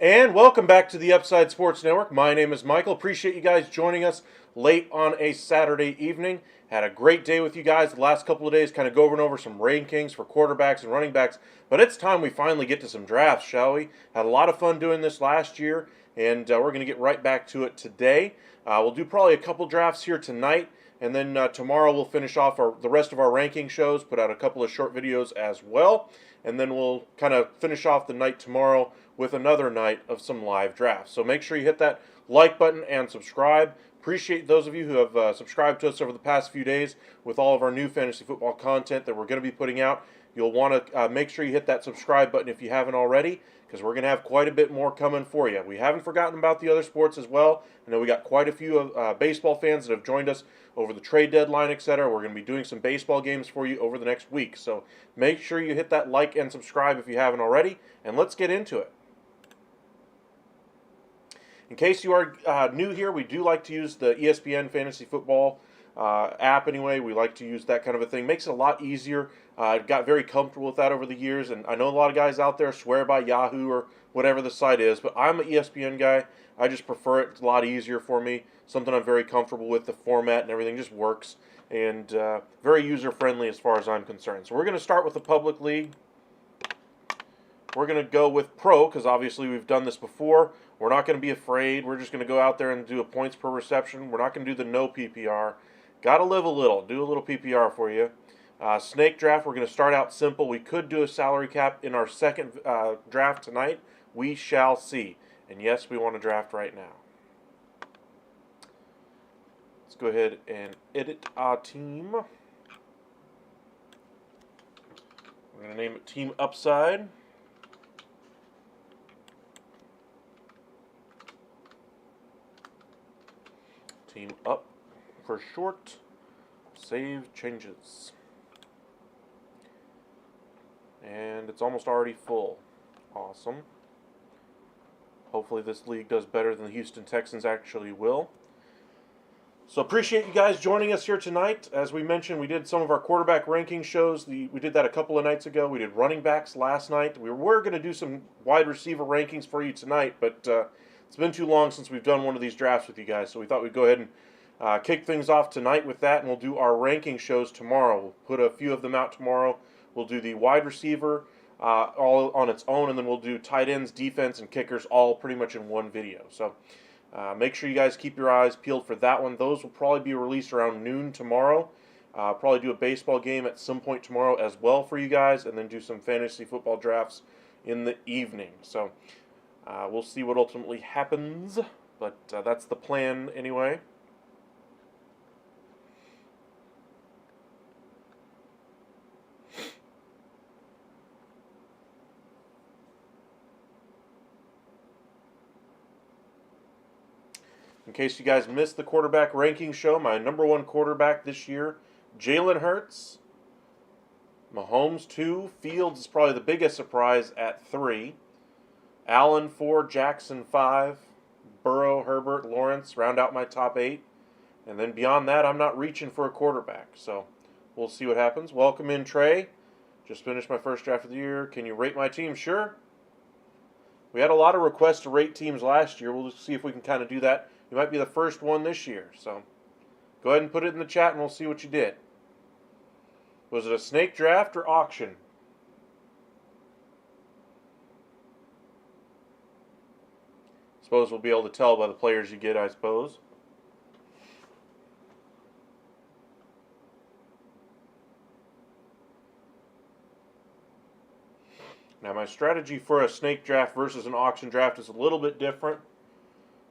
And welcome back to the Upside Sports Network. My name is Michael. Appreciate you guys joining us late on a Saturday evening. Had a great day with you guys the last couple of days, kind of going over some rankings for quarterbacks and running backs. But it's time we finally get to some drafts, shall we? Had a lot of fun doing this last year, and we're going to get right back to it today. We'll do probably a couple drafts here tonight, and then tomorrow we'll finish off the rest of our ranking shows, put out a couple of short videos as well, and then we'll kind of finish off the night tomorrow with another night of some live drafts. So make sure you hit that like button and subscribe. Appreciate those of you who have subscribed to us over the past few days with all of our new fantasy football content that we're going to be putting out. You'll want to make sure you hit that subscribe button if you haven't already, because we're going to have quite a bit more coming for you. We haven't forgotten about the other sports as well. I know we got quite a few baseball fans that have joined us over the trade deadline, etc. We're going to be doing some baseball games for you over the next week. So make sure you hit that like and subscribe if you haven't already, and let's get into it. In case you are new here, we do like to use the ESPN Fantasy Football app anyway. We like to use that kind of a thing. Makes it a lot easier. I got very comfortable with that over the years, and I know a lot of guys out there swear by Yahoo or whatever the site is, but I'm an ESPN guy. I just prefer it. It's a lot easier for me. Something I'm very comfortable with. The format and everything just works, and very user-friendly as far as I'm concerned. So we're going to start with the public league. We're going to go with pro, because obviously we've done this before. We're not going to be afraid. We're just going to go out there and do a points per reception. We're not going to do the no PPR. Got to live a little. Do a little PPR for you. Snake draft, we're going to start out simple. We could do a salary cap in our second draft tonight. We shall see. And yes, we want to draft right now. Let's go ahead and edit our team. We're going to name it Team Upside. team up for short. Save changes. And it's almost already full. Awesome. Hopefully this league does better than the Houston Texans actually will. So appreciate you guys joining us here tonight. As we mentioned, we did some of our quarterback ranking shows. We did that a couple of nights ago. We did running backs last night. We were going to do some wide receiver rankings for you tonight, but it's been too long since we've done one of these drafts with you guys, so we thought we'd go ahead and kick things off tonight with that, and we'll do our ranking shows tomorrow. We'll put a few of them out tomorrow. We'll do the wide receiver all on its own, and then we'll do tight ends, defense, and kickers all pretty much in one video. So make sure you guys keep your eyes peeled for that one. Those will probably be released around noon tomorrow. Probably do a baseball game at some point tomorrow as well for you guys, and then do some fantasy football drafts in the evening. So we'll see what ultimately happens, but that's the plan anyway. In case you guys missed the quarterback ranking show, my number one quarterback this year, Jalen Hurts. Mahomes 2. Fields is probably the biggest surprise at 3. Allen 4. Jackson 5. Burrow, Herbert, Lawrence round out my top 8. And then beyond that, I'm not reaching for a quarterback. So we'll see what happens. Welcome in, Trey. Just finished my first draft of the year. Can you rate my team? Sure. We had a lot of requests to rate teams last year. We'll just see if we can kind of do that. You might be the first one this year, so go ahead and put it in the chat and we'll see what you did. Was it a snake draft or auction? Suppose we'll be able to tell by the players you get, I suppose. Now my strategy for a snake draft versus an auction draft is a little bit different.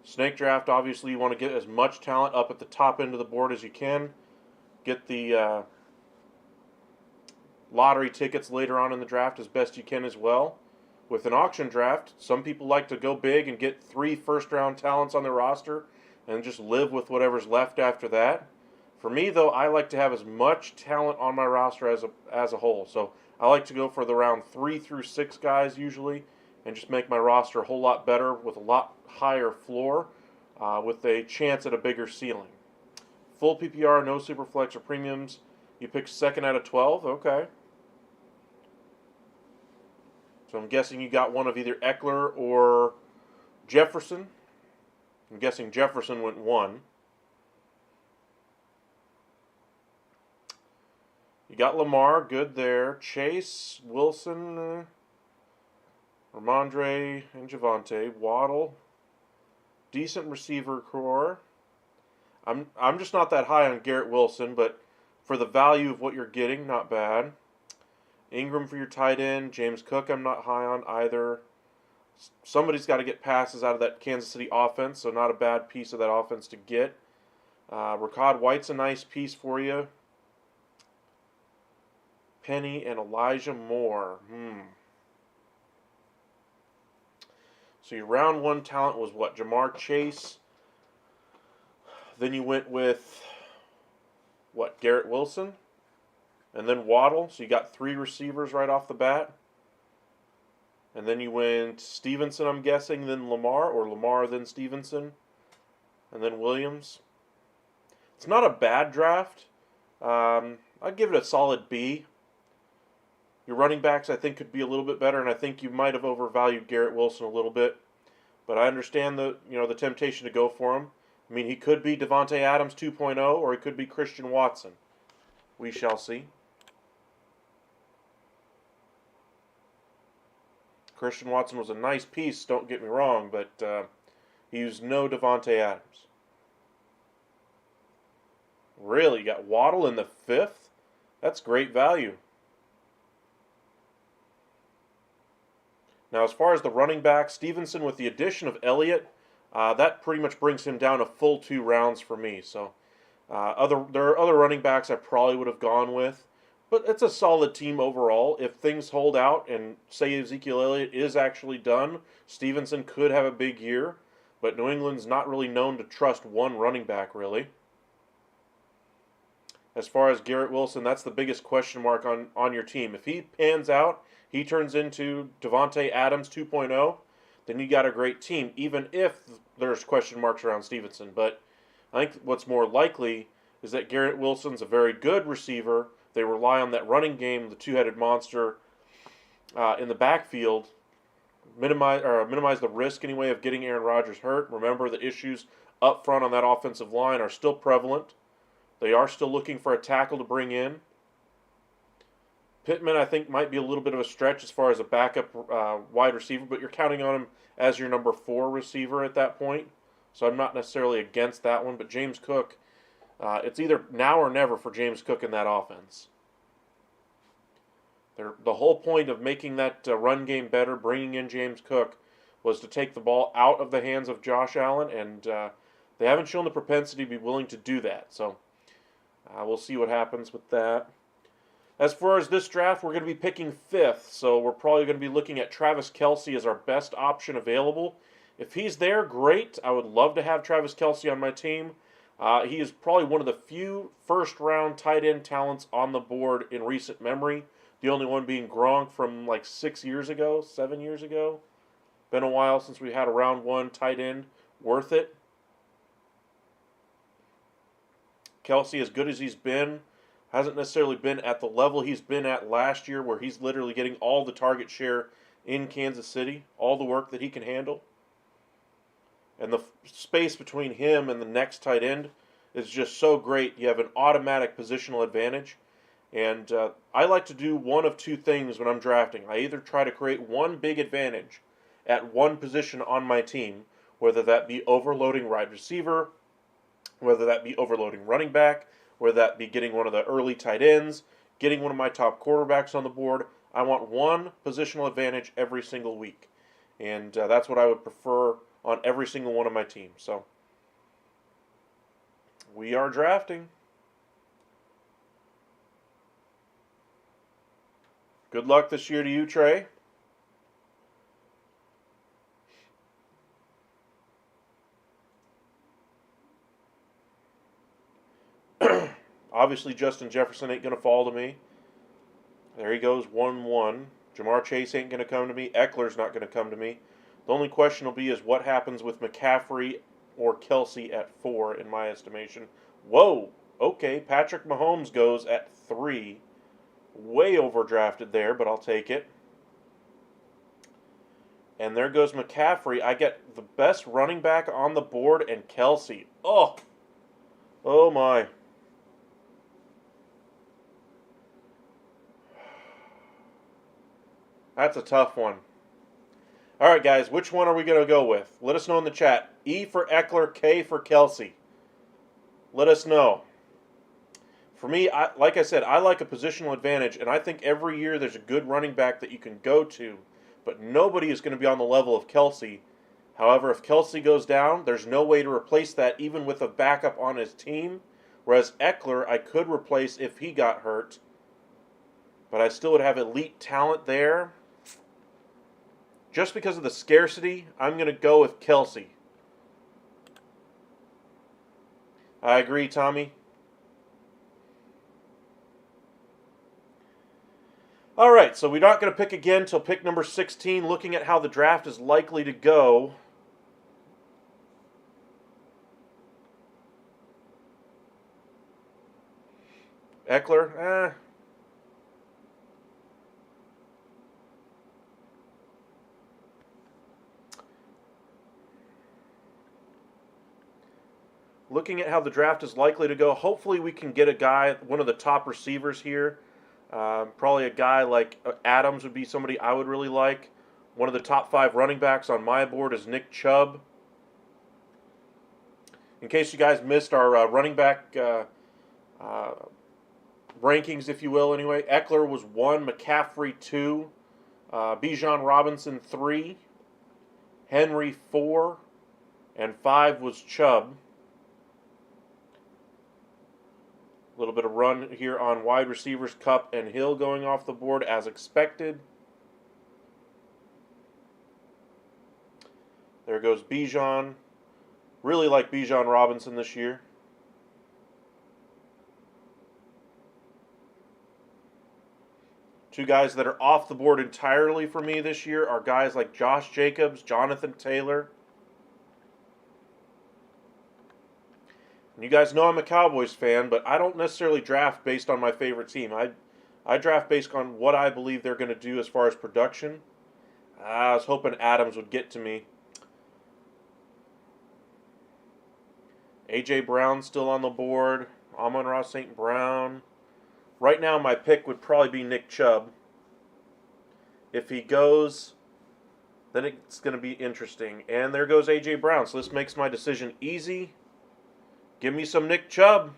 Snake draft, obviously, you want to get as much talent up at the top end of the board as you can. Get the lottery tickets later on in the draft as best you can as well. With an auction draft, some people like to go big and get 3 first-round talents on their roster and just live with whatever's left after that. For me, though, I like to have as much talent on my roster as a whole. So I like to go for the round 3 through 6 guys usually, and just make my roster a whole lot better with a lot higher floor with a chance at a bigger ceiling. Full PPR, no Superflex or premiums. You pick 2nd out of 12. Okay. So I'm guessing you got one of either Eckler or Jefferson. I'm guessing Jefferson went 1. You got Lamar, good there. Chase, Wilson, Ramondre, and Javonte. Waddle, decent receiver core. I'm just not that high on Garrett Wilson, but for the value of what you're getting, not bad. Ingram for your tight end. James Cook I'm not high on either. Somebody's got to get passes out of that Kansas City offense, so not a bad piece of that offense to get. Rachaad White's a nice piece for you. Penny and Elijah Moore. So your round 1 talent was what? Jamar Chase. Then you went with, what, Garrett Wilson? And then Waddle. So you got 3 receivers right off the bat. And then you went Stevenson, I'm guessing, then Lamar, or Lamar, then Stevenson, and then Williams. It's not a bad draft. I'd give it a solid B. Your running backs, I think, could be a little bit better, and I think you might have overvalued Garrett Wilson a little bit. But I understand the temptation to go for him. I mean, he could be Devontae Adams 2.0, or he could be Christian Watson. We shall see. Christian Watson was a nice piece, don't get me wrong, but he was no Devontae Adams. Really? You got Waddle in the 5th? That's great value. Now, as far as the running back, Stevenson with the addition of Elliott, that pretty much brings him down a full 2 rounds for me. So there are other running backs I probably would have gone with, but it's a solid team overall. If things hold out and say Ezekiel Elliott is actually done, Stevenson could have a big year. but New England's not really known to trust one running back, really. As far as Garrett Wilson, that's the biggest question mark on your team. If he pans out, he turns into Devontae Adams 2.0, then you got a great team, even if there's question marks around Stevenson. But I think what's more likely is that Garrett Wilson's a very good receiver. They rely on that running game, the two-headed monster in the backfield, minimize the risk anyway of getting Aaron Rodgers hurt. Remember, the issues up front on that offensive line are still prevalent. They are still looking for a tackle to bring in. Pittman, I think, might be a little bit of a stretch as far as a backup wide receiver, but you're counting on him as your number 4 receiver at that point. So I'm not necessarily against that one, but James Cook, it's either now or never for James Cook in that offense. The whole point of making that run game better, bringing in James Cook, was to take the ball out of the hands of Josh Allen, and they haven't shown the propensity to be willing to do that. So we'll see what happens with that. As far as this draft, we're going to be picking 5th, so we're probably going to be looking at Travis Kelce as our best option available. If he's there, great. I would love to have Travis Kelce on my team. He is probably one of the few first-round tight end talents on the board in recent memory. The only one being Gronk from like 7 years ago. Been a while since we had a round 1 tight end worth it. Kelce, as good as he's been, hasn't necessarily been at the level he's been at last year, where he's literally getting all the target share in Kansas City, all the work that he can handle. And the space between him and the next tight end is just so great. You have an automatic positional advantage. And I like to do one of two things when I'm drafting. I either try to create one big advantage at one position on my team, whether that be overloading wide receiver, whether that be overloading running back, whether that be getting one of the early tight ends, getting one of my top quarterbacks on the board. I want one positional advantage every single week. And that's what I would prefer on every single one of my teams. So we are drafting. Good luck this year to you, Trey. Obviously, Justin Jefferson ain't going to fall to me. There he goes, 1-1. Jamar Chase ain't going to come to me. Eckler's not going to come to me. The only question will be is what happens with McCaffrey or Kelce at 4, in my estimation. Whoa! Okay, Patrick Mahomes goes at 3. Way overdrafted there, but I'll take it. And there goes McCaffrey. I get the best running back on the board and Kelce. Oh! Oh my. That's a tough one. All right, guys, which one are we going to go with? Let us know in the chat. E for Eckler, K for Kelce. Let us know. For me, like I said, I like a positional advantage, and I think every year there's a good running back that you can go to, but nobody is going to be on the level of Kelce. However, if Kelce goes down, there's no way to replace that even with a backup on his team, whereas Eckler I could replace if he got hurt, but I still would have elite talent there. Just because of the scarcity, I'm going to go with Kelce. I agree, Tommy. All right, so we're not going to pick again until pick number 16, looking at how the draft is likely to go. Eckler, Looking at how the draft is likely to go, hopefully we can get a guy, one of the top receivers here. Probably a guy like Adams would be somebody I would really like. One of the top 5 running backs on my board is Nick Chubb. In case you guys missed our running back rankings, if you will, anyway, Eckler was 1, McCaffrey 2, Bijan Robinson 3, Henry 4, and 5 was Chubb. A little bit of run here on wide receivers, Kupp and Hill going off the board as expected. There goes Bijan. Really like Bijan Robinson this year. Two guys that are off the board entirely for me this year are guys like Josh Jacobs, Jonathan Taylor. And you guys know I'm a Cowboys fan, but I don't necessarily draft based on my favorite team. I draft based on what I believe they're going to do as far as production. I was hoping Adams would get to me. A.J. Brown still on the board. Amon-Ra St. Brown. Right now, my pick would probably be Nick Chubb. If he goes, then it's going to be interesting. And there goes A.J. Brown, so this makes my decision easy. Give me some Nick Chubb.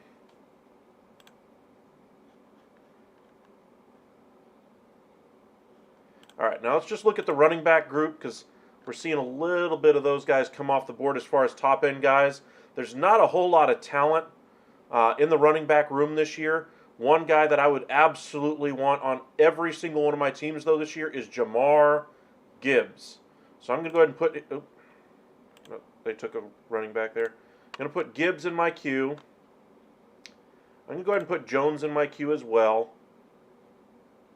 All right, now let's just look at the running back group because we're seeing a little bit of those guys come off the board as far as top-end guys. There's not a whole lot of talent in the running back room this year. One guy that I would absolutely want on every single one of my teams, though, this year is Jahmyr Gibbs. So I'm going to go ahead and put... Oh, they took a running back there. I'm going to put Gibbs in my queue. I'm going to go ahead and put Jones in my queue as well.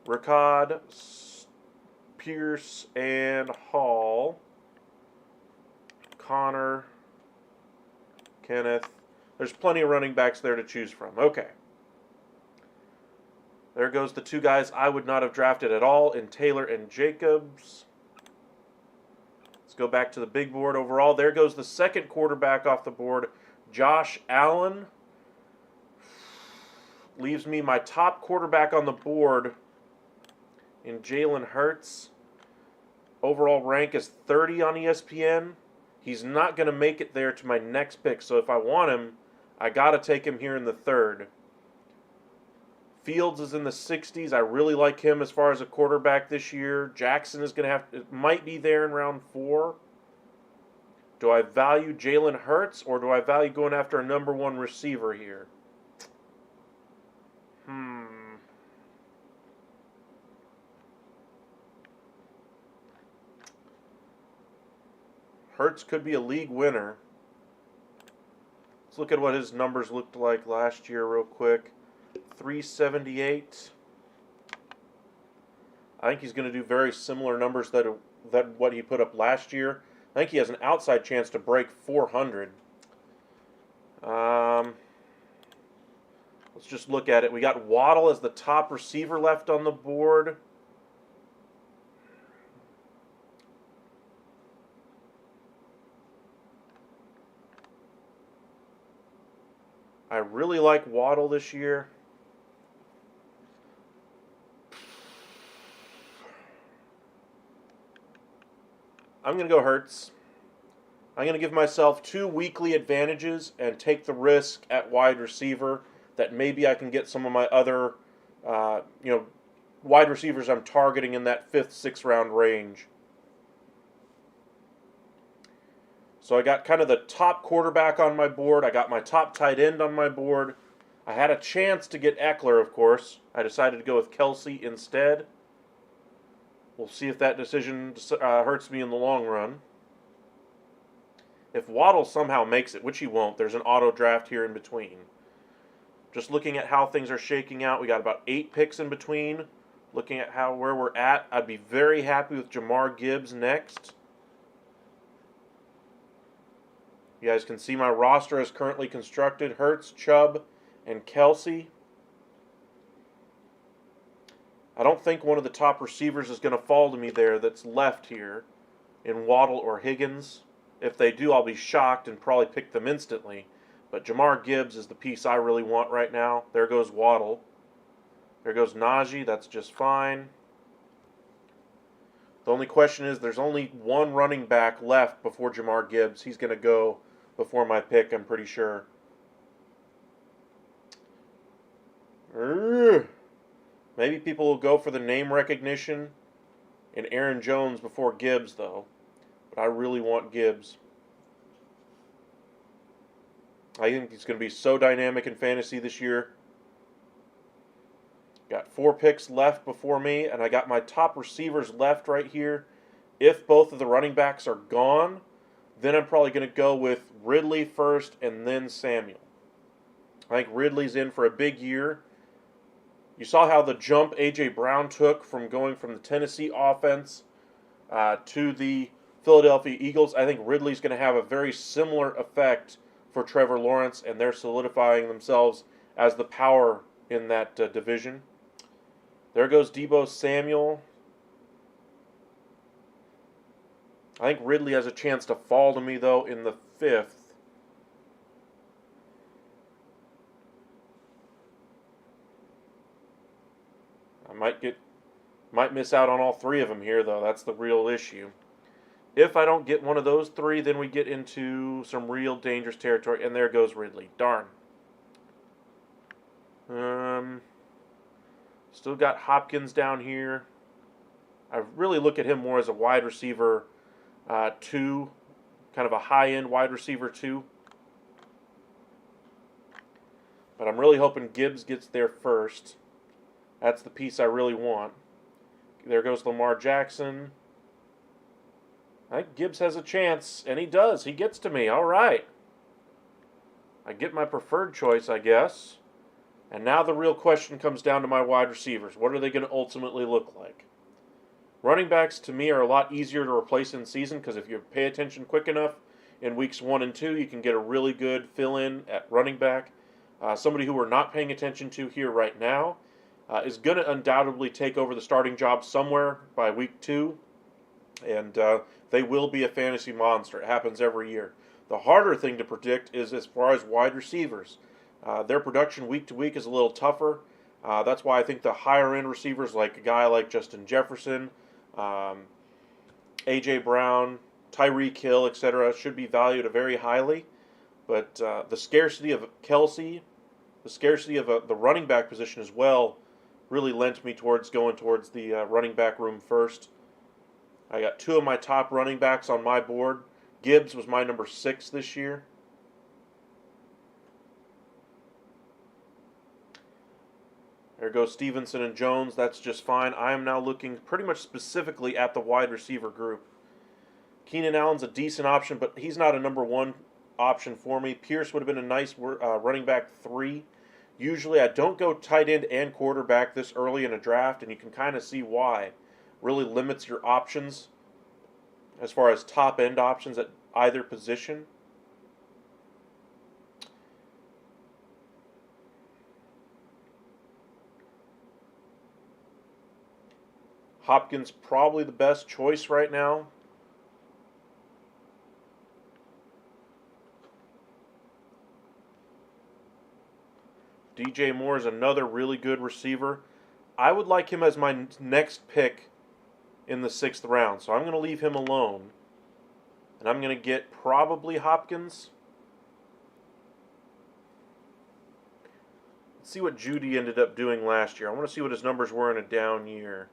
Ricard, Pierce, and Hall. Connor, Kenneth. There's plenty of running backs there to choose from. Okay. There goes the two guys I would not have drafted at all in Taylor and Jacobs. Let's go back to the big board overall. There goes the second quarterback off the board, Josh Allen. Leaves me my top quarterback on the board in Jalen Hurts. Overall rank is 30 on ESPN. He's not going to make it there to my next pick, so if I want him, I got to take him here in the third. Fields is in the 60s. I really like him as far as a quarterback this year. Jackson is going to have, it might be there in round 4. Do I value Jalen Hurts or do I value going after a number 1 receiver here? Hurts could be a league winner. Let's look at what his numbers looked like last year real quick. 378. I think he's going to do very similar numbers that what he put up last year. I think he has an outside chance to break 400. Let's just look at it. We got Waddle as the top receiver left on the board. I really like Waddle this year. I'm going to go Hurts. I'm going to give myself 2 weekly advantages and take the risk at wide receiver that maybe I can get some of my other, wide receivers I'm targeting in that 5th, 6th round range. So I got kind of the top quarterback on my board. I got my top tight end on my board. I had a chance to get Eckler, of course. I decided to go with Kelsey instead. We'll see if that decision hurts me in the long run. If Waddle somehow makes it, which he won't, there's an auto draft here in between. Just looking at how things are shaking out, we got about 8 picks in between. Looking at where we're at, I'd be very happy with Jahmyr Gibbs next. You guys can see my roster is currently constructed. Hurts, Chubb, and Kelsey. I don't think one of the top receivers is going to fall to me there that's left here in Waddle or Higgins. If they do, I'll be shocked and probably pick them instantly. But Jahmyr Gibbs is the piece I really want right now. There goes Waddle. There goes Najee. That's just fine. The only question is there's only one running back left before Jahmyr Gibbs. He's going to go before my pick, I'm pretty sure. Maybe people will go for the name recognition and Aaron Jones before Gibbs, though. But I really want Gibbs. I think he's going to be so dynamic in fantasy this year. Got 4 picks left before me, and I got my top receivers left right here. If both of the running backs are gone, Then I'm probably going to go with Ridley first and then Samuel. I think Ridley's in for a big year. You saw how the jump A.J. Brown took from going from the Tennessee offense to the Philadelphia Eagles. I think Ridley's going to have a very similar effect for Trevor Lawrence, and they're solidifying themselves as the power in that division. There goes Deebo Samuel. I think Ridley has a chance to fall to me, though, in the 5th. I might miss out on all 3 of them here, though. That's the real issue. If I don't get one of those 3, then we get into some real dangerous territory, and there goes Ridley. Darn. Still got Hopkins down here. I really look at him more as a wide receiver 2, kind of a high-end wide receiver 2. But I'm really hoping Gibbs gets there first. That's the piece I really want. There goes Lamar Jackson. I think Gibbs has a chance, and he does. He gets to me. All right. I get my preferred choice, I guess. And now the real question comes down to my wide receivers. What are they going to ultimately look like? Running backs, to me, are a lot easier to replace in season because if you pay attention quick enough in weeks 1 and 2, you can get a really good fill-in at running back. Somebody who we're not paying attention to here right now is going to undoubtedly take over the starting job somewhere by week 2, and they will be a fantasy monster. It happens every year. The harder thing to predict is as far as wide receivers. Their production week to week is a little tougher. That's why I think the higher end receivers, like a guy like Justin Jefferson, A.J. Brown, Tyreek Hill, etc., should be valued very highly. But the scarcity of Kelsey, the scarcity of the running back position as well, really lent me towards going towards the running back room first. I got 2 of my top running backs on my board. Gibbs was my number 6 this year. There goes Stevenson and Jones. That's just fine. I am now looking pretty much specifically at the wide receiver group. Keenan Allen's a decent option, but he's not a number 1 option for me. Pierce would have been a nice running back 3. Usually I don't go tight end and quarterback this early in a draft, and you can kind of see why. Really limits your options as far as top end options at either position. Hopkins probably the best choice right now. DJ Moore is another really good receiver. I would like him as my next pick in the 6th round, so I'm going to leave him alone. And I'm going to get probably Hopkins. Let's see what Judy ended up doing last year. I want to see what his numbers were in a down year.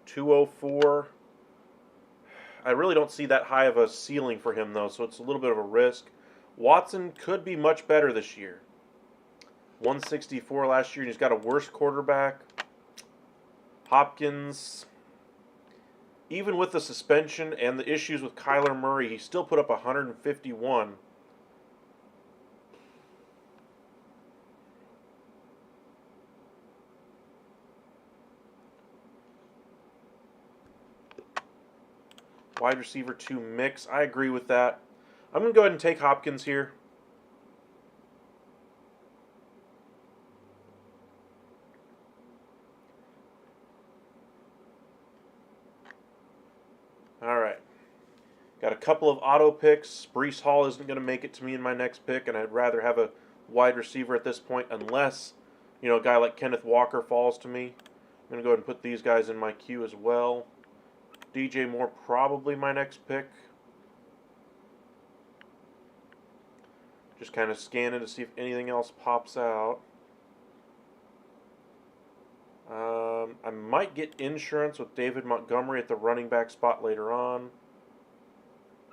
204. I really don't see that high of a ceiling for him, though, so it's a little bit of a risk. Watson could be much better this year. 164 last year, and he's got a worse quarterback. Hopkins, even with the suspension and the issues with Kyler Murray, he still put up 151. Wide receiver 2 mix. I agree with that. I'm going to go ahead and take Hopkins here. All right. Got a couple of auto picks. Breece Hall isn't going to make it to me in my next pick, and I'd rather have a wide receiver at this point unless, a guy like Kenneth Walker falls to me. I'm going to go ahead and put these guys in my queue as well. DJ Moore probably my next pick. Just kind of scanning to see if anything else pops out. I might get insurance with David Montgomery at the running back spot later on.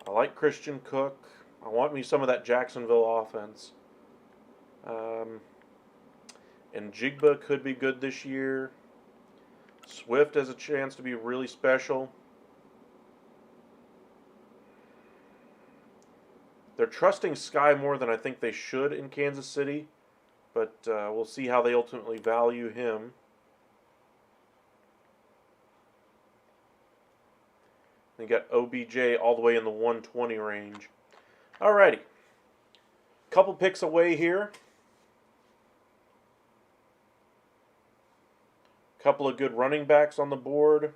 I like Christian Cook. I want me some of that Jacksonville offense. And Jigba could be good this year. Swift has a chance to be really special. They're trusting Sky more than I think they should in Kansas City, but we'll see how they ultimately value him. They got OBJ all the way in the 120 range. Alrighty. Couple picks away here. Couple of good running backs on the board.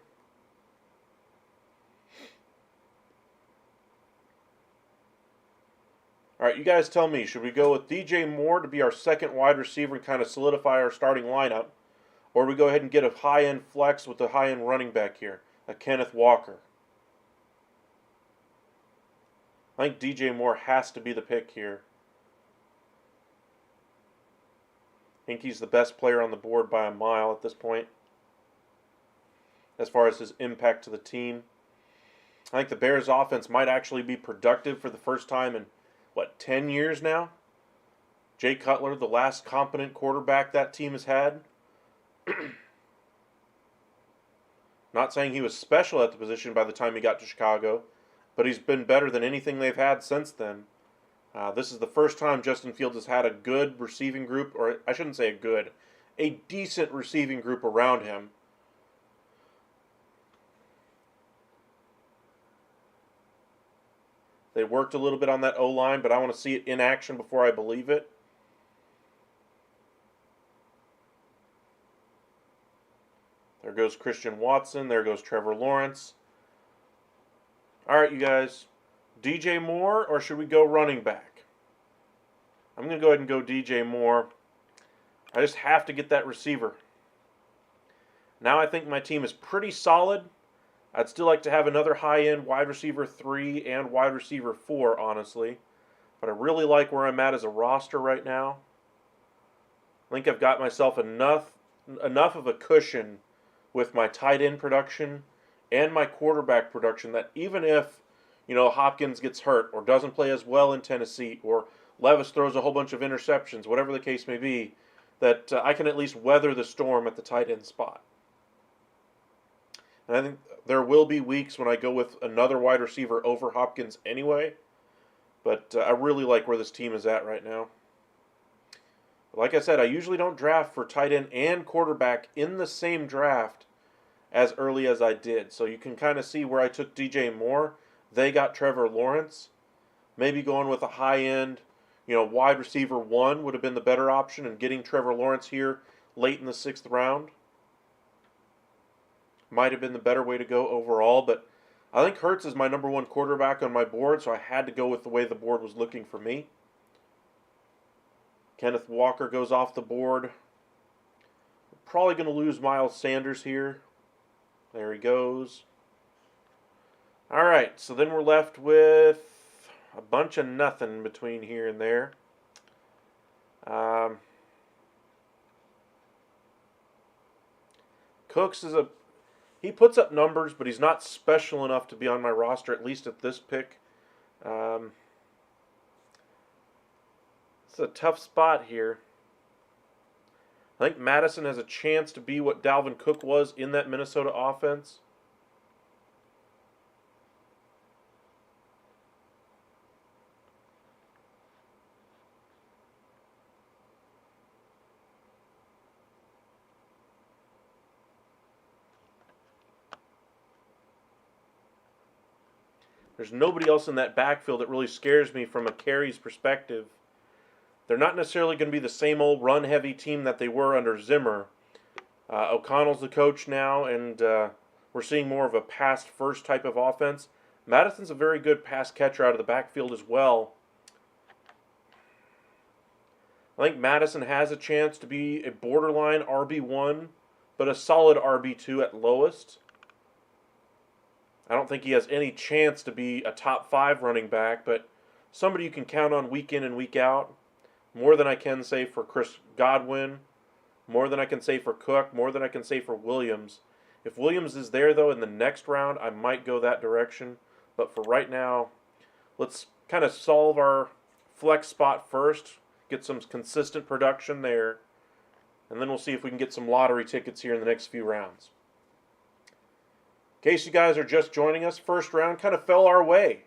All right, you guys tell me, should we go with DJ Moore to be our second wide receiver and kind of solidify our starting lineup? Or do we go ahead and get a high-end flex with a high-end running back here, a Kenneth Walker? I think DJ Moore has to be the pick here. I think he's the best player on the board by a mile at this point, as far as his impact to the team. I think the Bears' offense might actually be productive for the first time in, 10 years now? Jay Cutler, the last competent quarterback that team has had. Not saying he was special at the position by the time he got to Chicago, but he's been better than anything they've had since then. This is the first time Justin Fields has had a good receiving group, or I shouldn't say a decent receiving group around him. They worked a little bit on that O-line, but I want to see it in action before I believe it. There goes Christian Watson. There goes Trevor Lawrence. All right, you guys. DJ Moore, or should we go running back? I'm going to go ahead and go DJ Moore. I just have to get that receiver. Now I think my team is pretty solid. I'd still like to have another high-end wide receiver 3 and wide receiver 4, honestly. But I really like where I'm at as a roster right now. I think I've got myself enough of a cushion with my tight end production and my quarterback production that even if, Hopkins gets hurt or doesn't play as well in Tennessee or Levis throws a whole bunch of interceptions, whatever the case may be, that I can at least weather the storm at the tight end spot. And I think there will be weeks when I go with another wide receiver over Hopkins anyway. But I really like where this team is at right now. Like I said, I usually don't draft for tight end and quarterback in the same draft as early as I did. So you can kind of see where I took DJ Moore. They got Trevor Lawrence. Maybe going with a high-end, wide receiver 1 would have been the better option, and getting Trevor Lawrence here late in the 6th round might have been the better way to go overall, but I think Hurts is my number 1 quarterback on my board, so I had to go with the way the board was looking for me. Kenneth Walker goes off the board. I'm probably going to lose Miles Sanders here. There he goes. All right, so then we're left with a bunch of nothing between here and there. Cooks he puts up numbers, but he's not special enough to be on my roster, at least at this pick. It's a tough spot here. I think Madison has a chance to be what Dalvin Cook was in that Minnesota offense. There's nobody else in that backfield that really scares me from a carries perspective. They're not necessarily going to be the same old run-heavy team that they were under Zimmer. O'Connell's the coach now, and we're seeing more of a pass-first type of offense. Madison's a very good pass catcher out of the backfield as well. I think Madison has a chance to be a borderline RB1, but a solid RB2 at lowest. I don't think he has any chance to be a top 5 running back, but somebody you can count on week in and week out. More than I can say for Chris Godwin, more than I can say for Cook, more than I can say for Williams. If Williams is there, though, in the next round, I might go that direction. But for right now, let's kind of solve our flex spot first, get some consistent production there, and then we'll see if we can get some lottery tickets here in the next few rounds. In case you guys are just joining us, first round kind of fell our way.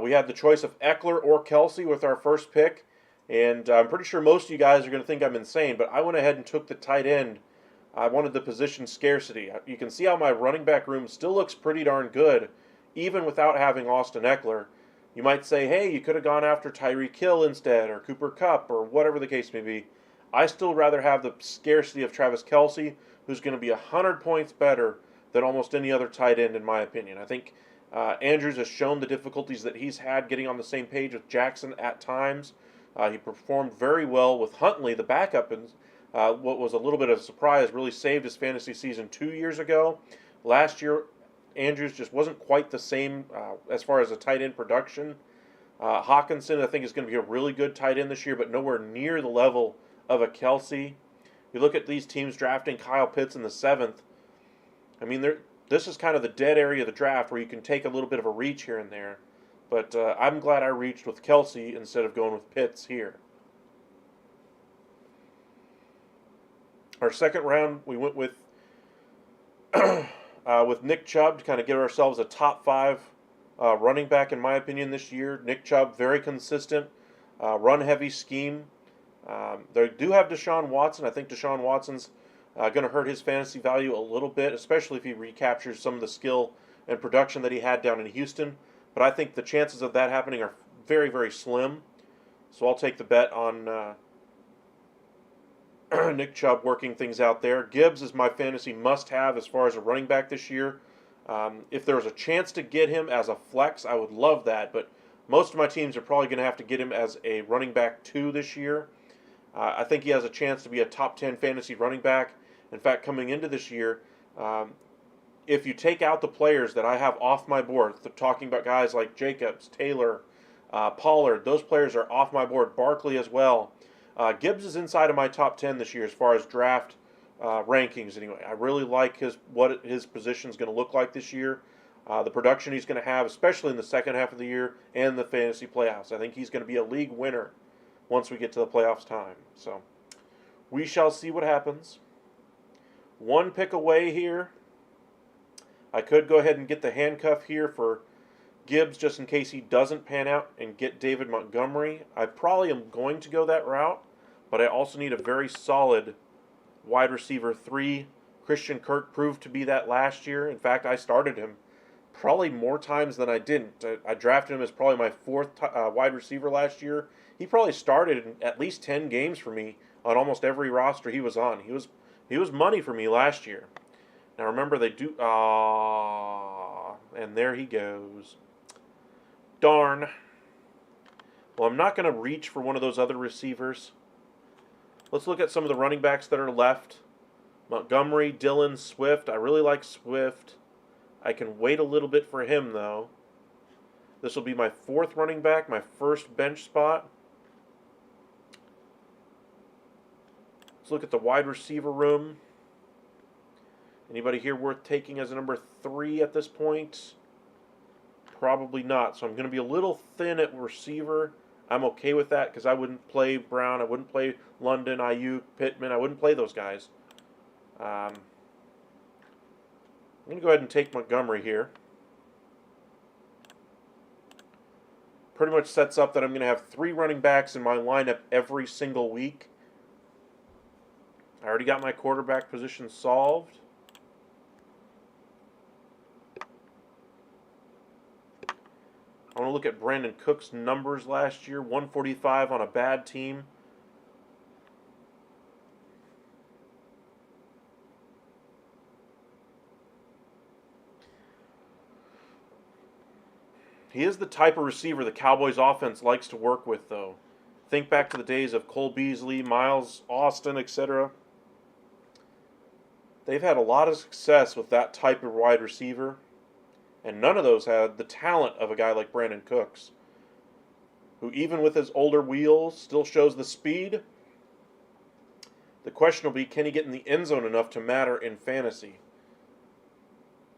We had the choice of Eckler or Kelsey with our first pick, and I'm pretty sure most of you guys are going to think I'm insane, but I went ahead and took the tight end. I wanted the position scarcity. You can see how my running back room still looks pretty darn good, even without having Austin Eckler. You might say, hey, you could have gone after Tyreek Hill instead, or Cooper Kupp, or whatever the case may be. I still rather have the scarcity of Travis Kelsey, who's going to be 100 points better than almost any other tight end, in my opinion. I think Andrews has shown the difficulties that he's had getting on the same page with Jackson at times. He performed very well with Huntley, the backup, and what was a little bit of a surprise, really saved his fantasy season 2 years ago. Last year, Andrews just wasn't quite the same as far as a tight end production. Hawkinson, I think, is going to be a really good tight end this year, but nowhere near the level of a Kelsey. You look at these teams drafting Kyle Pitts in the 7th. I mean, this is kind of the dead area of the draft where you can take a little bit of a reach here and there. But I'm glad I reached with Kelsey instead of going with Pitts here. Our second round, we went with Nick Chubb to kind of get ourselves a top 5 running back, in my opinion, this year. Nick Chubb, very consistent, run-heavy scheme. They do have Deshaun Watson. I think Deshaun Watson's going to hurt his fantasy value a little bit, especially if he recaptures some of the skill and production that he had down in Houston. But I think the chances of that happening are very, very slim. So I'll take the bet on Nick Chubb working things out there. Gibbs is my fantasy must-have as far as a running back this year. If there was a chance to get him as a flex, I would love that. But most of my teams are probably going to have to get him as a running back 2 this year. I think he has a chance to be a top 10 fantasy running back. In fact, coming into this year, if you take out the players that I have off my board, talking about guys like Jacobs, Taylor, Pollard, those players are off my board. Barkley as well. Gibbs is inside of my top 10 this year as far as draft rankings anyway. I really like what his position is going to look like this year. The production he's going to have, especially in the second half of the year and the fantasy playoffs. I think he's going to be a league winner once we get to the playoffs time. So we shall see what happens. One pick away here. I could go ahead and get the handcuff here for Gibbs just in case he doesn't pan out and get David Montgomery. I probably am going to go that route, but I also need a very solid wide receiver 3. Christian Kirk proved to be that last year. In fact, I started him probably more times than I didn't. I drafted him as probably my 4th wide receiver last year. He probably started in at least 10 games for me on almost every roster he was on. He was money for me last year. Now remember, they do. And there he goes. Darn. Well, I'm not going to reach for one of those other receivers. Let's look at some of the running backs that are left. Montgomery, Dillon, Swift. I really like Swift. I can wait a little bit for him, though. This will be my 4th running back, my first bench spot. Let's look at the wide receiver room. Anybody here worth taking as a number 3 at this point? Probably not. So I'm going to be a little thin at receiver. I'm okay with that because I wouldn't play Brown. I wouldn't play London, Ayuk, Pittman. I wouldn't play those guys. I'm going to go ahead and take Montgomery here. Pretty much sets up that I'm going to have 3 running backs in my lineup every single week. I already got my quarterback position solved. I want to look at Brandon Cook's numbers last year. 145 on a bad team. He is the type of receiver the Cowboys offense likes to work with, though. Think back to the days of Cole Beasley, Miles Austin, etc. They've had a lot of success with that type of wide receiver. And none of those had the talent of a guy like Brandon Cooks, who even with his older wheels still shows the speed. The question will be, can he get in the end zone enough to matter in fantasy?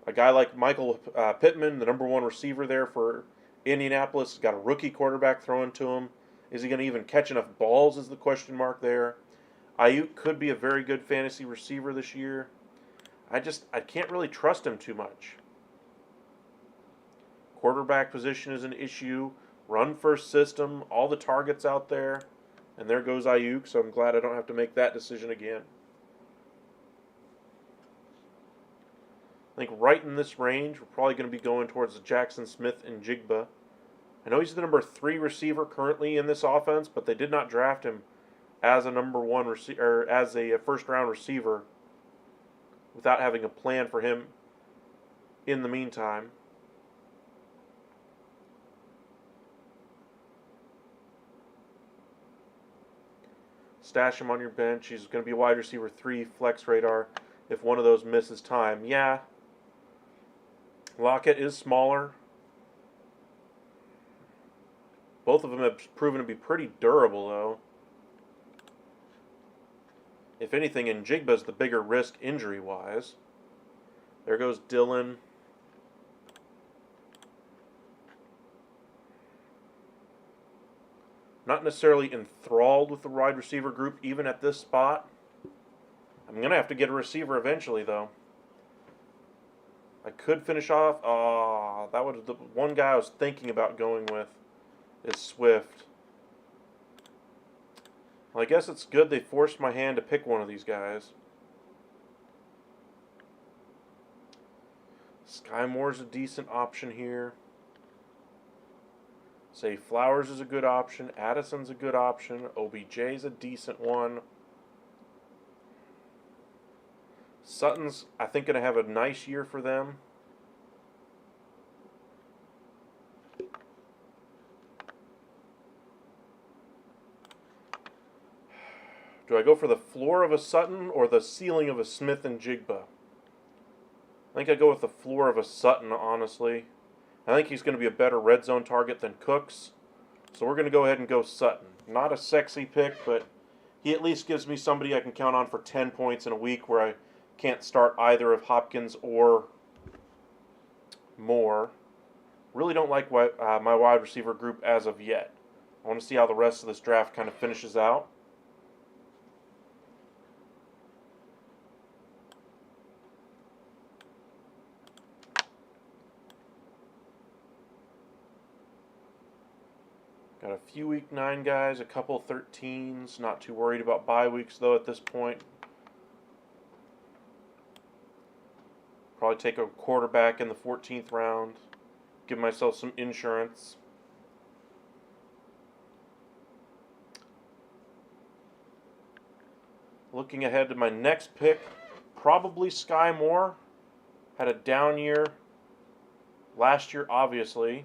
A guy like Michael Pittman, the number 1 receiver there for Indianapolis, got a rookie quarterback thrown to him. Is he going to even catch enough balls is the question mark there. Ayuk could be a very good fantasy receiver this year. I can't really trust him too much. Quarterback position is an issue. Run first system, all the targets out there. And there goes Ayuk, so I'm glad I don't have to make that decision again. I think right in this range, we're probably going to be going towards the Jackson Smith and Jigba. I know he's the number 3 receiver currently in this offense, but they did not draft him as a number 1 receiver or as a first round receiver without having a plan for him in the meantime. Stash him on your bench. He's going to be wide receiver 3, flex radar if one of those misses time. Yeah. Lockett is smaller. Both of them have proven to be pretty durable, though. If anything, Njigba's the bigger risk injury-wise. There goes Dylan. Not necessarily enthralled with the wide receiver group, even at this spot. I'm going to have to get a receiver eventually, though. I could finish off. That was the one guy I was thinking about going with is Swift. Well, I guess it's good they forced my hand to pick one of these guys. Sky Moore's a decent option here. Say Flowers is a good option. Addison's a good option. OBJ's a decent one. Sutton's, I think, going to have a nice year for them. Do I go for the floor of a Sutton or the ceiling of a Smith and Jigba? I think I go with the floor of a Sutton, honestly. I think he's going to be a better red zone target than Cooks. So we're going to go ahead and go Sutton. Not a sexy pick, but he at least gives me somebody I can count on for 10 points in a week where I can't start either of Hopkins or Moore. Really don't like my wide receiver group as of yet. I want to see how the rest of this draft kind of finishes out. Got a few week 9 guys, a couple 13s. Not too worried about bye weeks, though, at this point. Probably take a quarterback in the 14th round. Give myself some insurance. Looking ahead to my next pick, probably Sky Moore. Had a down year last year, obviously.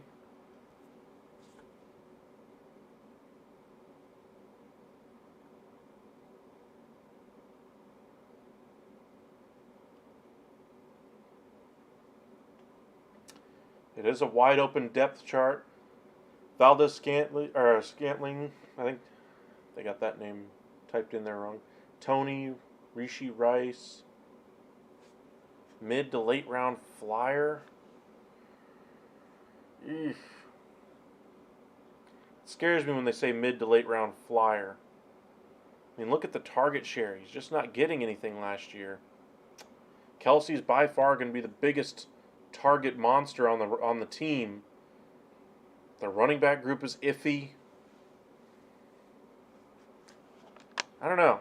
It is a wide open depth chart. Valdez Scantling, I think they got that name typed in there wrong. Tony, Rishi Rice, mid to late round flyer. Eesh. It scares me when they say mid to late round flyer. I mean, look at the target share. He's just not getting anything last year. Kelsey's by far going to be the biggest target monster on the team. The running back group is iffy. I don't know.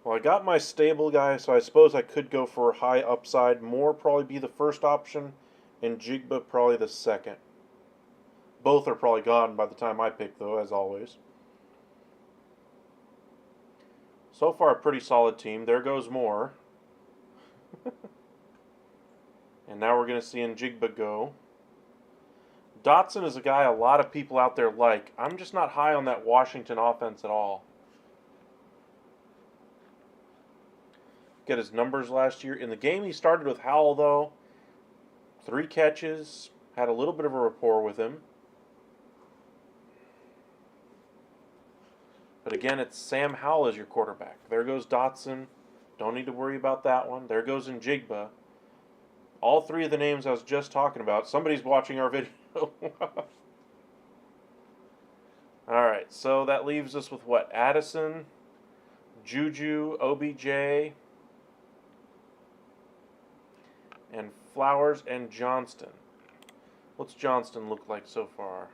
Well, I got my stable guy, so I suppose I could go for high upside. Moore probably be the first option, and Jigba probably the second. Both are probably gone by the time I pick, though, as always. So far, a pretty solid team. There goes Moore. And now we're going to see Njigba go. Dotson is a guy a lot of people out there like. I'm just not high on that Washington offense at all. Get his numbers last year. In the game he started with Howell, though, 3 catches, had a little bit of a rapport with him. But again, it's Sam Howell as your quarterback. There goes Dotson. Don't need to worry about that one. There goes Njigba. All 3 of the names I was just talking about. Somebody's watching our video. All right, so that leaves us with what? Addison, Juju, OBJ, and Flowers and Johnston. What's Johnston look like so far?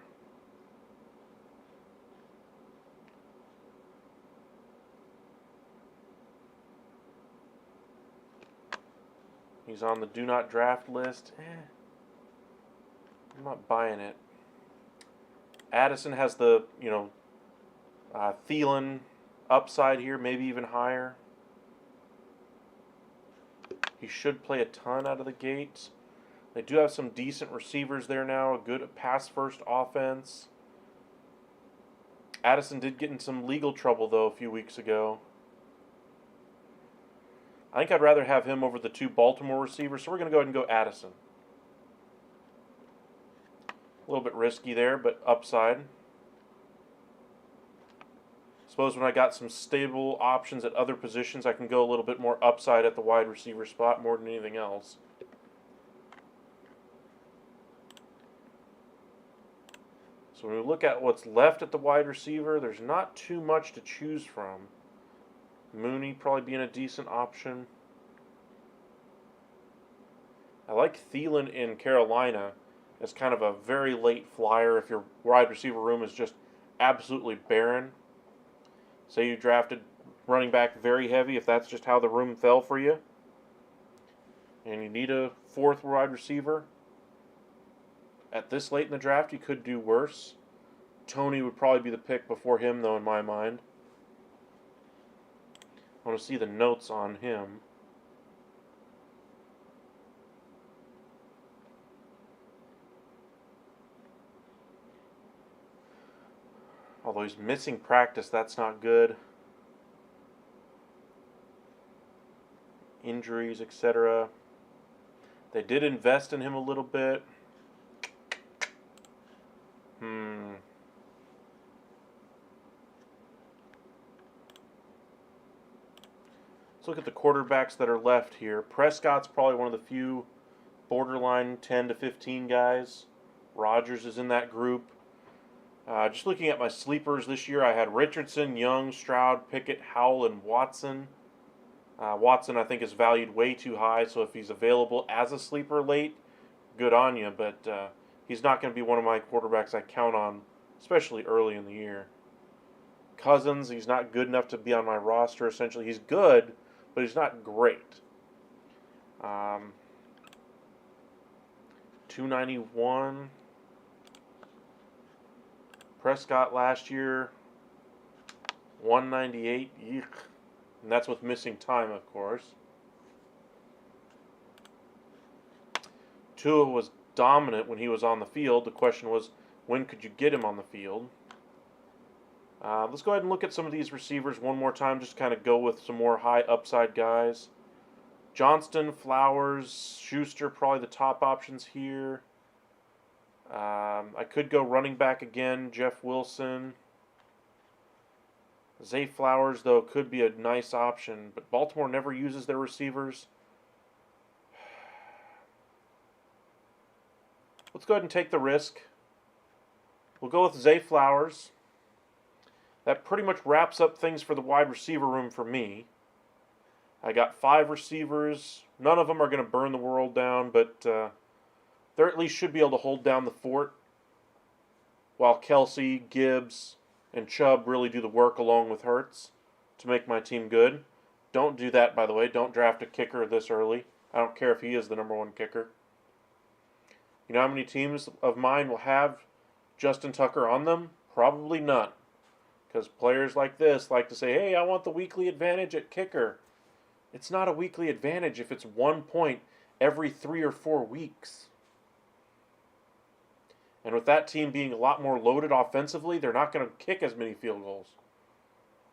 He's on the do not draft list. I'm not buying it. Addison has the, Thielen upside here, maybe even higher. He should play a ton out of the gate. They do have some decent receivers there now, a good pass-first offense. Addison did get in some legal trouble, though, a few weeks ago. I think I'd rather have him over the 2 Baltimore receivers, so we're going to go ahead and go Addison. A little bit risky there, but upside. Suppose when I got some stable options at other positions, I can go a little bit more upside at the wide receiver spot more than anything else. So when we look at what's left at the wide receiver, there's not too much to choose from. Mooney probably being a decent option. I like Thielen in Carolina as kind of a very late flyer if your wide receiver room is just absolutely barren. Say you drafted running back very heavy, if that's just how the room fell for you, and you need a 4th wide receiver, at this late in the draft, you could do worse. Tony would probably be the pick before him, though, in my mind. I want to see the notes on him. Although he's missing practice, that's not good. Injuries, etc. They did invest in him a little bit. Let's look at the quarterbacks that are left here. Prescott's probably one of the few borderline 10 to 15 guys. Rodgers is in that group. Just looking at my sleepers this year, I had Richardson, Young, Stroud, Pickett, Howell, and Watson. Watson, I think, is valued way too high, so if he's available as a sleeper late, good on you, but he's not going to be one of my quarterbacks I count on, especially early in the year. Cousins, he's not good enough to be on my roster, essentially. He's good, but he's not great. 291. Prescott last year, 198. Eek. And that's with missing time, of course. Tua was dominant when he was on the field. The question was, when could you get him on the field? Let's go ahead and look at some of these receivers one more time, just kind of go with some more high upside guys. Johnston, Flowers, Schuster, probably the top options here. I could go running back again, Jeff Wilson. Zay Flowers, though, could be a nice option, but Baltimore never uses their receivers. Let's go ahead and take the risk. We'll go with Zay Flowers. That pretty much wraps up things for the wide receiver room for me. I got 5 receivers. None of them are going to burn the world down, but they at least should be able to hold down the fort while Kelsey, Gibbs, and Chubb really do the work along with Hurts to make my team good. Don't do that, by the way. Don't draft a kicker this early. I don't care if he is the number 1 kicker. You know how many teams of mine will have Justin Tucker on them? Probably none. Because players like this like to say, hey, I want the weekly advantage at kicker. It's not a weekly advantage if it's 1 point every 3 or 4 weeks. And with that team being a lot more loaded offensively, they're not going to kick as many field goals.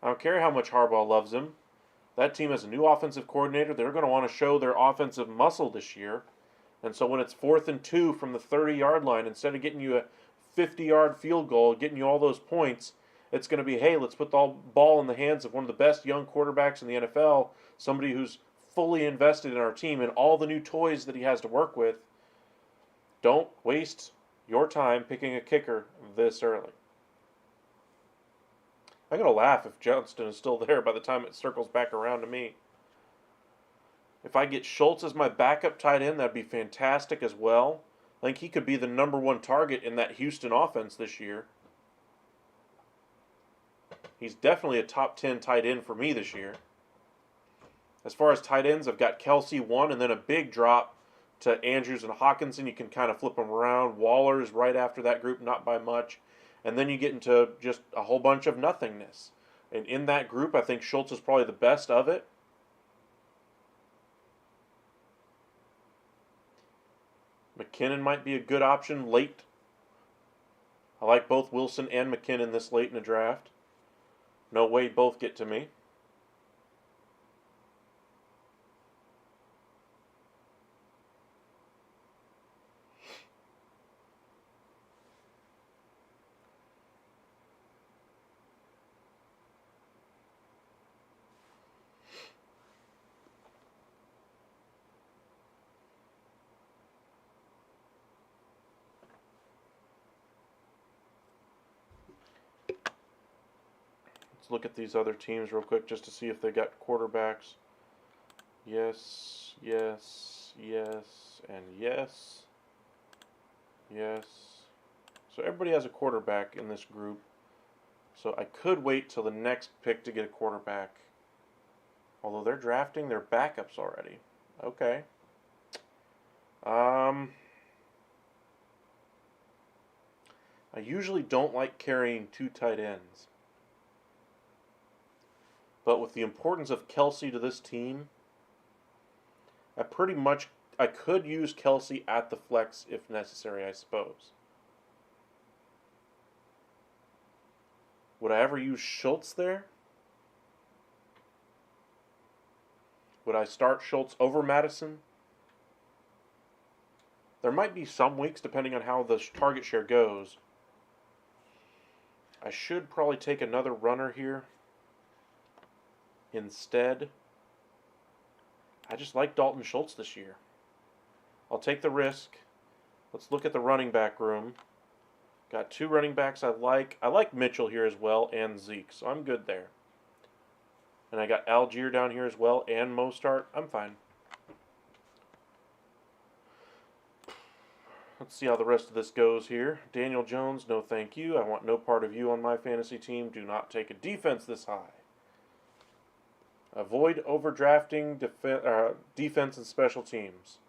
I don't care how much Harbaugh loves him. That team has a new offensive coordinator. They're going to want to show their offensive muscle this year. And so when it's 4th and 2 from the 30-yard line, instead of getting you a 50-yard field goal, getting you all those points, it's going to be, hey, let's put the ball in the hands of one of the best young quarterbacks in the NFL, somebody who's fully invested in our team and all the new toys that he has to work with. Don't waste your time picking a kicker this early. I'm going to laugh if Johnston is still there by the time it circles back around to me. If I get Schultz as my backup tight end, that'd be fantastic as well. I think he could be the number one target in that Houston offense this year. He's definitely a top 10 tight end for me this year. As far as tight ends, I've got Kelsey 1 and then a big drop to Andrews and Hawkinson. You can kind of flip them around. Waller's right after that group, not by much. And then you get into just a whole bunch of nothingness. And in that group, I think Schultz is probably the best of it. McKinnon might be a good option late. I like both Wilson and McKinnon this late in the draft. No way both get to me. Look at these other teams real quick just to see if they got quarterbacks. Yes, yes, yes, and yes. Yes. So everybody has a quarterback in this group. So I could wait till the next pick to get a quarterback. Although they're drafting their backups already. Okay. I usually don't like carrying two tight ends. But with the importance of Kelsey to this team, I could use Kelsey at the flex if necessary, I suppose. Would I ever use Schultz there? Would I start Schultz over Madison? There might be some weeks, depending on how the target share goes. I should probably take another runner here instead. I just like Dalton Schultz this year. I'll take the risk. Let's look at the running back room. Got two running backs I like. I like Mitchell here as well and Zeke, so I'm good there. And I got Algier down here as well and Mostart. I'm fine. Let's see how the rest of this goes here. Daniel Jones, no thank you. I want no part of you on my fantasy team. Do not take a defense this high. Avoid overdrafting defense and special teams.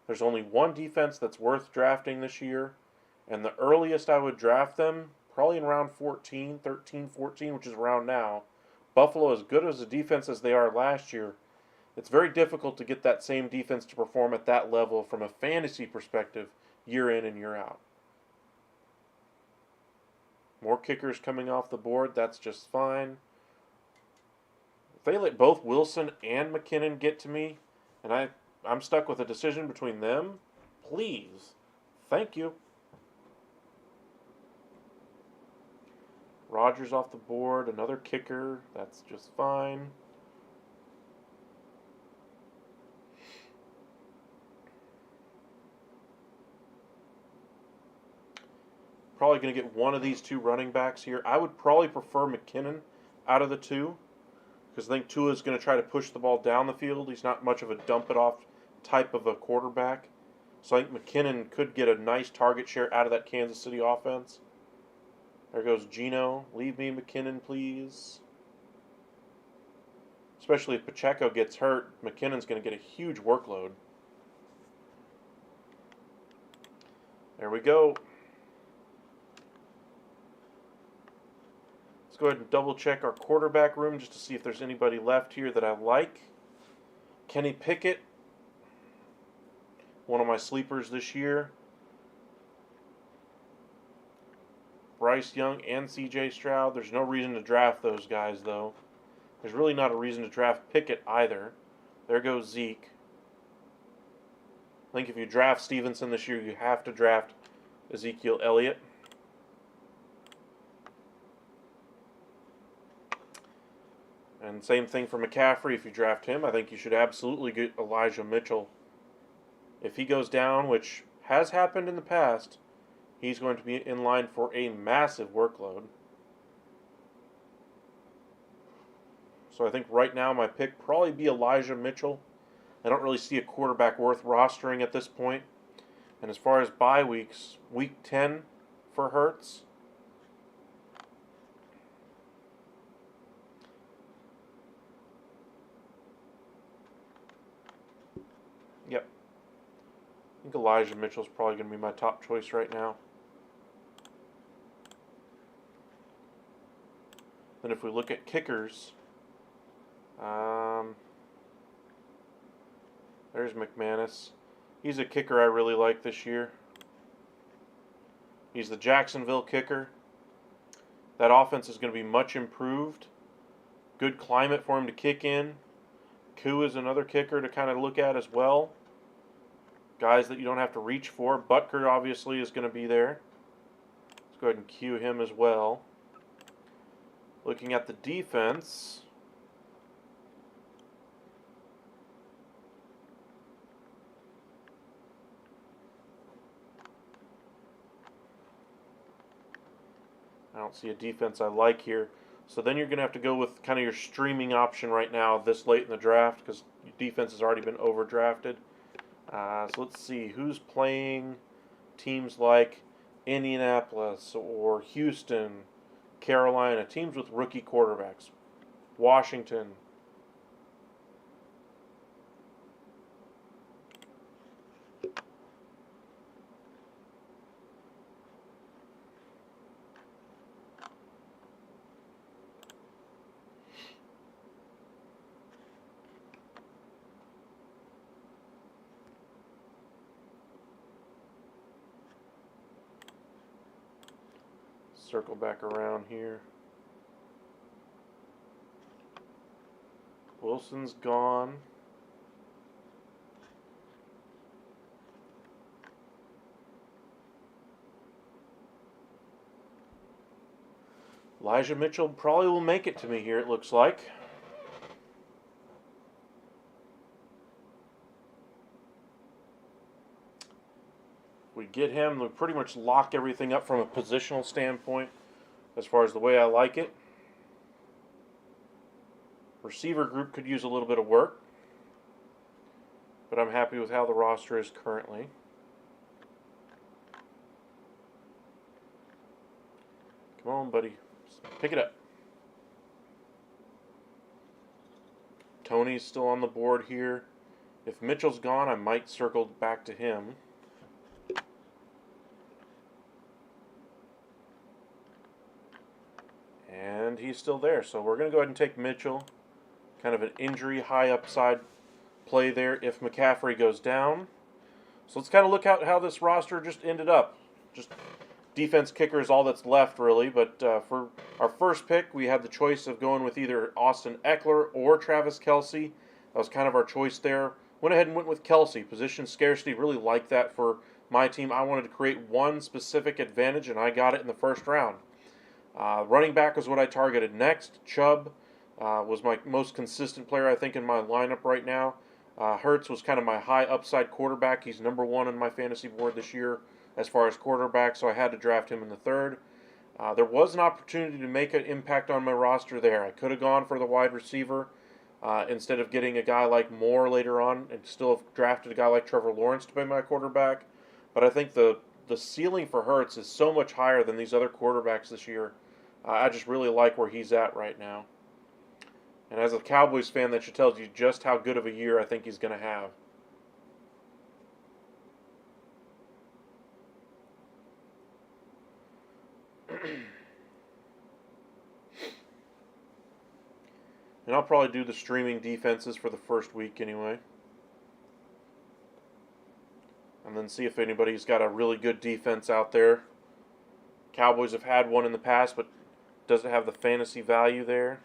There's only one defense that's worth drafting this year, and the earliest I would draft them, probably in round 14, 13, 14, which is around now. Buffalo, as good as a defense as they are last year, it's very difficult to get that same defense to perform at that level from a fantasy perspective year in and year out. More kickers coming off the board, that's just fine. If they let both Wilson and McKinnon get to me, and I'm stuck with a decision between them, please. Thank you. Rodgers off the board, another kicker, that's just fine. Probably going to get one of these two running backs here. I would probably prefer McKinnon out of the two, because I think Tua is going to try to push the ball down the field. He's not much of a dump it off type of a quarterback. So I think McKinnon could get a nice target share out of that Kansas City offense. There goes Geno. Leave me McKinnon, please. Especially if Pacheco gets hurt, McKinnon's going to get a huge workload. There we go. Go ahead and double check our quarterback room just to see if there's anybody left here that I like. Kenny Pickett, one of my sleepers this year. Bryce Young and CJ Stroud. There's no reason to draft those guys, though. There's really not a reason to draft Pickett either. There goes Zeke. I think if you draft Stevenson this year, you have to draft Ezekiel Elliott. And same thing for McCaffrey. If you draft him, I think you should absolutely get Elijah Mitchell. If he goes down, which has happened in the past, he's going to be in line for a massive workload. So I think right now my pick probably be Elijah Mitchell. I don't really see a quarterback worth rostering at this point. And as far as bye weeks, week 10 for Hurts. Yep. I think Elijah Mitchell's probably going to be my top choice right now. Then if we look at kickers, there's McManus. He's a kicker I really like this year. He's the Jacksonville kicker. That offense is going to be much improved. Good climate for him to kick in. Koo is another kicker to kind of look at as well. Guys that you don't have to reach for. Butker obviously is going to be there. Let's go ahead and cue him as well. Looking at the defense, I don't see a defense I like here. So then you're going to have to go with kind of your streaming option right now this late in the draft because your defense has already been overdrafted. So let's see who's playing teams like Indianapolis or Houston, Carolina, teams with rookie quarterbacks. Washington. Circle back around here. Wilson's gone. Elijah Mitchell probably will make it to me here, it looks like. We get him, we pretty much lock everything up from a positional standpoint as far as the way I like it. Receiver group could use a little bit of work, but I'm happy with how the roster is currently. Come on, buddy. Pick it up. Tony's still on the board here. If Mitchell's gone, I might circle back to him. And he's still there. So we're going to go ahead and take Mitchell. Kind of an injury high upside play there if McCaffrey goes down. So let's kind of look at how this roster just ended up. Just defense kicker is all that's left, really. But for our first pick, we had the choice of going with either Austin Eckler or Travis Kelce. That was kind of our choice there. Went ahead and went with Kelce. Position scarcity, really like that for my team. I wanted to create one specific advantage, and I got it in the first round. Running back was what I targeted next. Chubb was my most consistent player, I think, in my lineup right now. Hurts was kind of my high upside quarterback. He's number one on my fantasy board this year as far as quarterback, so I had to draft him in the third. There was an opportunity to make an impact on my roster there. I could have gone for the wide receiver instead of getting a guy like Moore later on and still have drafted a guy like Trevor Lawrence to be my quarterback. But I think the ceiling for Hurts is so much higher than these other quarterbacks this year. I just really like where he's at right now. And as a Cowboys fan, that should tell you just how good of a year I think he's going to have. And I'll probably do the streaming defenses for the first week anyway. And then see if anybody's got a really good defense out there. Cowboys have had one in the past, but doesn't have the fantasy value there.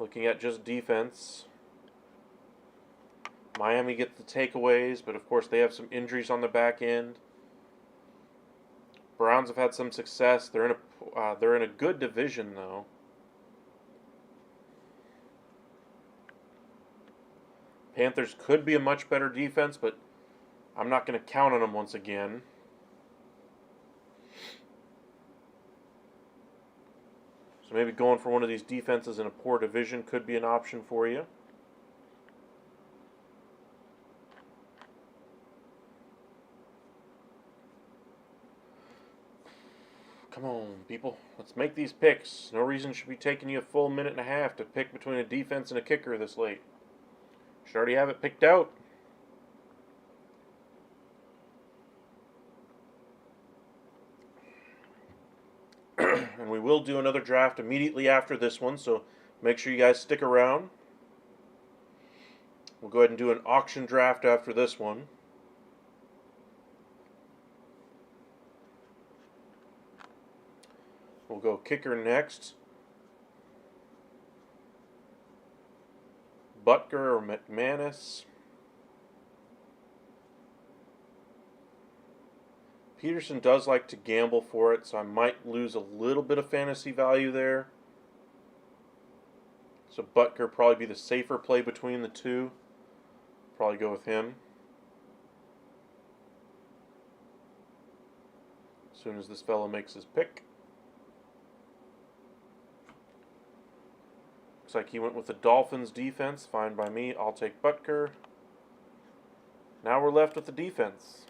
Looking at just defense. Miami gets the takeaways, but of course they have some injuries on the back end. Browns have had some success. They're in a good division though. Panthers could be a much better defense, but I'm not going to count on them once again. So maybe going for one of these defenses in a poor division could be an option for you. Come on, people. Let's make these picks. No reason it should be taking you a full minute and a half to pick between a defense and a kicker this late. Should already have it picked out. And we will do another draft immediately after this one, so make sure you guys stick around. We'll go ahead and do an auction draft after this one. We'll go kicker next. Butker or McManus. Peterson does like to gamble for it, so I might lose a little bit of fantasy value there. So Butker probably be the safer play between the two. Probably go with him. As soon as this fellow makes his pick. Looks like he went with the Dolphins defense. Fine by me. I'll take Butker. Now we're left with the defense.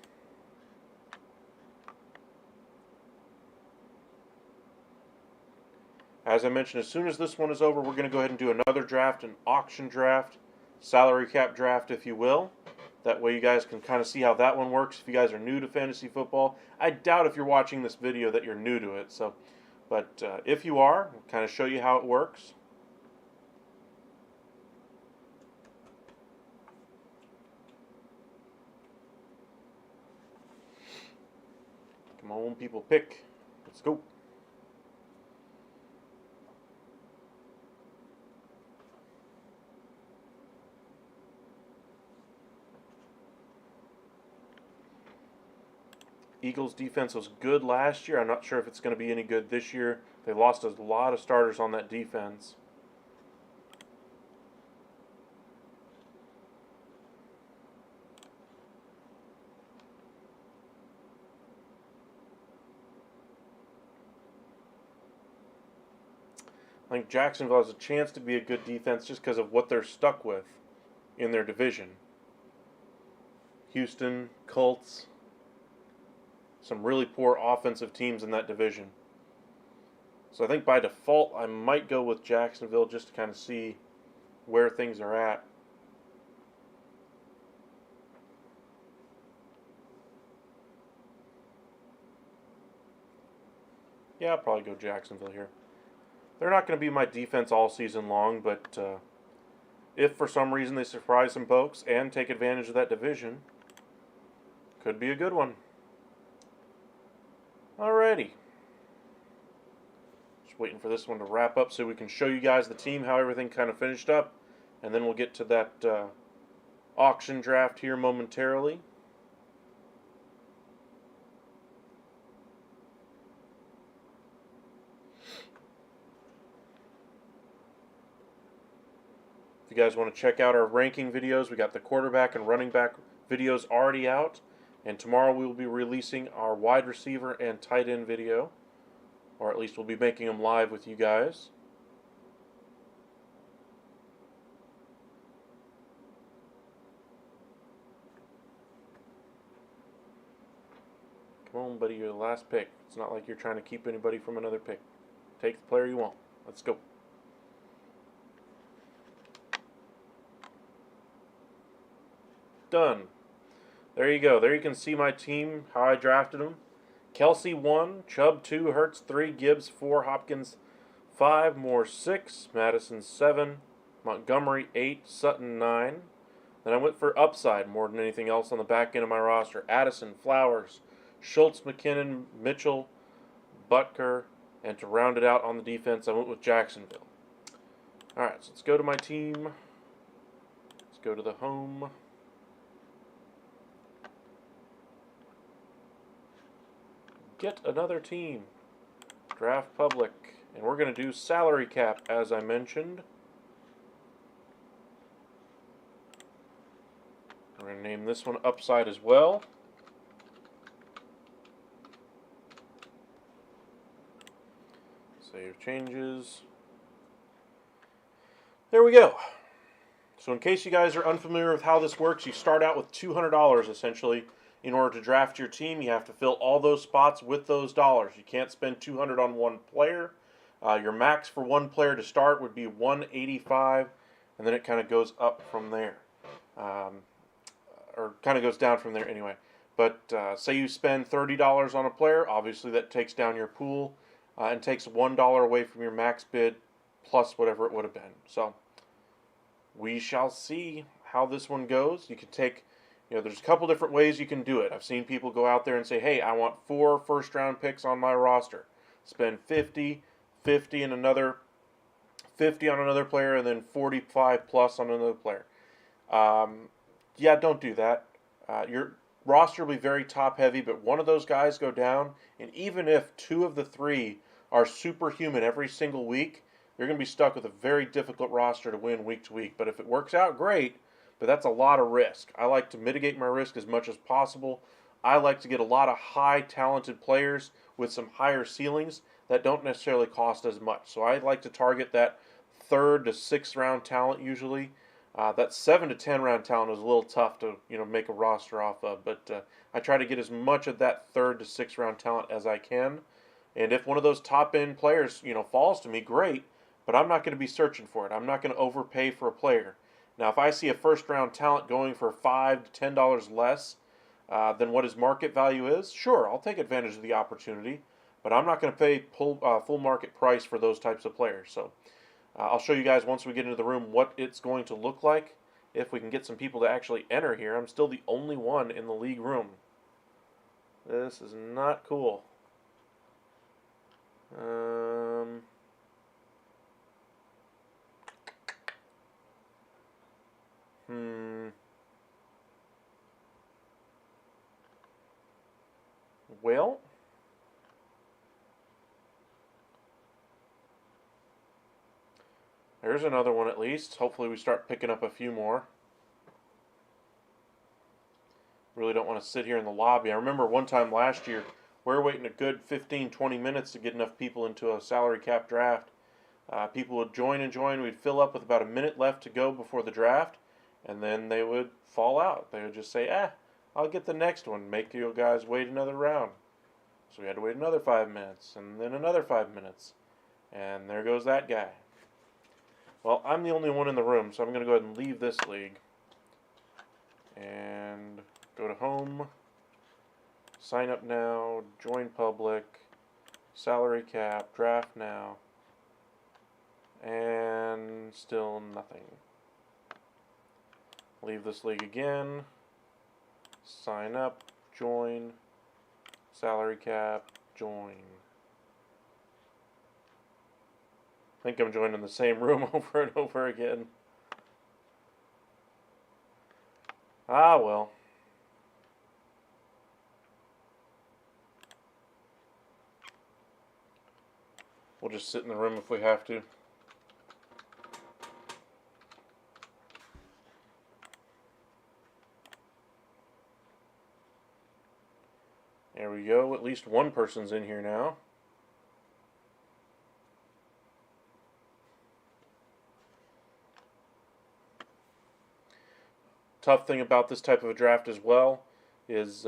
As I mentioned, as soon as this one is over, we're going to go ahead and do another draft, an auction draft, salary cap draft, if you will. That way you guys can kind of see how that one works if you guys are new to fantasy football. I doubt if you're watching this video that you're new to it. But if you are, I'll kind of show you how it works. Come on, people, pick. Let's go. Eagles defense was good last year. I'm not sure if it's going to be any good this year. They lost a lot of starters on that defense. I think Jacksonville has a chance to be a good defense just because of what they're stuck with in their division. Houston, Colts, some really poor offensive teams in that division. So I think by default I might go with Jacksonville just to kind of see where things are at. Yeah, I'll probably go Jacksonville here. They're not going to be my defense all season long, but if for some reason they surprise some folks and take advantage of that division, could be a good one. Alrighty. Just waiting for this one to wrap up so we can show you guys the team, how everything kind of finished up, and then we'll get to that auction draft here momentarily. If you guys want to check out our ranking videos, we got the quarterback and running back videos already out. And tomorrow we will be releasing our wide receiver and tight end video. Or at least we'll be making them live with you guys. Come on, buddy, you're the last pick. It's not like you're trying to keep anybody from another pick. Take the player you want. Let's go. Done. There you go. There you can see my team, how I drafted them. Kelsey 1, Chubb 2, Hurts 3, Gibbs 4, Hopkins 5, Moore 6, Madison 7, Montgomery 8, Sutton 9. Then I went for upside more than anything else on the back end of my roster. Addison, Flowers, Schultz, McKinnon, Mitchell, Butker, and to round it out on the defense, I went with Jacksonville. Alright, so let's go to my team. Let's go to the home. Get another team. Draft public. And we're going to do salary cap, as I mentioned. We're going to name this one upside as well. Save changes. There we go. So in case you guys are unfamiliar with how this works, you start out with $200 essentially. In order to draft your team, you have to fill all those spots with those dollars. You can't spend $200 on one player. Your max for one player to start would be $185, and then it kind of goes up from there. Or kind of goes down from there anyway. But say you spend $30 on a player, obviously that takes down your pool and takes $1 away from your max bid plus whatever it would have been. So we shall see how this one goes. You could take, there's a couple different ways you can do it. I've seen people go out there and say, hey, I want 4 first-round picks on my roster. Spend 50, 50 and another 50 on another player, and then 45 plus on another player. Yeah, don't do that. Your roster will be very top-heavy, but one of those guys go down, and even if 2 of the 3 are superhuman every single week, you're going to be stuck with a very difficult roster to win week to week. But if it works out, great, but that's a lot of risk. I like to mitigate my risk as much as possible. I like to get a lot of high talented players with some higher ceilings that don't necessarily cost as much. So I like to target that 3rd to 6th round talent usually. That 7 to 10 round talent is a little tough to make a roster off of, but I try to get as much of that 3rd to 6th round talent as I can. And if one of those top end players falls to me, great. But I'm not going to be searching for it. I'm not going to overpay for a player. Now, if I see a first-round talent going for $5 to $10 less than what his market value is, sure, I'll take advantage of the opportunity. But I'm not going to pay full market price for those types of players. So I'll show you guys once we get into the room what it's going to look like if we can get some people to actually enter here. I'm still the only one in the league room. This is not cool. Well, there's another one at least. Hopefully we start picking up a few more. Really don't want to sit here in the lobby. I remember one time last year, we were waiting a good 15-20 minutes to get enough people into a salary cap draft. People would join and join. We'd fill up with about a minute left to go before the draft, and then they would fall out. They would just say, I'll get the next one. Make you guys wait another round. So we had to wait another 5 minutes, and then another 5 minutes. And there goes that guy. Well, I'm the only one in the room, so I'm going to go ahead and leave this league. And go to home. Sign up now. Join public. Salary cap. Draft now. And still nothing. Leave this league again. Sign up. Join. Salary cap. Join. I think I'm joining the same room over and over again. Ah, well. We'll just sit in the room if we have to. There we go. At least one person's in here now. Tough thing about this type of a draft as well is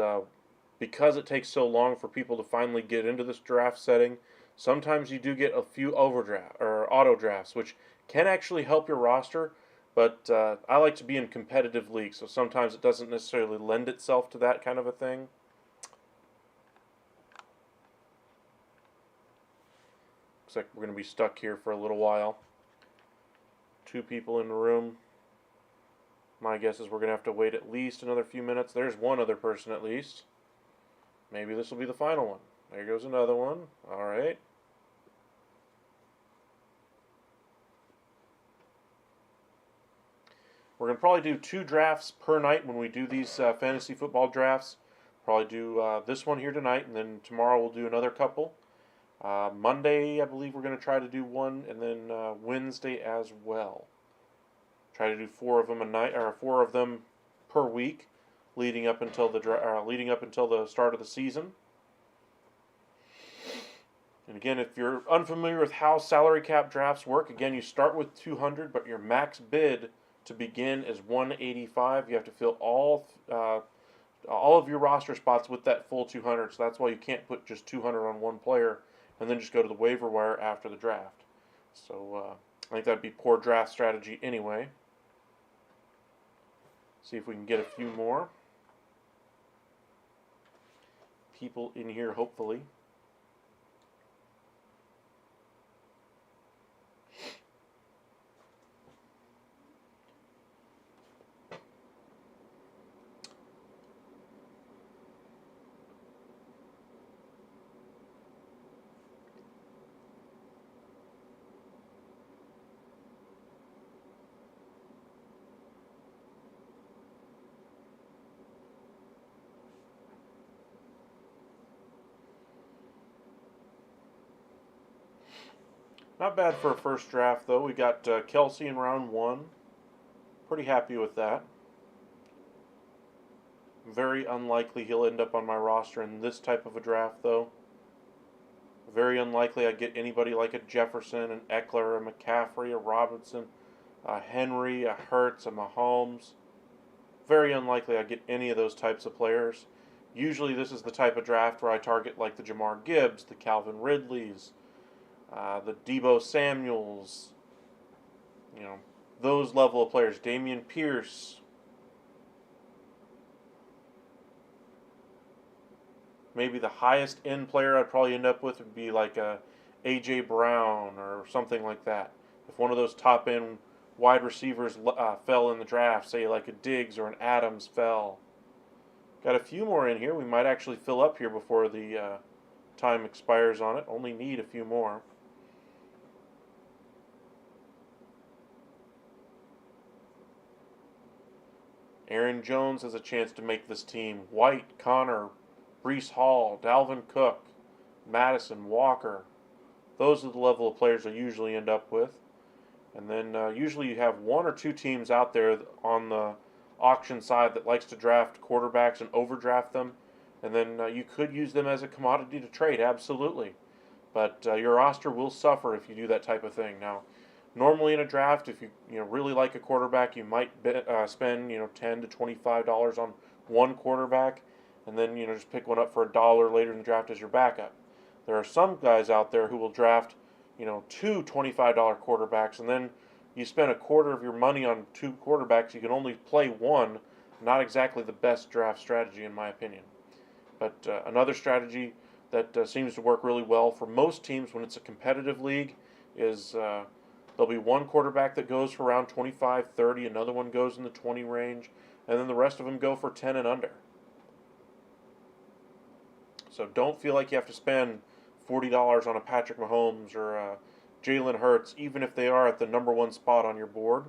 because it takes so long for people to finally get into this draft setting, sometimes you do get a few overdraft or auto drafts, which can actually help your roster. But I like to be in competitive leagues, so sometimes it doesn't necessarily lend itself to that kind of a thing. Looks like we're going to be stuck here for a little while. 2 people in the room. My guess is we're going to have to wait at least another few minutes. There's one other person at least. Maybe this will be the final one. There goes another one. All right. We're going to probably do 2 drafts per night when we do these fantasy football drafts. Probably do this one here tonight, and then tomorrow we'll do another couple. Monday, I believe we're going to try to do one, and then Wednesday as well. Try to do 4 of them a night, or 4 of them per week, leading up until the start of the season. And again, if you're unfamiliar with how salary cap drafts work, again, you start with 200, but your max bid to begin is 185. You have to fill all of your roster spots with that full 200. So that's why you can't put just 200 on one player and then just go to the waiver wire after the draft. So I think that'd be poor draft strategy anyway. See if we can get a few more people in here, hopefully. Not bad for a first draft, though. We got Kelsey in round 1. Pretty happy with that. Very unlikely he'll end up on my roster in this type of a draft, though. Very unlikely I get anybody like a Jefferson, an Eckler, a McCaffrey, a Robinson, a Henry, a Hurts, a Mahomes. Very unlikely I get any of those types of players. Usually this is the type of draft where I target like the Jamar Gibbs, the Calvin Ridleys, the Deebo Samuels, those level of players. Dameon Pierce. Maybe the highest end player I'd probably end up with would be like a A.J. Brown or something like that. If one of those top end wide receivers fell in the draft, say like a Diggs or an Adams fell. Got a few more in here. We might actually fill up here before the time expires on it. Only need a few more. Aaron Jones has a chance to make this team. White, Connor, Breece Hall, Dalvin Cook, Madison, Walker. Those are the level of players I usually end up with. And then usually you have one or two teams out there on the auction side that likes to draft quarterbacks and overdraft them. And then you could use them as a commodity to trade, absolutely. But your roster will suffer if you do that type of thing. Now, normally in a draft, if you really like a quarterback, you might spend $10 to $25 on one quarterback, and then just pick one up for $1 later in the draft as your backup. There are some guys out there who will draft two $25 quarterbacks, and then you spend a quarter of your money on two quarterbacks. You can only play one. Not exactly the best draft strategy in my opinion. But another strategy that seems to work really well for most teams when it's a competitive league is there'll be one quarterback that goes for around 25, 30, another one goes in the 20 range, and then the rest of them go for 10 and under. So don't feel like you have to spend $40 on a Patrick Mahomes or a Jalen Hurts, even if they are at the number one spot on your board.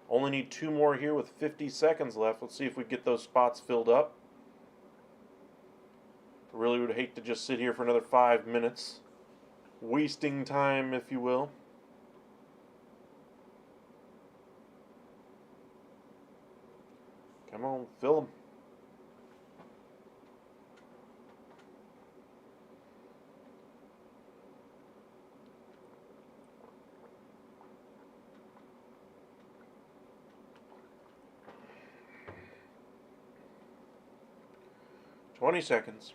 Only need two more here with 50 seconds left. Let's see if we get those spots filled up. Really would hate to just sit here for another 5 minutes. Wasting time, if you will. Come on, fill them. $20 seconds.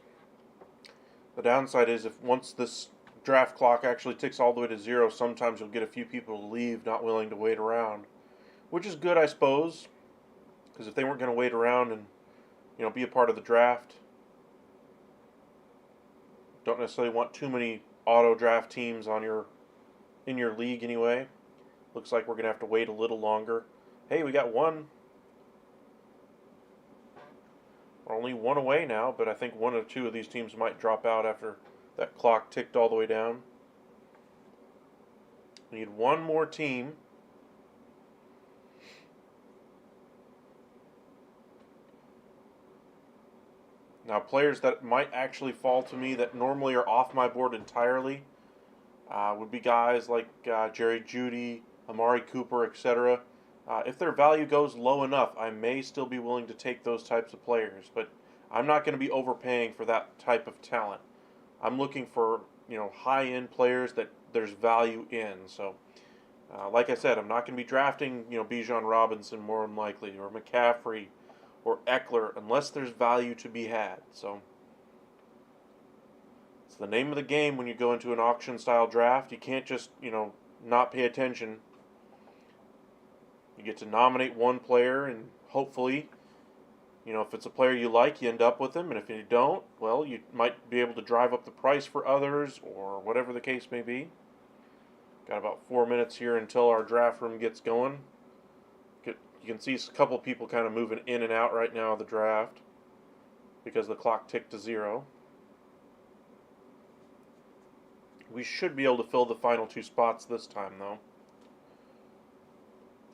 The downside is if once this draft clock actually ticks all the way to 0, sometimes you'll get a few people to leave not willing to wait around. Which is good, I suppose. Because if they weren't going to wait around and be a part of the draft, don't necessarily want too many auto draft teams in your league anyway. Looks like we're going to have to wait a little longer. Hey, we got one. We're only one away now, but I think one or two of these teams might drop out after that clock ticked all the way down. We need one more team. Now, players that might actually fall to me that normally are off my board entirely would be guys like Jerry Jeudy, Amari Cooper, etc. If their value goes low enough, I may still be willing to take those types of players, but I'm not going to be overpaying for that type of talent. I'm looking for high-end players that there's value in. So, like I said, I'm not going to be drafting, Bijan Robinson more than likely, or McCaffrey, or Eckler, unless there's value to be had. So, it's the name of the game when you go into an auction-style draft. You can't just, not pay attention. You get to nominate one player, and hopefully, if it's a player you like, you end up with him. And if you don't, well, you might be able to drive up the price for others or whatever the case may be. Got about 4 minutes here until our draft room gets going. You can see a couple people kind of moving in and out right now of the draft because the clock ticked to 0. We should be able to fill the final 2 spots this time, though.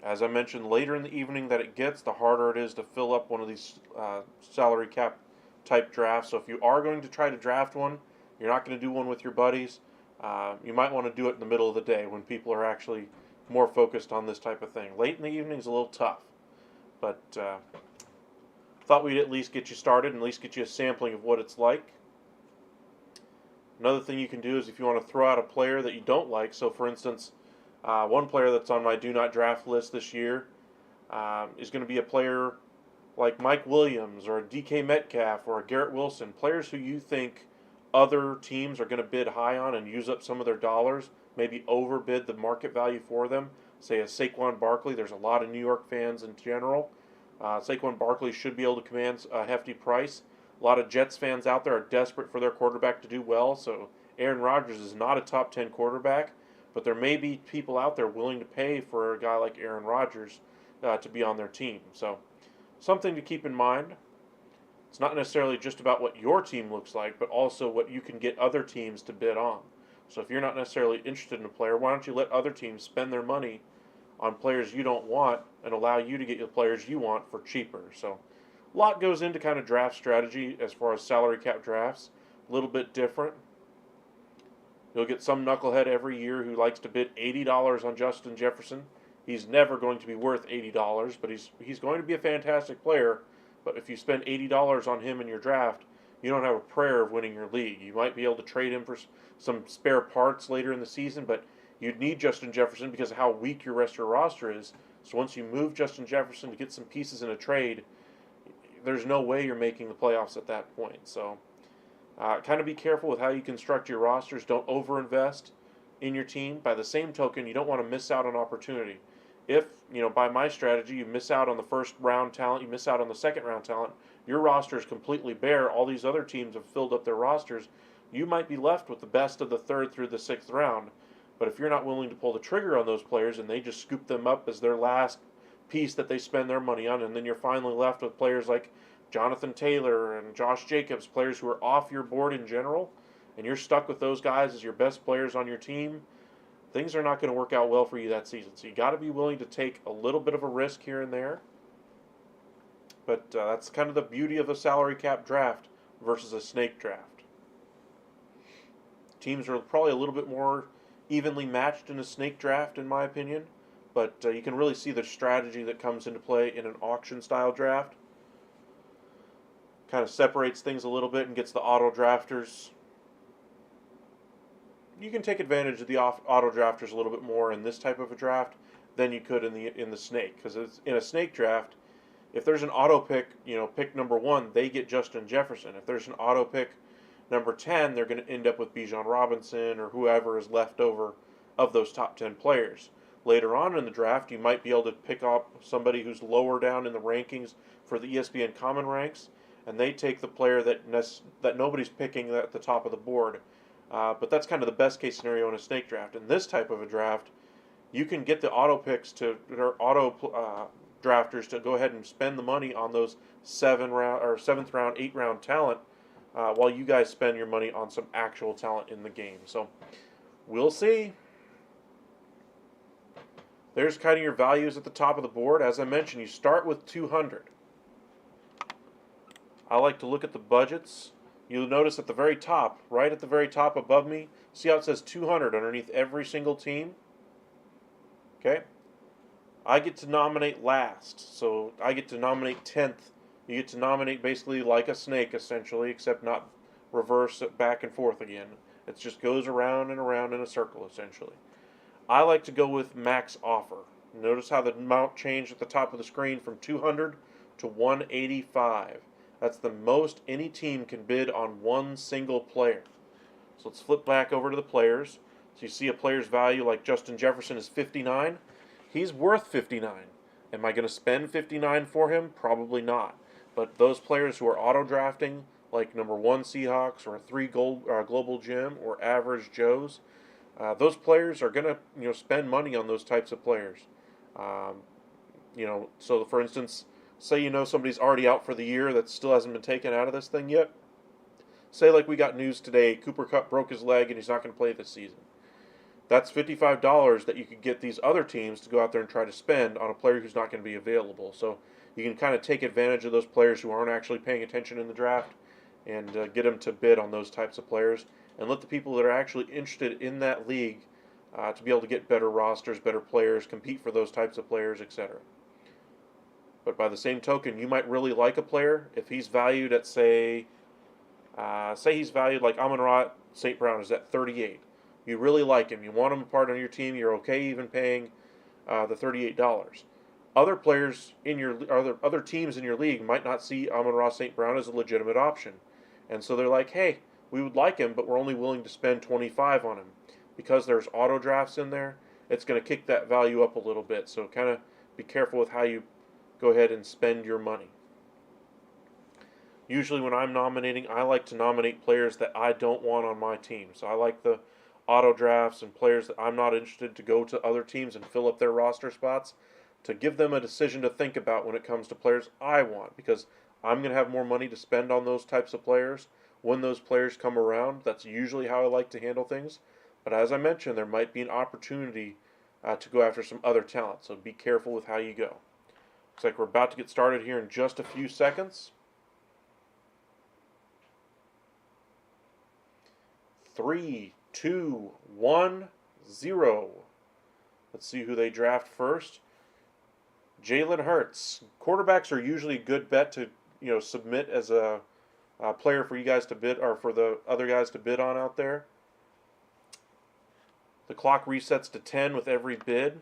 As I mentioned, later in the evening that it gets, the harder it is to fill up one of these salary cap type drafts. So if you are going to try to draft one, you're not going to do one with your buddies. You might want to do it in the middle of the day when people are actually more focused on this type of thing. Late in the evening is a little tough, but thought we'd at least get you started and at least get you a sampling of what it's like. Another thing you can do is if you want to throw out a player that you don't like, so for instance, one player that's on my do not draft list this year is going to be a player like Mike Williams or a DK Metcalf or a Garrett Wilson, players who you think other teams are going to bid high on and use up some of their dollars, maybe overbid the market value for them. Say a Saquon Barkley. There's a lot of New York fans in general. Saquon Barkley should be able to command a hefty price. A lot of Jets fans out there are desperate for their quarterback to do well, so Aaron Rodgers is not a top 10 quarterback, but there may be people out there willing to pay for a guy like Aaron Rodgers to be on their team. So something to keep in mind. It's not necessarily just about what your team looks like, but also what you can get other teams to bid on. So if you're not necessarily interested in a player, why don't you let other teams spend their money on players you don't want and allow you to get the players you want for cheaper. So a lot goes into kind of draft strategy as far as salary cap drafts. A little bit different. You'll get some knucklehead every year who likes to bid $80 on Justin Jefferson. He's never going to be worth $80, but he's going to be a fantastic player. But if you spend $80 on him in your draft, you don't have a prayer of winning your league. You might be able to trade him for some spare parts later in the season, but you'd need Justin Jefferson because of how weak your rest of your roster is. So once you move Justin Jefferson to get some pieces in a trade, there's no way you're making the playoffs at that point. So kind of be careful with how you construct your rosters. Don't overinvest in your team. By the same token, you don't want to miss out on opportunity. If, by my strategy, you miss out on the first round talent, you miss out on the second round talent, your roster is completely bare, all these other teams have filled up their rosters, you might be left with the best of the third through the sixth round. But if you're not willing to pull the trigger on those players and they just scoop them up as their last piece that they spend their money on, and then you're finally left with players like Jonathan Taylor and Josh Jacobs, players who are off your board in general, and you're stuck with those guys as your best players on your team, things are not going to work out well for you that season. So you got to be willing to take a little bit of a risk here and there. But that's kind of the beauty of a salary cap draft versus a snake draft. Teams are probably a little bit more evenly matched in a snake draft, in my opinion. But you can really see the strategy that comes into play in an auction-style draft. Kind of separates things a little bit and gets the auto drafters. You can take advantage of the auto drafters a little bit more in this type of a draft than you could in the snake, because in a snake draft, if there's an auto pick, pick number 1, they get Justin Jefferson. If there's an auto pick number 10, they're going to end up with Bijan Robinson or whoever is left over of those top 10 players. Later on in the draft, you might be able to pick up somebody who's lower down in the rankings for the ESPN Common Ranks, and they take the player that nobody's picking at the top of the board. But that's kind of the best case scenario in a snake draft. In this type of a draft, you can get the auto picks or auto drafters to go ahead and spend the money on those 7th round, 8th round talent, while you guys spend your money on some actual talent in the game. So we'll see. There's kind of your values at the top of the board. As I mentioned, you start with 200. I like to look at the budgets. You'll notice at the very top, right at the very top above me, see how it says 200 underneath every single team? Okay? I get to nominate last, so I get to nominate 10th. You get to nominate basically like a snake, essentially, except not reverse it back and forth again. It just goes around and around in a circle, essentially. I like to go with max offer. Notice how the amount changed at the top of the screen from 200 to 185. That's the most any team can bid on one single player. So let's flip back over to the players. So you see a player's value like Justin Jefferson is 59. He's worth 59. Am I going to spend 59 for him? Probably not. But those players who are auto drafting, like number 1 Seahawks or 3 Global Gym or Average Joes, those players are going to spend money on those types of players. So for instance, say somebody's already out for the year that still hasn't been taken out of this thing yet. Say like we got news today, Cooper Kupp broke his leg and he's not going to play this season. That's $55 that you could get these other teams to go out there and try to spend on a player who's not going to be available. So you can kind of take advantage of those players who aren't actually paying attention in the draft and get them to bid on those types of players and let the people that are actually interested in that league to be able to get better rosters, better players, compete for those types of players, etc. But by the same token, you might really like a player if he's valued at, say he's valued like Amon-Ra St. Brown is at 38. You really like him. You want him a part on your team. You're okay even paying the $38. Other players in your other teams in your league might not see Amon-Ra St. Brown as a legitimate option, and so they're like, hey, we would like him, but we're only willing to spend 25 on him. Because there's auto drafts in there, it's going to kick that value up a little bit. So kind of be careful with how you go ahead and spend your money. Usually when I'm nominating, I like to nominate players that I don't want on my team. So I like the auto drafts and players that I'm not interested to go to other teams and fill up their roster spots to give them a decision to think about when it comes to players I want, because I'm going to have more money to spend on those types of players when those players come around. That's usually how I like to handle things. But as I mentioned, there might be an opportunity to go after some other talent, so be careful with how you go. Looks like we're about to get started here in just a few seconds. 3, 2, 1, 0. Let's see who they draft first. Jalen Hurts. Quarterbacks are usually a good bet to submit as a player for you guys to bid, or for the other guys to bid on out there. The clock resets to 10 with every bid.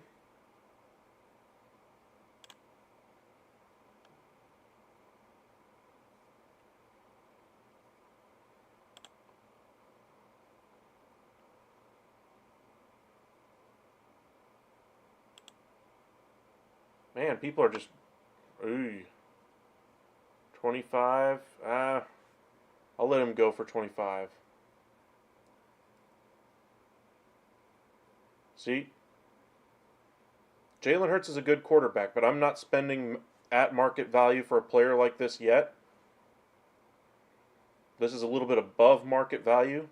Man, people are just, 25. I'll let him go for 25. See? Jalen Hurts is a good quarterback, but I'm not spending at market value for a player like this yet. This is a little bit above market value,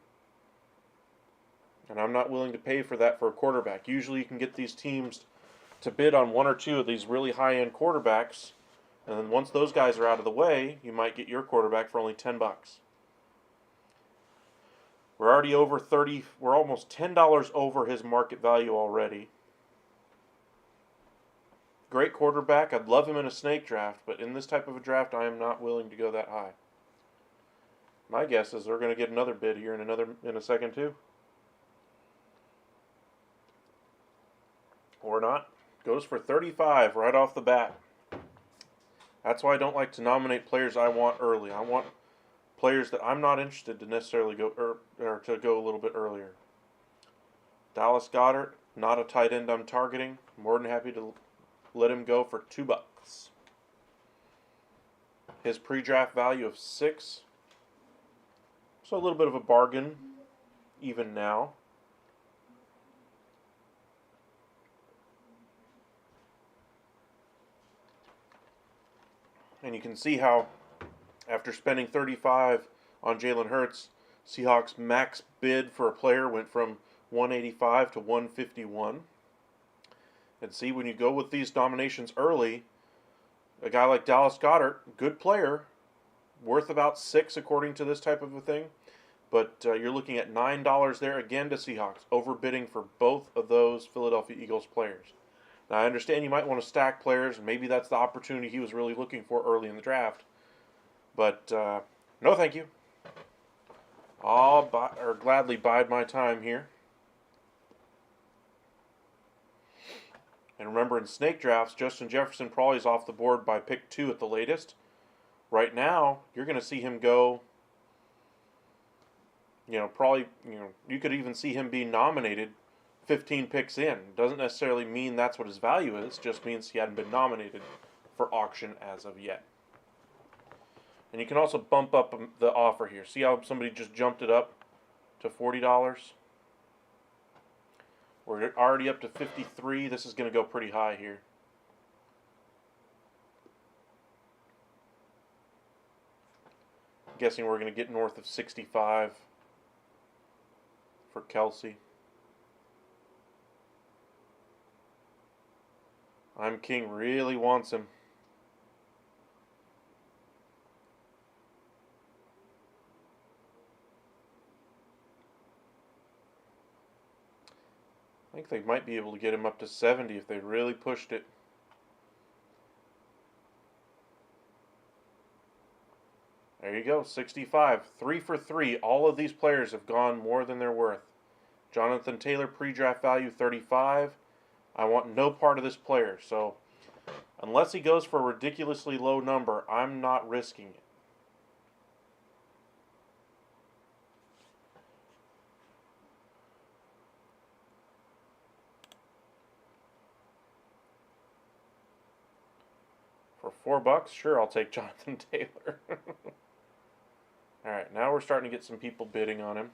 and I'm not willing to pay for that for a quarterback. Usually you can get these teams to bid on 1 or 2 of these really high-end quarterbacks, and then once those guys are out of the way, you might get your quarterback for only $10. We're already over 30. We're almost $10 over his market value already. Great quarterback. I'd love him in a snake draft, but in this type of a draft, I am not willing to go that high. My guess is they're going to get another bid here in a second too. Or not. Goes for 35 right off the bat. That's why I don't like to nominate players I want early. I want players that I'm not interested to necessarily go or to go a little bit earlier. Dallas Goedert, not a tight end I'm targeting. More than happy to let him go for $2. His pre-draft value of 6. So a little bit of a bargain even now. And you can see how after spending 35 on Jalen Hurts, Seahawks' max bid for a player went from 185 to 151. And see, when you go with these nominations early, a guy like Dallas Goedert, good player, worth about 6 according to this type of a thing. But you're looking at $9 there again to Seahawks, overbidding for both of those Philadelphia Eagles players. Now, I understand you might want to stack players, and maybe that's the opportunity he was really looking for early in the draft. But no thank you. I'll gladly bide my time here. And remember, in snake drafts, Justin Jefferson probably is off the board by pick 2 at the latest. Right now, you're going to see him go, probably, you could even see him being nominated 15 picks in. Doesn't necessarily mean that's what his value is, just means he hadn't been nominated for auction as of yet. And you can also bump up the offer here. See how somebody just jumped it up to $40? We're already up to 53. This is going to go pretty high here. I'm guessing we're going to get north of 65 for Kelce. I'm King really wants him. I think they might be able to get him up to 70 if they really pushed it. There you go, 65. 3 for 3. All of these players have gone more than they're worth. Jonathan Taylor, pre-draft value 35. I want no part of this player, so unless he goes for a ridiculously low number, I'm not risking it. For $4, sure, I'll take Jonathan Taylor. Alright, now we're starting to get some people bidding on him.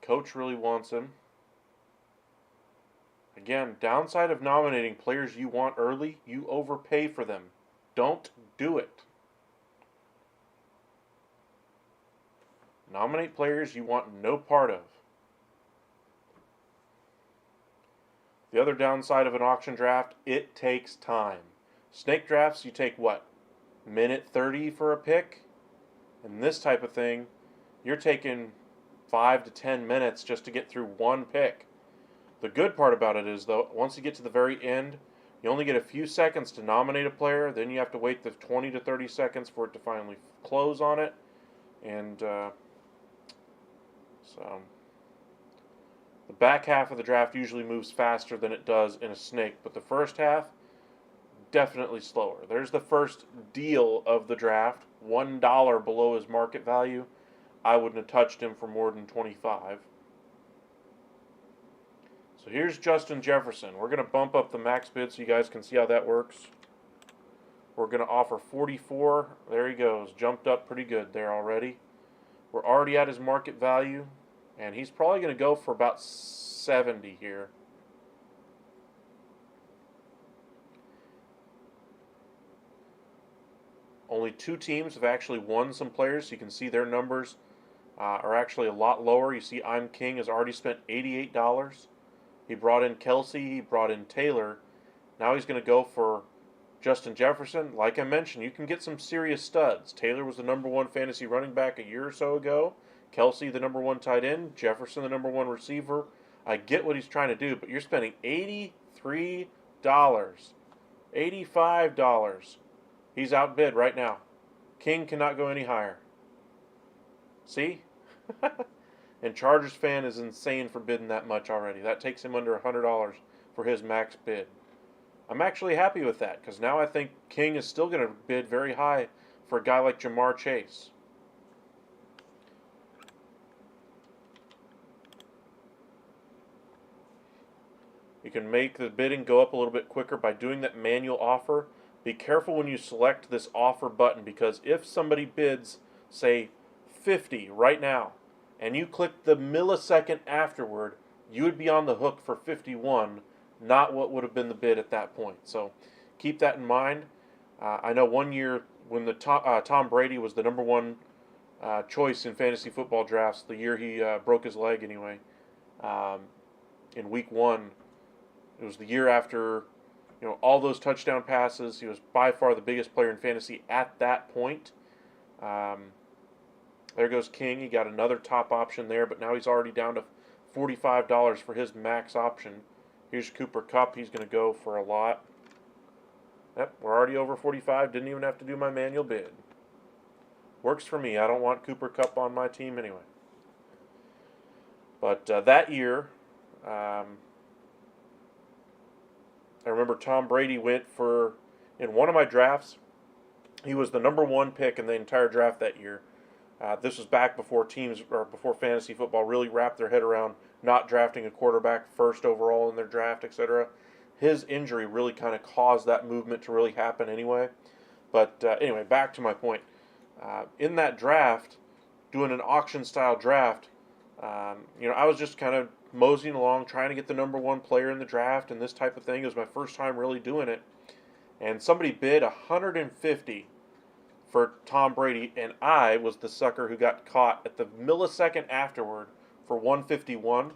Coach really wants him. Again, downside of nominating players you want early, you overpay for them. Don't do it. Nominate players you want no part of. The other downside of an auction draft, it takes time. Snake drafts, you take what? Minute 30 for a pick? And this type of thing, you're taking 5 to 10 minutes just to get through one pick. The good part about it is, though, once you get to the very end, you only get a few seconds to nominate a player. Then you have to wait the 20 to 30 seconds for it to finally close on it. And so the back half of the draft usually moves faster than it does in a snake. But the first half, definitely slower. There's the first deal of the draft. $1 below his market value. I wouldn't have touched him for more than 25. So here's Justin Jefferson. We're going to bump up the max bid so you guys can see how that works. We're going to offer 44. There he goes. Jumped up pretty good there already. We're already at his market value. And he's probably going to go for about 70 here. Only 2 teams have actually won some players. So you can see their numbers are actually a lot lower. You see I'm King has already spent $88. He brought in Kelce, he brought in Taylor. Now he's going to go for Justin Jefferson. Like I mentioned, you can get some serious studs. Taylor was the #1 fantasy running back a year or so ago. Kelce, the #1 tight end. Jefferson, the #1 receiver. I get what he's trying to do, but you're spending $83, $85. He's outbid right now. King cannot go any higher. See? And Chargers fan is insane for bidding that much already. That takes him under $100 for his max bid. I'm actually happy with that because now I think King is still going to bid very high for a guy like Jamar Chase. You can make the bidding go up a little bit quicker by doing that manual offer. Be careful when you select this offer button because if somebody bids, say, 50 right now, and you click the millisecond afterward, you would be on the hook for 51, not what would have been the bid at that point. So keep that in mind. I know one year when the Tom Brady was the #1 choice in fantasy football drafts, the year he broke his leg anyway, in week 1, it was the year after all those touchdown passes. He was by far the biggest player in fantasy at that point. There goes King. He got another top option there, but now he's already down to $45 for his max option. Here's Cooper Kupp. He's going to go for a lot. Yep, we're already over 45. Didn't even have to do my manual bid. Works for me. I don't want Cooper Kupp on my team anyway. But that year, I remember Tom Brady went for, in one of my drafts, he was the number one pick in the entire draft that year. This was back before teams, or before fantasy football really wrapped their head around not drafting a quarterback first overall in their draft, etc. His injury really kind of caused that movement to really happen anyway. But anyway, back to my point. In that draft, doing an auction style draft, I was just kind of moseying along, trying to get the number one player in the draft and this type of thing. It was my first time really doing it. And somebody bid 150 for Tom Brady, and I was the sucker who got caught at the millisecond afterward for 151.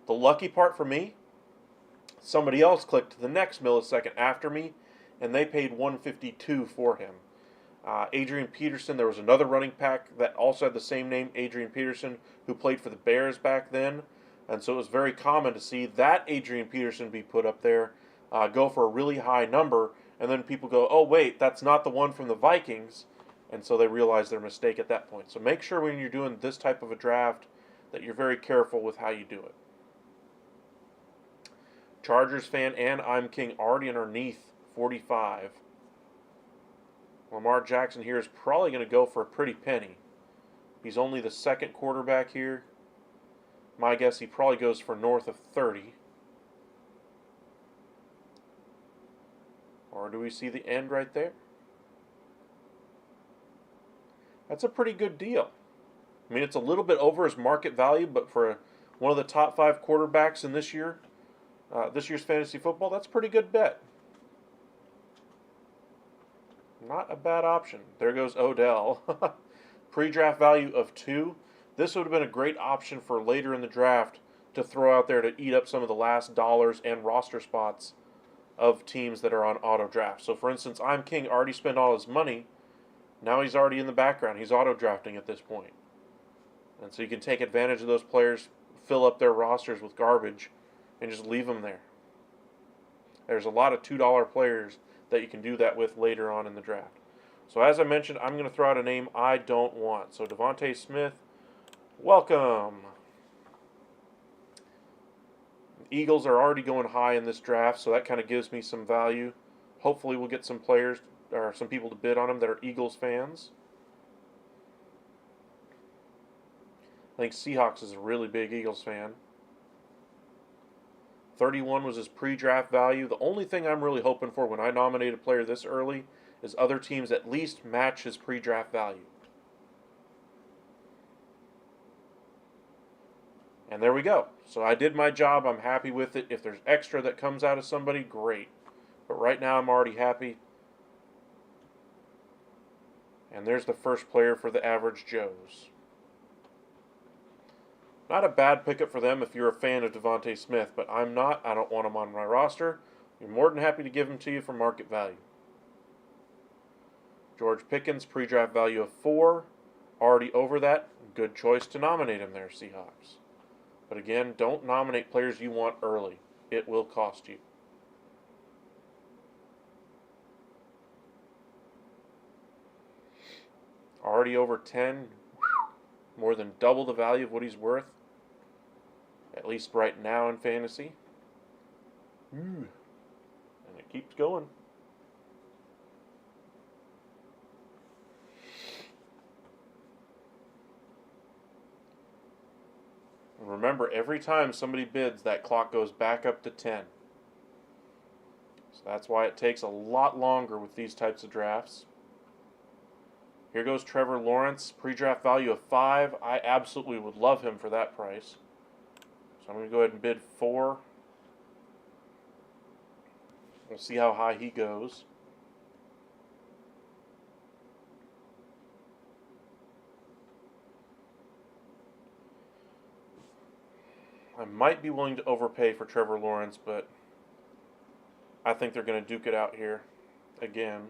The lucky part for me, somebody else clicked the next millisecond after me, and they paid 152 for him. Adrian Peterson, there was another running back that also had the same name, Adrian Peterson, who played for the Bears back then. And so it was very common to see that Adrian Peterson be put up there, go for a really high number, and then people go, oh, wait, that's not the one from the Vikings. And so they realize their mistake at that point. So make sure when you're doing this type of a draft that you're very careful with how you do it. Chargers fan and I'm King already underneath 45. Lamar Jackson here is probably going to go for a pretty penny. He's only the second quarterback here. My guess he probably goes for north of 30. Or do we see the end right there? That's a pretty good deal. I mean, it's a little bit over his market value, but for one of the top 5 quarterbacks in this year's fantasy football, that's a pretty good bet. Not a bad option. There goes Odell. Pre-draft value of 2. This would have been a great option for later in the draft to throw out there to eat up some of the last dollars and roster spots of teams that are on auto draft. So for instance, I'm King already spent all his money. Now he's already in the background. He's auto drafting at this point. And so you can take advantage of those players, fill up their rosters with garbage, and just leave them there. There's a lot of $2 players that you can do that with later on in the draft. So as I mentioned, I'm going to throw out a name I don't want. So Devontae Smith, welcome. Eagles are already going high in this draft, so that kind of gives me some value. Hopefully we'll get some players or some people to bid on him that are Eagles fans. I think Seahawks is a really big Eagles fan. 31 was his pre-draft value. The only thing I'm really hoping for when I nominate a player this early is other teams at least match his pre-draft value. And there we go. So I did my job. I'm happy with it. If there's extra that comes out of somebody, great. But right now I'm already happy. And there's the first player for the average Joes. Not a bad pickup for them if you're a fan of Devontae Smith, but I'm not. I don't want him on my roster. I'm more than happy to give him to you for market value. George Pickens, pre-draft value of 4. Already over that. Good choice to nominate him there, Seahawks. But again, don't nominate players you want early. It will cost you. Already over 10. More than double the value of what he's worth. At least right now in fantasy. And it keeps going. And remember, every time somebody bids, that clock goes back up to 10. So that's why it takes a lot longer with these types of drafts. Here goes Trevor Lawrence, pre-draft value of 5. I absolutely would love him for that price. So I'm going to go ahead and bid 4. We'll see how high he goes. I might be willing to overpay for Trevor Lawrence, but I think they're going to duke it out here again.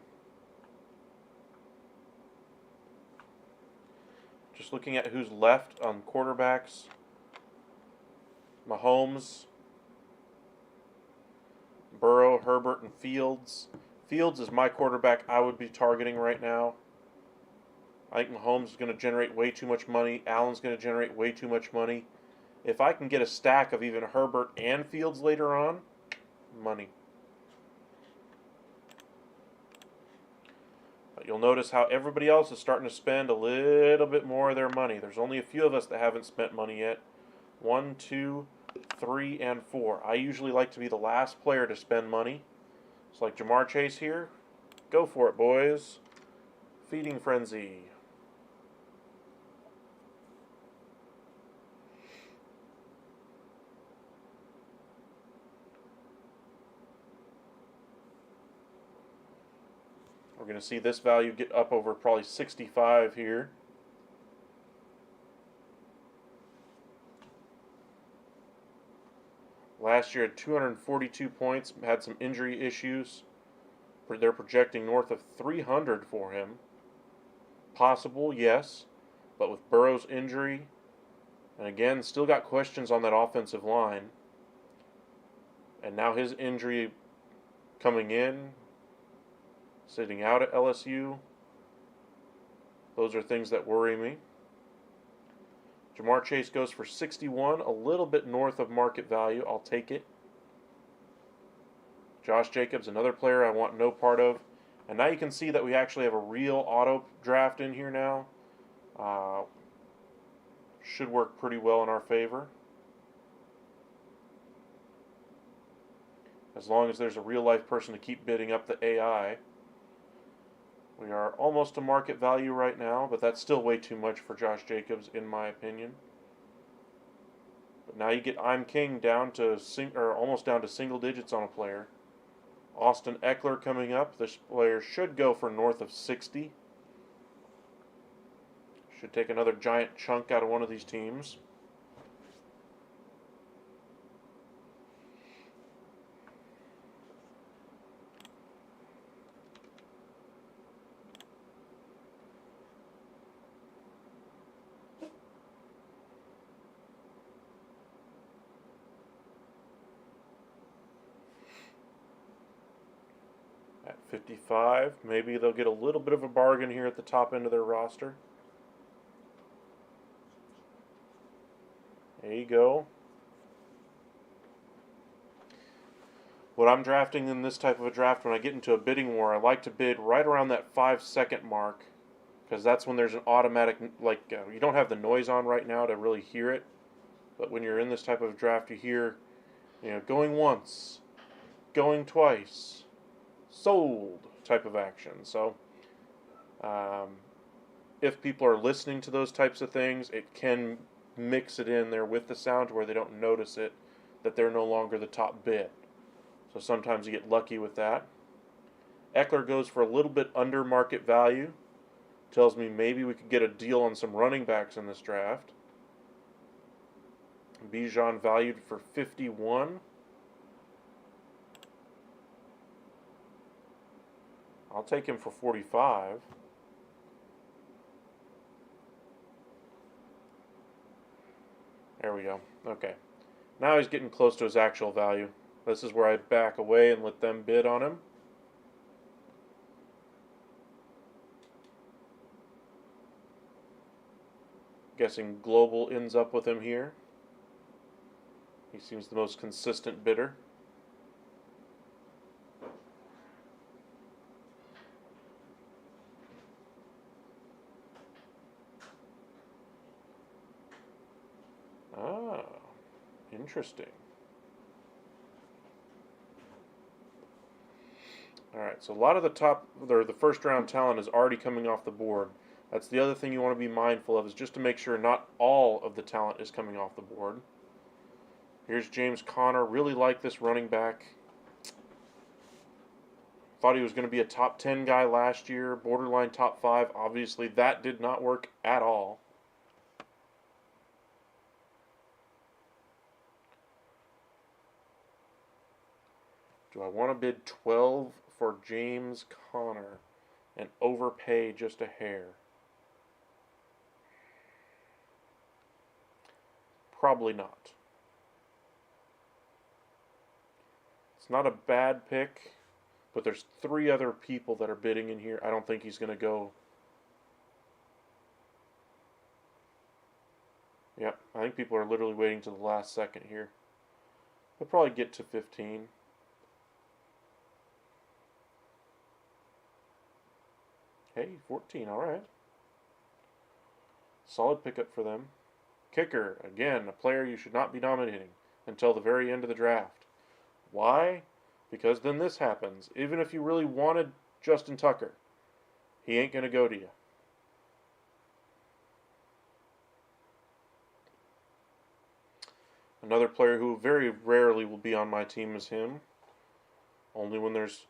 Just looking at who's left on quarterbacks. Mahomes, Burrow, Herbert, and Fields. Fields is my quarterback I would be targeting right now. I think Mahomes is going to generate way too much money. Allen's going to generate way too much money. If I can get a stack of even Herbert and Fields later on, money. But you'll notice how everybody else is starting to spend a little bit more of their money. There's only a few of us that haven't spent money yet. 1, 2, 3, and 4. I usually like to be the last player to spend money. It's like Ja'Marr Chase here. Go for it, boys. Feeding frenzy. We're going to see this value get up over probably 65 here. Last year had 242 points, had some injury issues. They're projecting north of 300 for him. Possible, yes, but with Burrow's injury, and again, still got questions on that offensive line. And now his injury coming in, sitting out at LSU. Those are things that worry me. Ja'Marr Chase goes for 61, a little bit north of market value. I'll take it. Josh Jacobs, another player I want no part of. And now you can see that we actually have a real auto draft in here now. Should work pretty well in our favor. As long as there's a real life person to keep bidding up the AI. We are almost to market value right now, but that's still way too much for Josh Jacobs, in my opinion. But now you get I'm King down to almost down to single digits on a player. Austin Eckler coming up. This player should go for north of 60. Should take another giant chunk out of one of these teams. At 55, maybe they'll get a little bit of a bargain here at the top end of their roster. There you go. What I'm drafting in this type of a draft, when I get into a bidding war, I like to bid right around that 5-second mark, because that's when there's an automatic, you don't have the noise on right now to really hear it, but when you're in this type of draft, you hear, going once, going twice, sold type of action. So if people are listening to those types of things, it can mix it in there with the sound to where they don't notice it, that they're no longer the top bid. So sometimes you get lucky with that. Eckler goes for a little bit under market value. Tells me maybe we could get a deal on some running backs in this draft. Bijan valued for 51. I'll take him for 45. There we go. Okay. Now he's getting close to his actual value. This is where I back away and let them bid on him. Guessing Global ends up with him here. He seems the most consistent bidder. Ah, interesting. Alright, so a lot of the first round talent is already coming off the board. That's the other thing you want to be mindful of, is just to make sure not all of the talent is coming off the board. Here's James Conner. Really like this running back. Thought he was going to be a top 10 guy last year, borderline top 5. Obviously, that did not work at all. Do I want to bid 12 for James Conner and overpay just a hair? Probably not. It's not a bad pick, but there's 3 other people that are bidding in here. I don't think he's going to go Yep, I think people are literally waiting to the last second here. They'll probably get to 15. Hey, 14, all right. Solid pickup for them. Kicker, again, a player you should not be nominating until the very end of the draft. Why? Because then this happens. Even if you really wanted Justin Tucker, he ain't going to go to you. Another player who very rarely will be on my team is him. Only when there's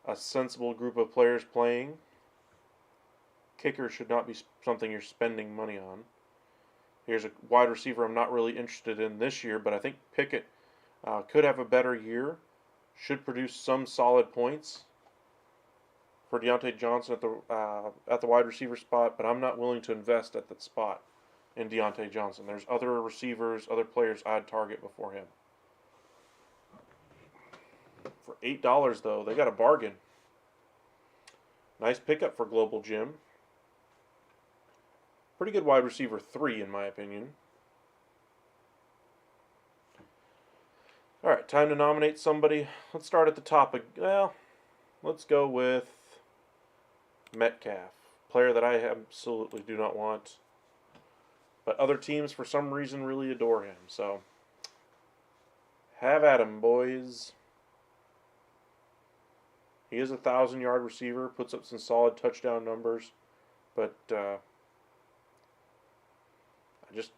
a sensible group of players playing. Kicker should not be something you're spending money on. Here's a wide receiver I'm not really interested in this year, but I think Pickett could have a better year. Should produce some solid points for Deontay Johnson at the wide receiver spot, but I'm not willing to invest at that spot in Deontay Johnson. There's other receivers, other players I'd target before him. For $8 though, they got a bargain. Nice pickup for Global Gym. Pretty good wide receiver 3 in my opinion. All right, time to nominate somebody. Let's start at the top. Well, let's go with Metcalf, player that I absolutely do not want. But other teams, for some reason, really adore him. So, have at him, boys. He is a 1,000-yard receiver, puts up some solid touchdown numbers. But I just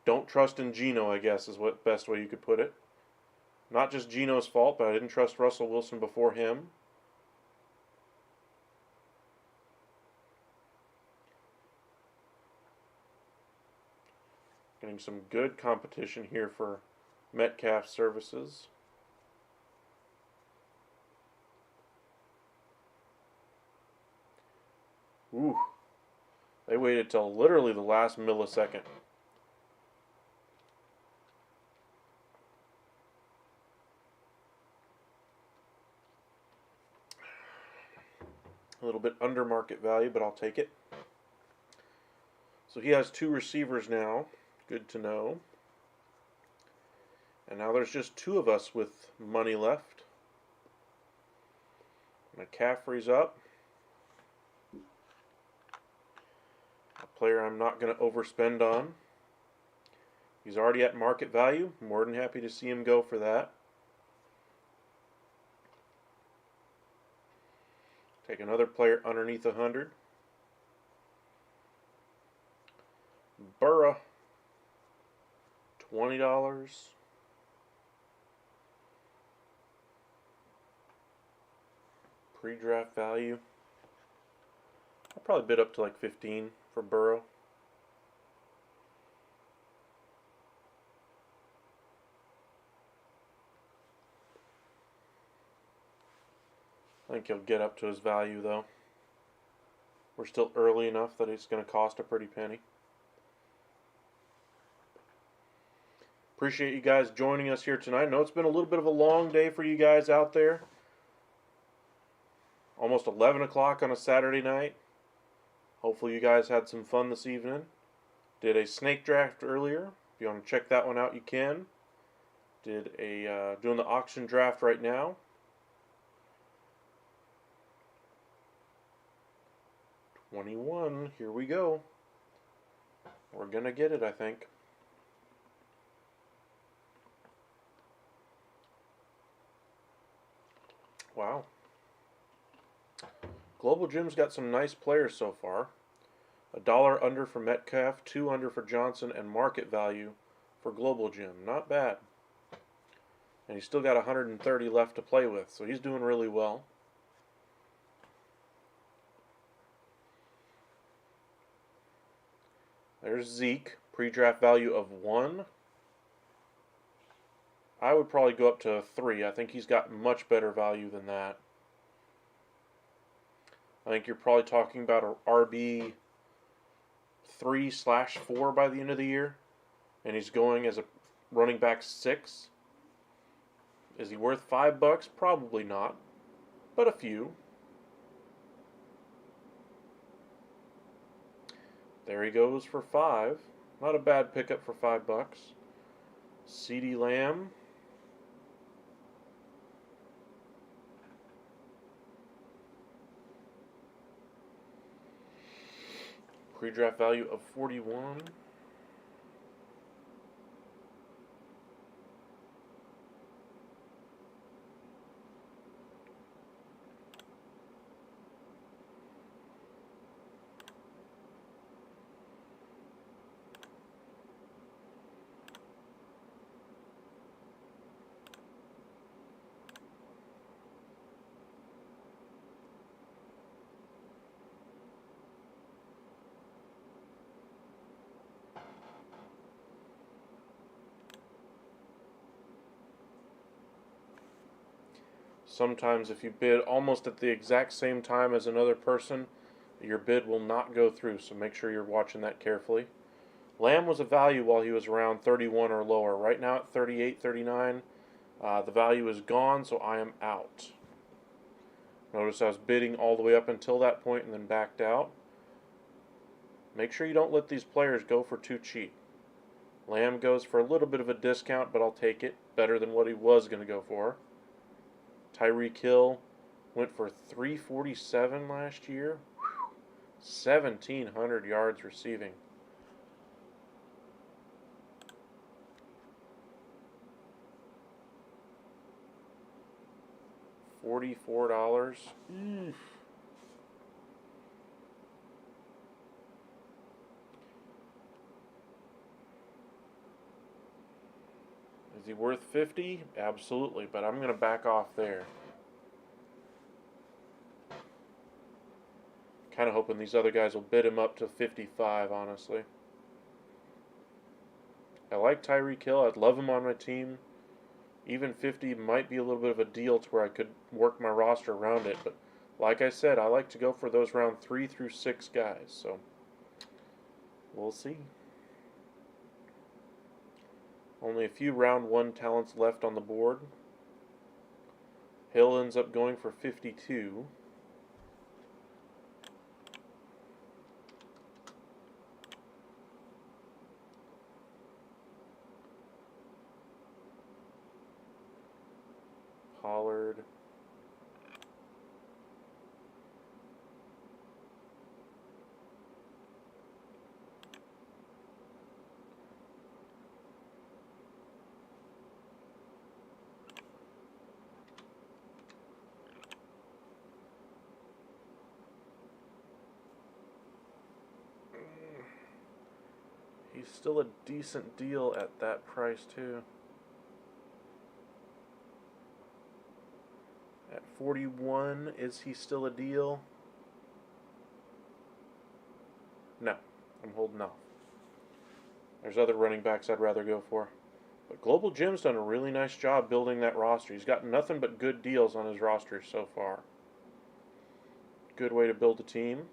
don't trust in Geno, I guess, is what best way you could put it. Not just Geno's fault, but I didn't trust Russell Wilson before him. Getting some good competition here for Metcalf services. Ooh. They waited till literally the last millisecond. A little bit under market value, but I'll take it. So he has 2 receivers now. Good to know. And now there's just 2 of us with money left. McCaffrey's up. A player I'm not going to overspend on. He's already at market value. More than happy to see him go for that. Take another player underneath 100. Burrow. $20. Pre-draft value. I'll probably bid up to like 15 for Burrow. I think he'll get up to his value though. We're still early enough that it's going to cost a pretty penny. Appreciate you guys joining us here tonight. I know it's been a little bit of a long day for you guys out there. Almost 11 o'clock on a Saturday night. Hopefully you guys had some fun this evening. Did a snake draft earlier. If you want to check that one out, you can. Did a doing the auction draft right now. $21. Here we go. We're gonna get it, I think. Wow. Global Gym's got some nice players so far. $1 under for Metcalf, 2 under for Johnson, and market value for Global Gym. Not bad. And he's still got 130 left to play with, so he's doing really well. There's Zeke, pre-draft value of 1. I would probably go up to 3. I think he's got much better value than that. I think you're probably talking about a RB 3/4 by the end of the year. And he's going as a running back 6. Is he worth $5? Probably not. But a few. There he goes for 5. Not a bad pickup for $5. CeeDee Lamb. Pre-draft value of 41. Sometimes if you bid almost at the exact same time as another person, your bid will not go through, so make sure you're watching that carefully. Lamb was a value while he was around 31 or lower. Right now at 38, 39, the value is gone, so I am out. Notice I was bidding all the way up until that point and then backed out. Make sure you don't let these players go for too cheap. Lamb goes for a little bit of a discount, but I'll take it. Better than what he was going to go for. Tyreek Hill went for $347 last year. 1,700 yards receiving. $44. Is he worth 50? Absolutely, but I'm going to back off there. Kind of hoping these other guys will bid him up to 55, honestly. I like Tyreek Hill. I'd love him on my team. Even 50 might be a little bit of a deal to where I could work my roster around it, but like I said, I like to go for those round 3 through 6 guys, so we'll see. Only a few round 1 talents left on the board. Hill ends up going for 52. Pollard. He's still a decent deal at that price too. At 41, is he still a deal? No, I'm holding off. There's other running backs I'd rather go for. But Global Jim's done a really nice job building that roster. He's got nothing but good deals on his roster so far. Good way to build a team.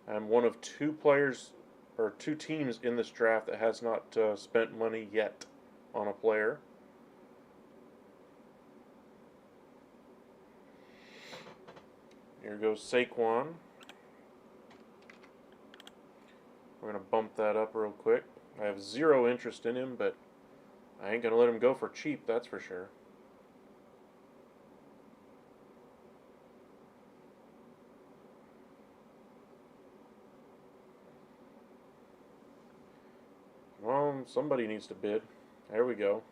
I'm one of 2 players, or 2 teams in this draft that has not spent money yet on a player. Here goes Saquon. We're going to bump that up real quick. I have 0 interest in him, but I ain't going to let him go for cheap, that's for sure. Well, somebody needs to bid. There we go.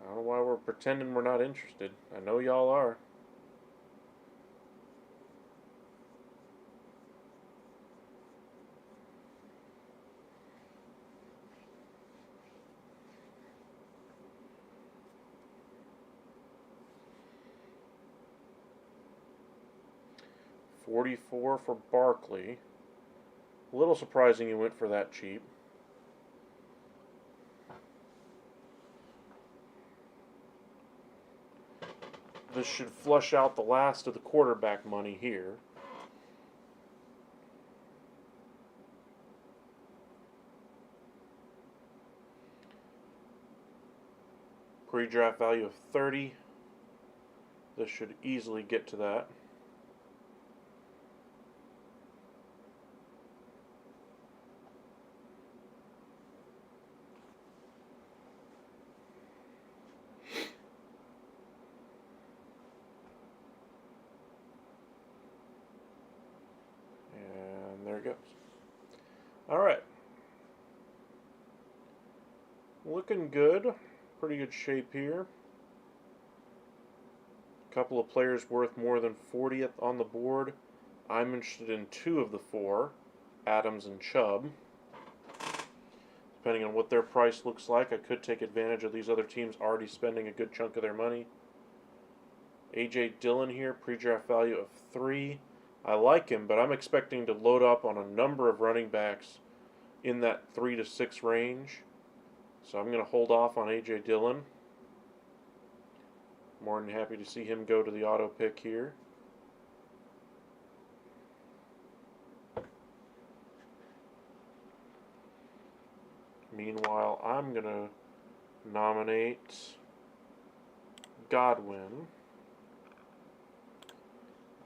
I don't know why we're pretending we're not interested. I know y'all are. $44 for Barkley. A little surprising he went for that cheap. This should flush out the last of the quarterback money here. Pre-draft value of 30. This should easily get to that. There it goes. All right. Looking good. Pretty good shape here. A couple of players worth more than 40th on the board. I'm interested in 2 of the 4, Adams and Chubb. Depending on what their price looks like, I could take advantage of these other teams already spending a good chunk of their money. A.J. Dillon here, pre-draft value of 3. I like him, but I'm expecting to load up on a number of running backs in that 3 to 6 range. So I'm going to hold off on A.J. Dillon. More than happy to see him go to the auto pick here. Meanwhile, I'm going to nominate Godwin.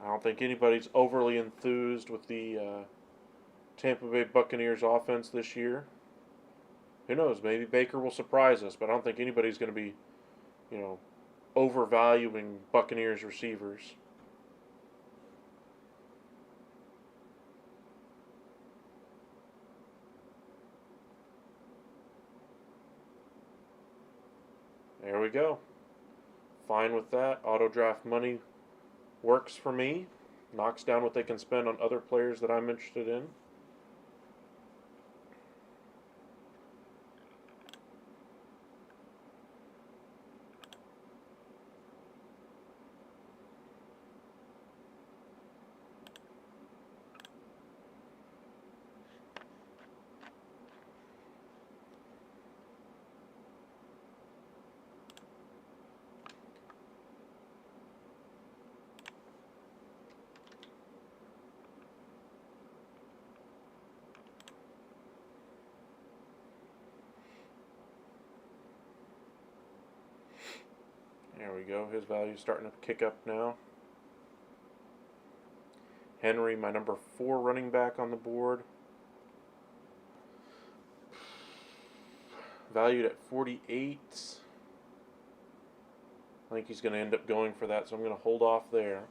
I don't think anybody's overly enthused with the Tampa Bay Buccaneers offense this year. Who knows? Maybe Baker will surprise us, but I don't think anybody's going to be, overvaluing Buccaneers receivers. There we go. Fine with that. Auto draft money works for me. Knocks down what they can spend on other players that I'm interested in. There we go. His value's starting to kick up now. Henry, my number 4 running back on the board. Valued at 48. I think he's going to end up going for that, so I'm going to hold off there.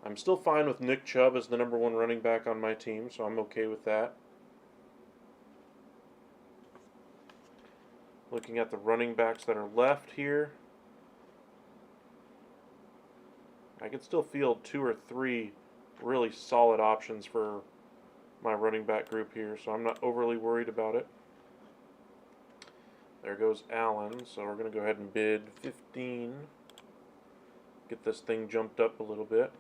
I'm still fine with Nick Chubb as the number 1 running back on my team, so I'm okay with that. Looking at the running backs that are left here, I could still field 2 or 3 really solid options for my running back group here, so I'm not overly worried about it. There goes Allen, so we're going to go ahead and bid 15. Get this thing jumped up a little bit.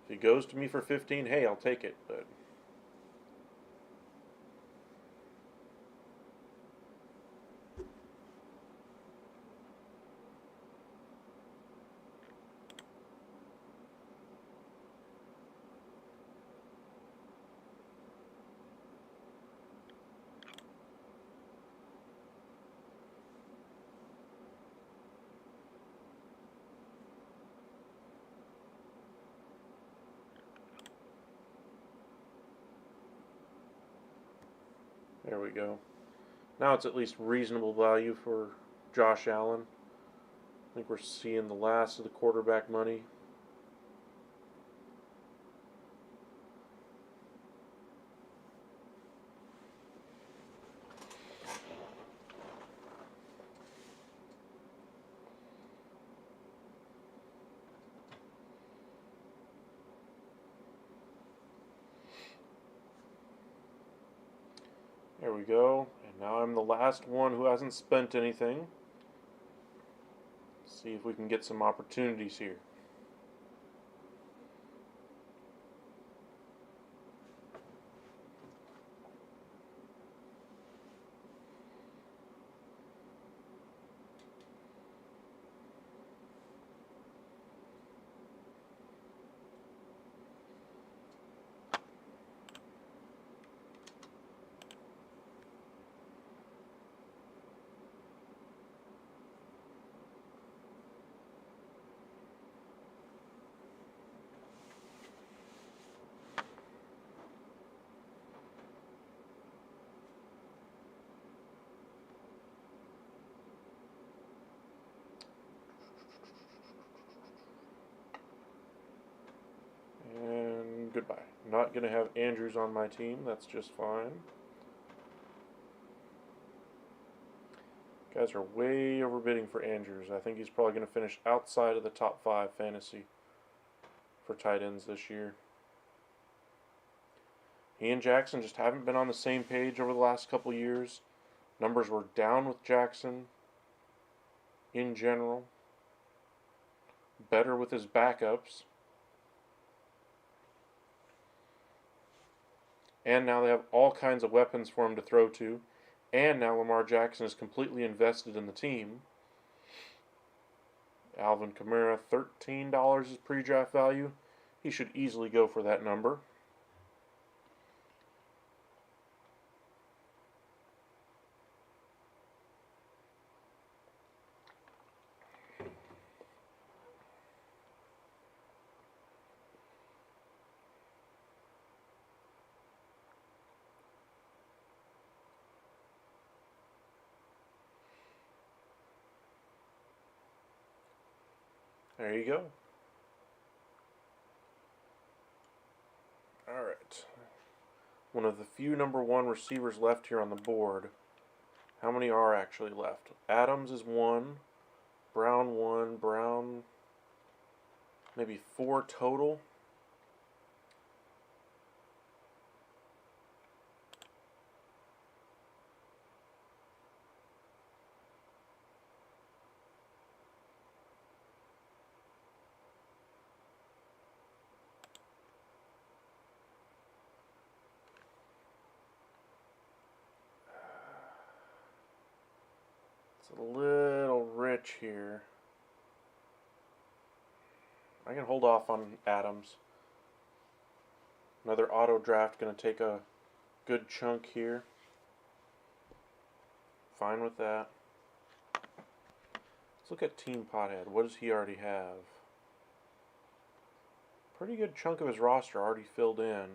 If he goes to me for 15, hey, I'll take it, but there we go. Now it's at least reasonable value for Josh Allen. I think we're seeing the last of the quarterback money. There we go. And now I'm the last one who hasn't spent anything. See if we can get some opportunities here. goodbye. Not going to have Andrews on my team. That's just fine. Guys are way overbidding for Andrews. I think he's probably going to finish outside of the top 5 fantasy for tight ends this year. He and Jackson just haven't been on the same page over the last couple years. Numbers were down with Jackson in general. Better with his backups. And now they have all kinds of weapons for him to throw to. And now Lamar Jackson is completely invested in the team. Alvin Kamara, $13 is pre-draft value. He should easily go for that number. There you go. Alright. One of the few number 1 receivers left here on the board. How many are actually left? Adams is 1. Brown 1. Brown, maybe 4 total. It's a little rich here. I can hold off on Adams. Another auto draft going to take a good chunk here. Fine with that. Let's look at Team Pothead. What does he already have? Pretty good chunk of his roster already filled in.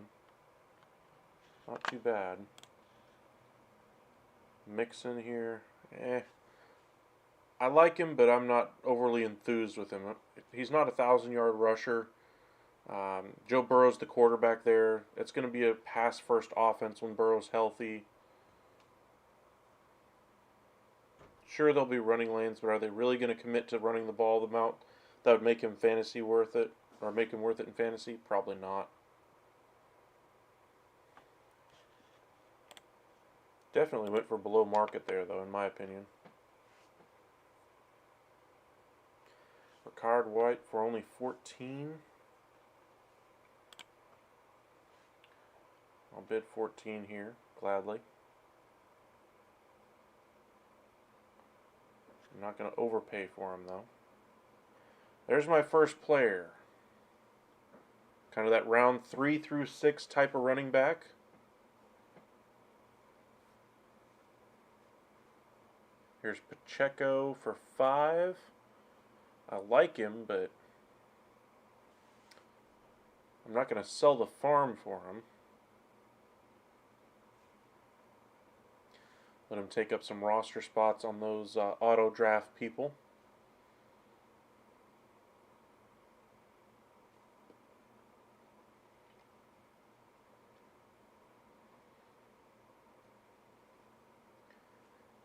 Not too bad. Mixon here. I like him, but I'm not overly enthused with him. He's not a 1,000-yard rusher. Joe Burrow's the quarterback there. It's going to be a pass-first offense when Burrow's healthy. Sure, there'll be running lanes, but are they really going to commit to running the ball the amount that would make him fantasy worth it, or make him worth it in fantasy? Probably not. Definitely went for below market there, though, in my opinion. Ricard White for only 14. I'll bid 14 here, gladly. I'm not going to overpay for him, though. There's my first player. Kind of that round 3 through 6 type of running back. Here's Pacheco for 5. I like him, but I'm not going to sell the farm for him. Let him take up some roster spots on those auto draft people.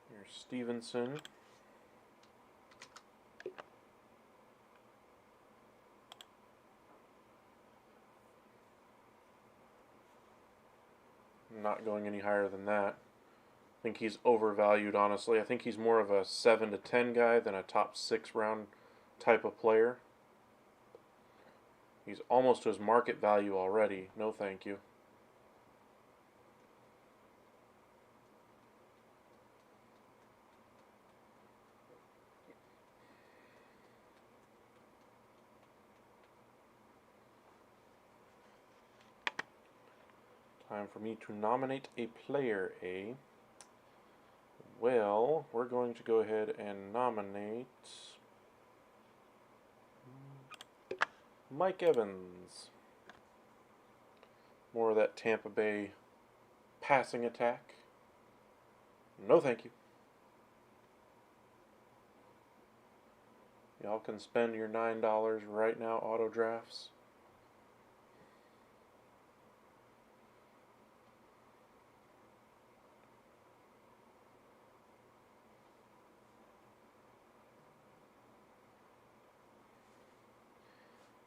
Here's Stevenson. Not going any higher than that. I think he's overvalued, honestly. I think he's more of a 7 to 10 guy than a top 6 round type of player. He's almost to his market value already. No thank you. Time for me to nominate a player, A. Well, we're going to go ahead and nominate Mike Evans. More of that Tampa Bay passing attack. No thank you. Y'all can spend your $9 right now, auto drafts.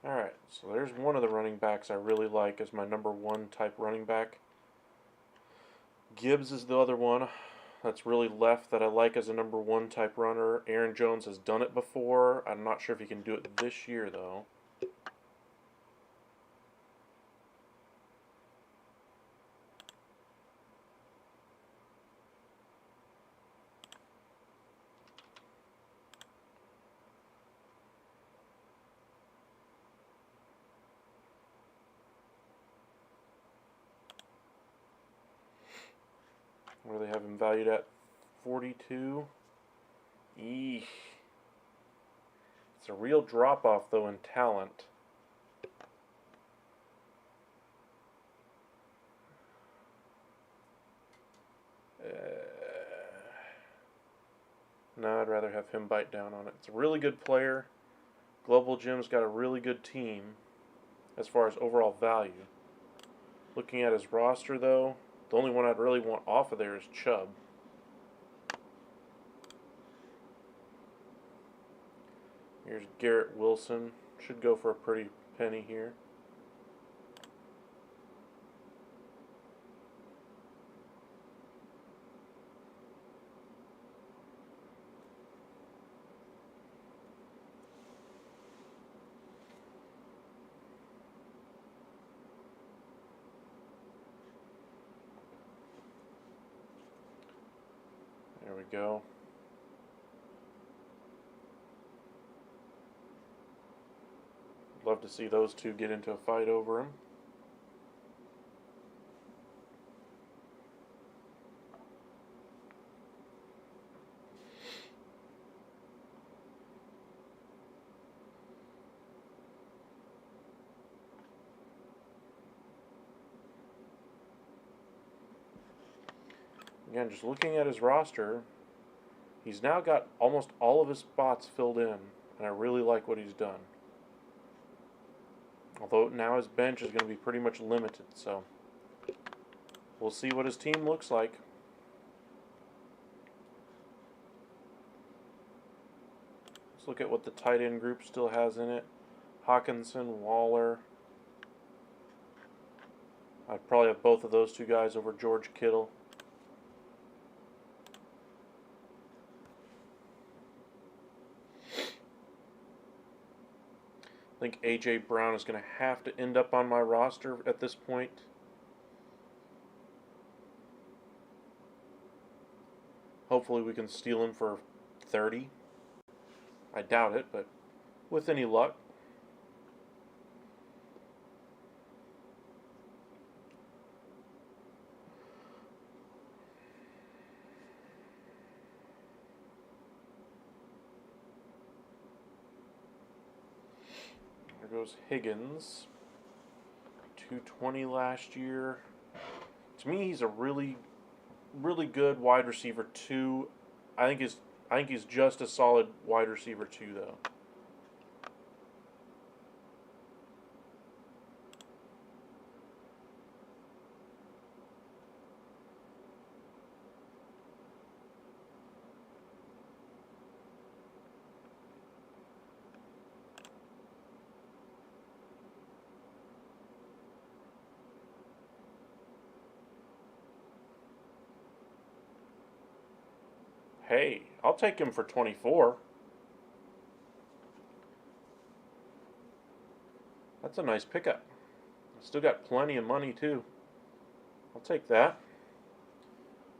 Alright, so there's one of the running backs I really like as my number 1 type running back. Gibbs is the other one that's really left that I like as a number 1 type runner. Aaron Jones has done it before. I'm not sure if he can do it this year, though. Where they have him valued at 42. Eesh. It's a real drop-off, though, in talent. No, I'd rather have him bite down on it. It's a really good player. Global Gym's got a really good team as far as overall value. Looking at his roster, though, the only one I'd really want off of there is Chubb. Here's Garrett Wilson. Should go for a pretty penny here. There we go. Love to see those two get into a fight over him. Again, just looking at his roster, he's now got almost all of his spots filled in, and I really like what he's done. Although now his bench is going to be pretty much limited, so we'll see what his team looks like. Let's look at what the tight end group still has in it. Hawkinson, Waller. I'd probably have both of those two guys over George Kittle. I think A.J. Brown is going to have to end up on my roster at this point. Hopefully we can steal him for 30. I doubt it, but with any luck. There goes Higgins. 220 last year. To me, he's a really good wide receiver 2. I think he's just a solid wide receiver 2, though. Hey, I'll take him for 24. That's a nice pickup. Still got plenty of money, too. I'll take that.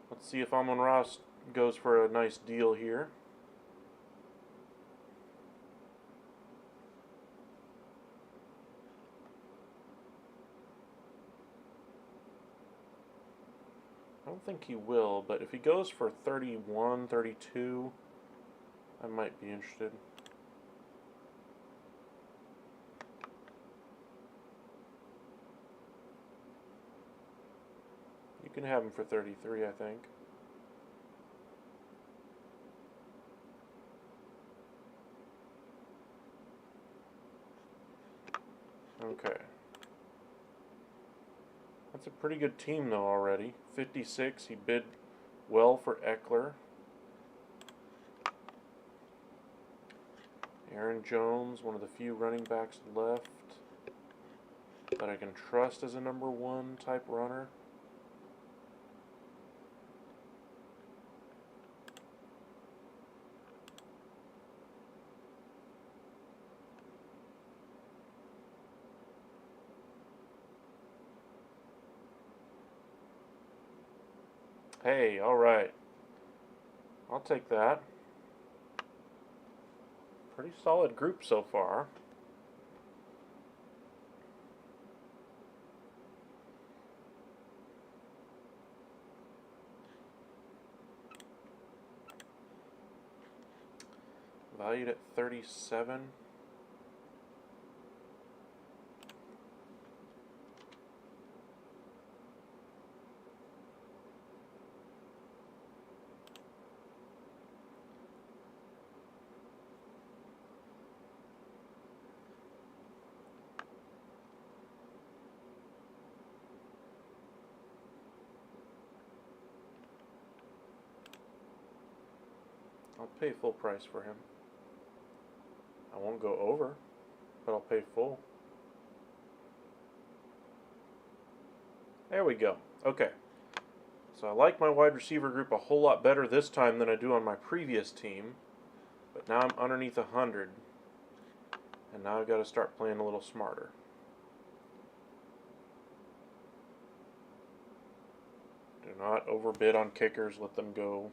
Let's see if Amon-Ra goes for a nice deal here. I don't think he will, but if he goes for 31, 32, I might be interested. You can have him for 33, I think. Okay. That's a pretty good team, though, already. 56, he bid well for Eckler. Aaron Jones, one of the few running backs left. that I can trust as a number one type runner. Hey, all right. I'll take that. Pretty solid group so far. Valued at 37. I'll pay full price for him. I won't go over, but I'll pay full. There we go. Okay. So I like my wide receiver group a whole lot better this time than I do on my previous team. But now I'm underneath 100. And now I've got to start playing a little smarter. Do not overbid on kickers. Let them go.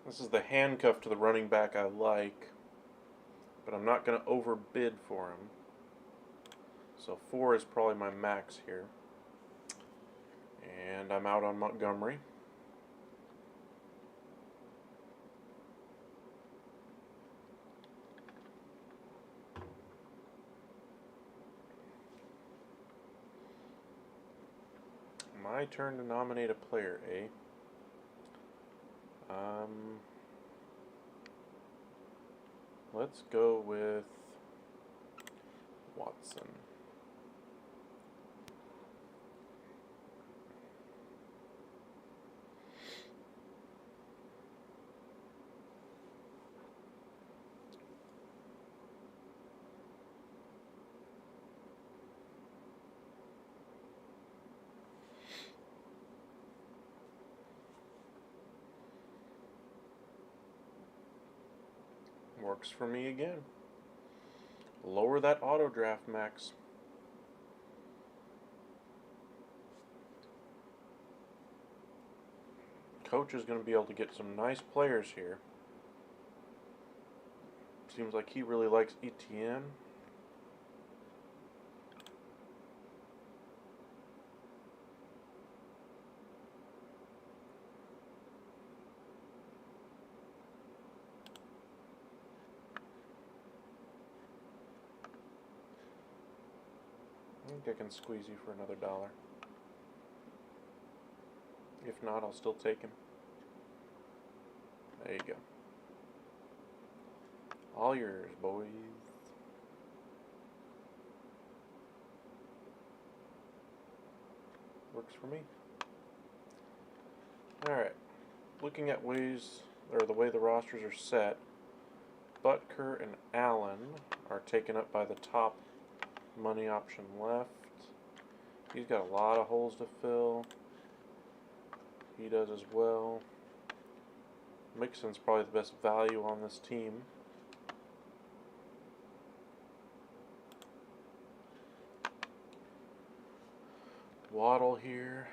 This is the handcuff to the running back I like, but I'm not going to overbid for him. So 4 is probably my max here. And I'm out on Montgomery. My turn to nominate a player, eh? Let's go with Watson. Works for me again. Lower that auto draft max. Coach is going to be able to get some nice players here. Seems like he really likes Etienne. I think I can squeeze you for another $1. If not, I'll still take him. There you go. All yours, boys. Works for me. Alright. Looking at ways, or the way the rosters are set, Butker and Allen are taken up by the top money option left. He's got a lot of holes to fill. He does as well. Mixon's probably the best value on this team. Waddle here.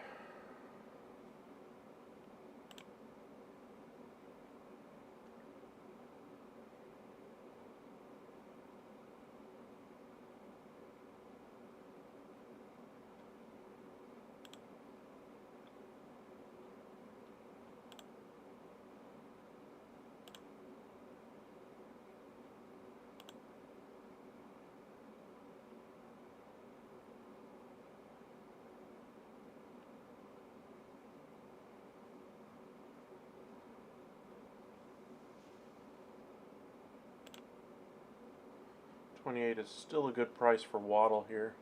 $28 is still a good price for Waddle here.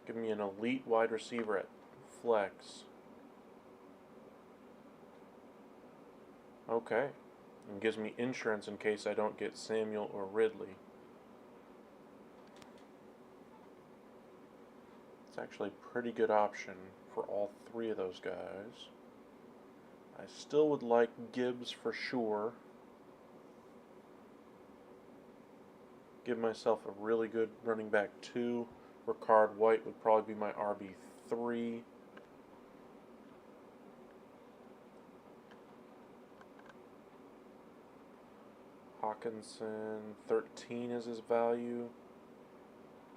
Give me an elite wide receiver at flex. Okay. And gives me insurance in case I don't get Samuel or Ridley. It's actually a pretty good option for all three of those guys. I still would like Gibbs for sure. Give myself a really good running back 2. Ricard White would probably be my RB3. Hawkinson, 13 is his value.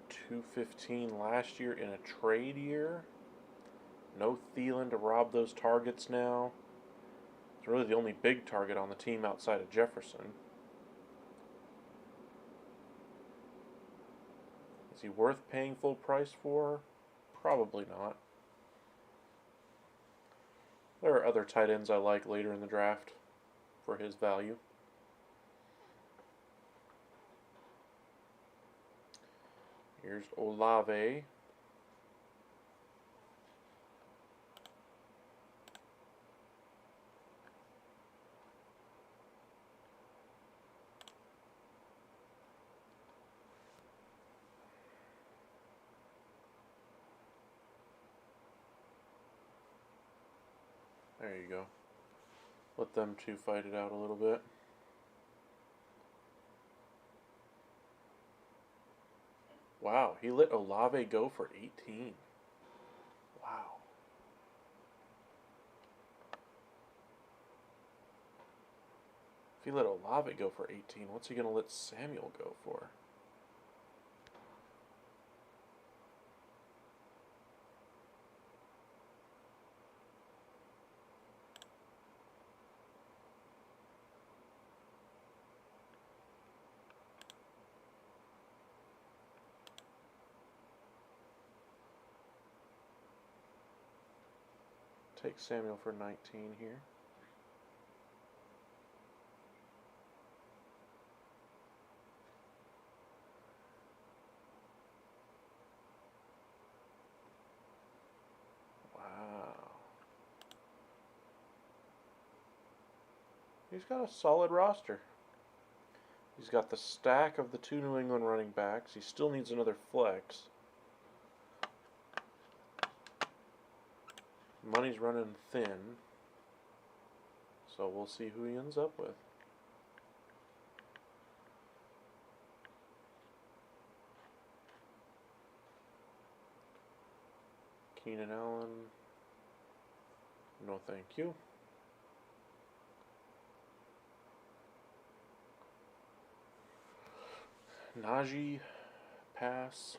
215 last year in a trade year. No Thielen to rob those targets now. It's really the only big target on the team outside of Jefferson. Is he worth paying full price for? Probably not. There are other tight ends I like later in the draft for his value. Here's Olave. There you go. Let them two fight it out a little bit. Wow, he let Olave go for 18. Wow. If he let Olave go for 18, what's he going to let Samuel go for? Take Samuel for 19 here. Wow. He's got a solid roster. He's got the stack of the 2 New England running backs. He still needs another flex. Money's running thin, so we'll see who he ends up with. Keenan Allen, no thank you. Najee, pass.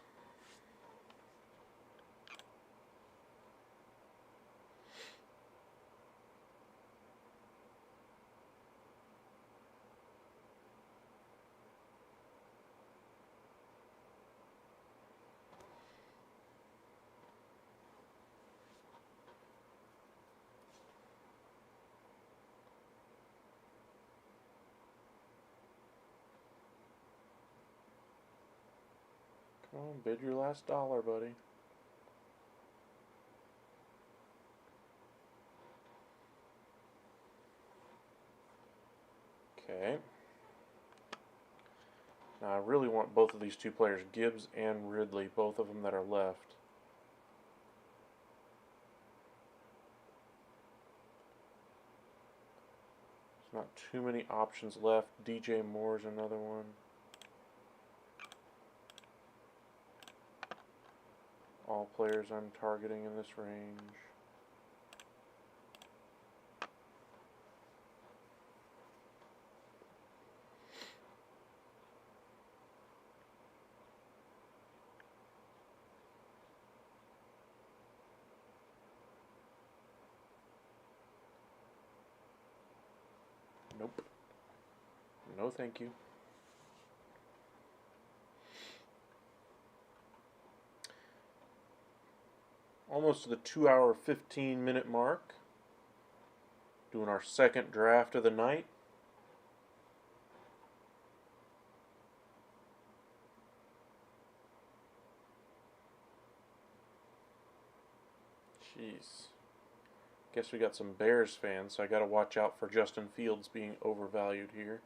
Come on, bid your last dollar, buddy. Okay. Now I really want both of these two players, Gibbs and Ridley, both of them that are left. There's not too many options left. DJ Moore's another one. All players I'm targeting in this range. Nope. No thank you. Almost to the 2-hour, 15-minute mark. Doing our second draft of the night. Jeez. Guess we got some Bears fans, so I got to watch out for Justin Fields being overvalued here.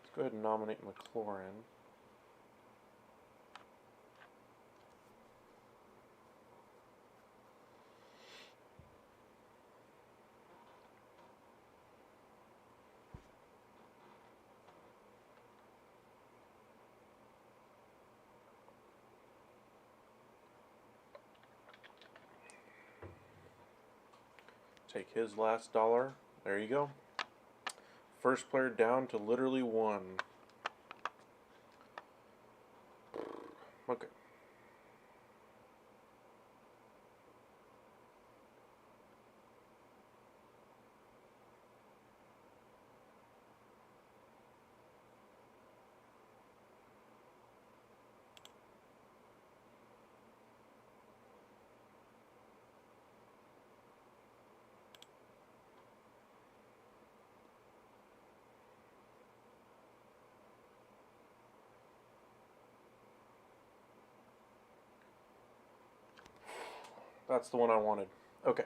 Let's go ahead and nominate McLaurin. Take his last dollar. There you go. First player down to literally 1. Okay. That's the one I wanted. Okay.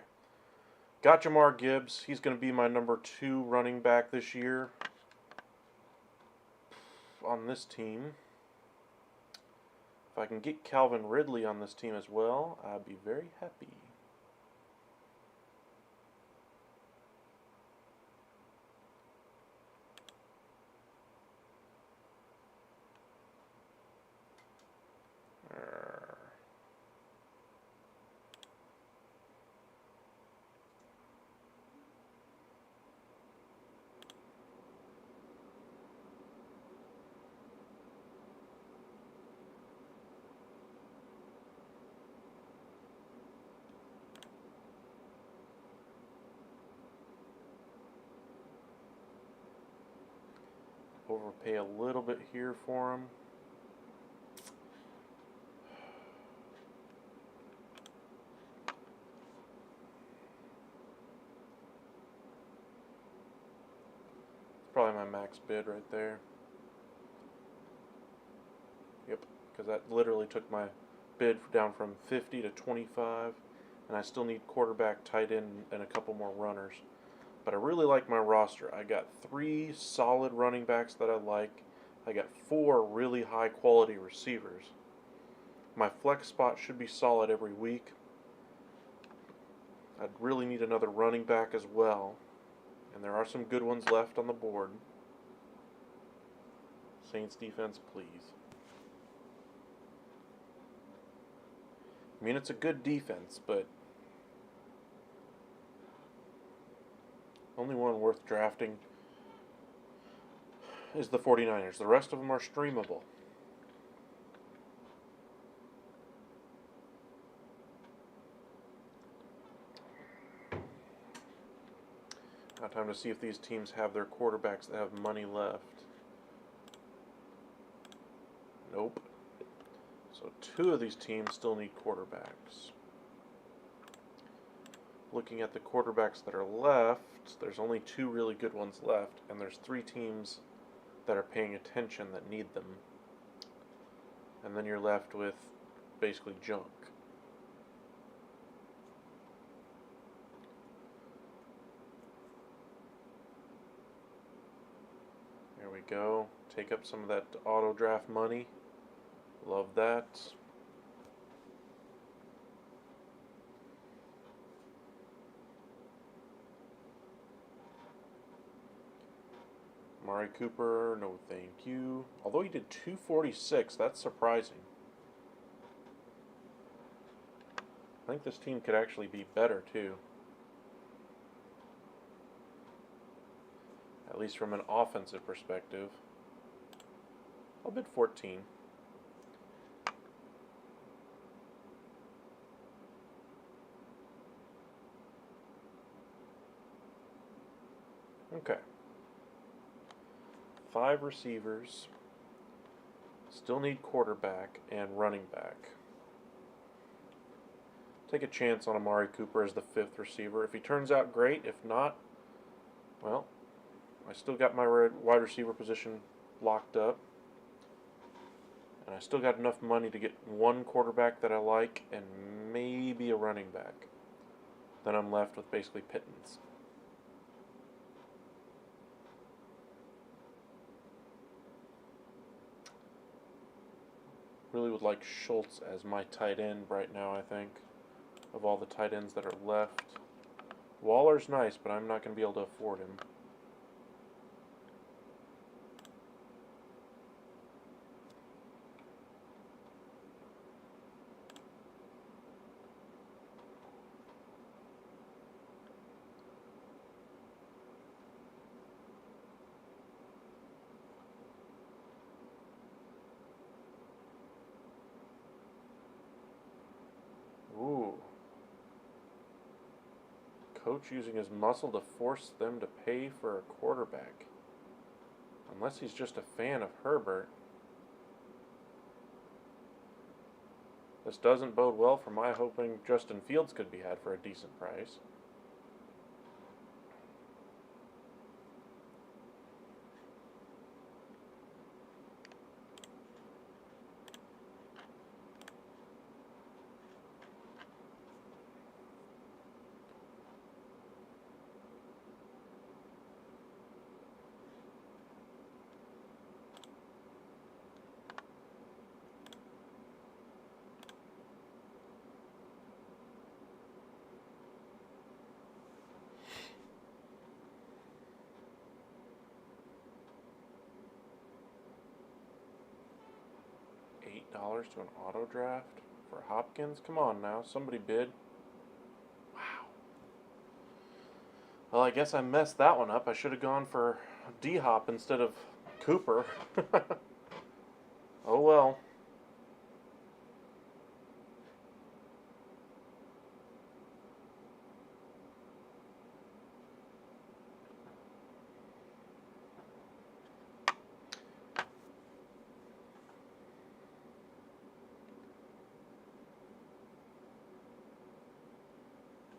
Got Jahmyr Gibbs. He's going to be my number 2 running back this year on this team. If I can get Calvin Ridley on this team as well, I'd be very happy. Overpay a little bit here for him. It's probably my max bid right there. Yep, because that literally took my bid down from 50 to 25, and I still need quarterback, tight end, and a couple more runners. But I really like my roster. I got 3 solid running backs that I like. I got 4 really high quality receivers. My flex spot should be solid every week. I'd really need another running back as well. And there are some good ones left on the board. Saints defense, please. I mean, it's a good defense, but only one worth drafting is the 49ers. The rest of them are streamable. Now time to see if these teams have their quarterbacks that have money left. Nope. So 2 of these teams still need quarterbacks. Looking at the quarterbacks that are left, there's only 2 really good ones left, and there's 3 teams that are paying attention that need them. And then you're left with basically junk. There we go. Take up some of that auto draft money. Love that. Amari Cooper, no thank you. Although he did 246, that's surprising. I think this team could actually be better too. At least from an offensive perspective. I'll bid 14. Okay. 5 receivers. Still need quarterback and running back. Take a chance on Amari Cooper as the 5th receiver. If he turns out great, if not, well, I still got my wide receiver position locked up. And I still got enough money to get one quarterback that I like and maybe a running back. Then I'm left with basically pittance. Really would like Schultz as my tight end right now, I think, of all the tight ends that are left. Waller's nice, but I'm not going to be able to afford him. Ooh. Coach using his muscle to force them to pay for a quarterback. Unless he's just a fan of Herbert. This doesn't bode well for my hoping Justin Fields could be had for a decent price. $8 to an auto draft for Hopkins? Come on now, somebody bid. Wow. Well, I guess I messed that one up. I should have gone for D-Hop instead of Cooper. Oh well.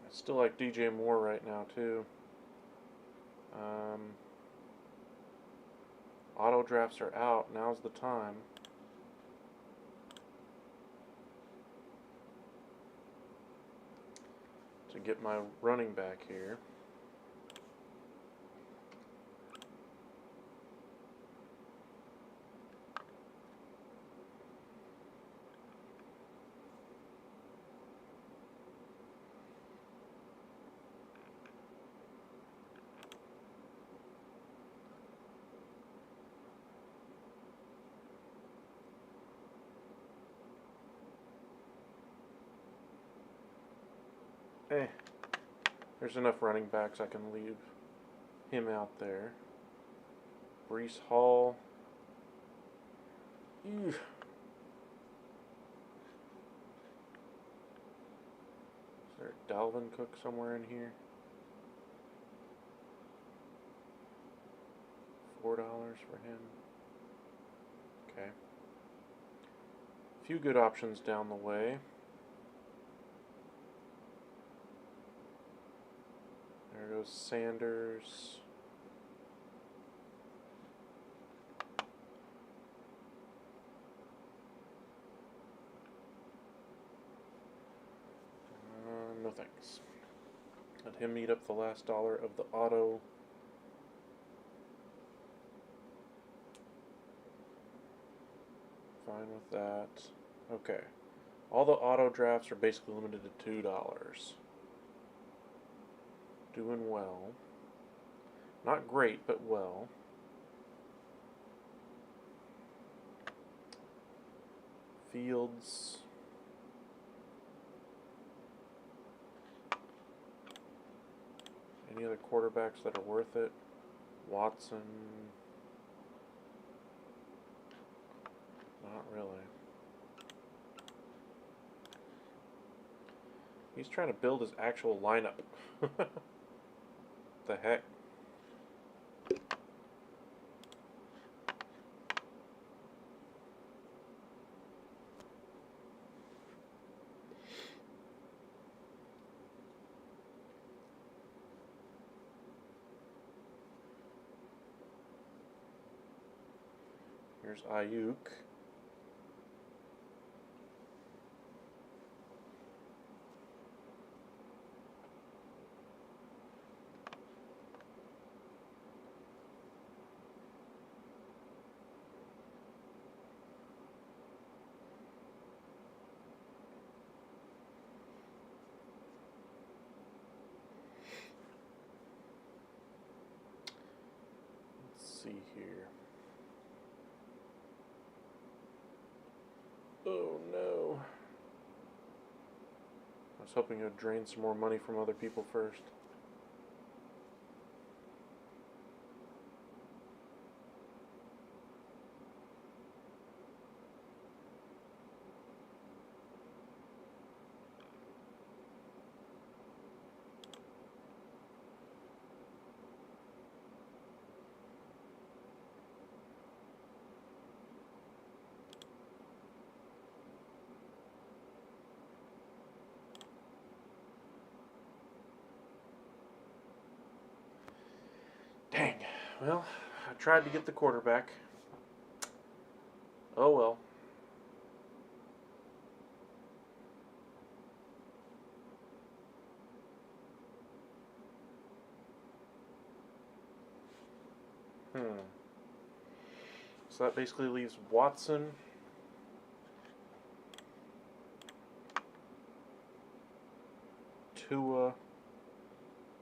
I still like DJ Moore right now, too. Auto drafts are out. Now's the time. To get my running back here. Eh, there's enough running backs I can leave him out there. Breece Hall. Ew. Is there a Dalvin Cook somewhere in here? $4 for him. Okay. A few good options down the way. There goes Sanders. No thanks. Let him eat up the last dollar of the auto. Fine with that. Okay. All the auto drafts are basically limited to $2. Doing well. Not great, but well. Fields. Any other quarterbacks that are worth it? Watson. Not really. He's trying to build his actual lineup. The heck? Here's Ayuk. See here. Oh no. I was hoping it would drain some more money from other people first. Dang. Well, I tried to get the quarterback. Oh well. So that basically leaves Watson, Tua,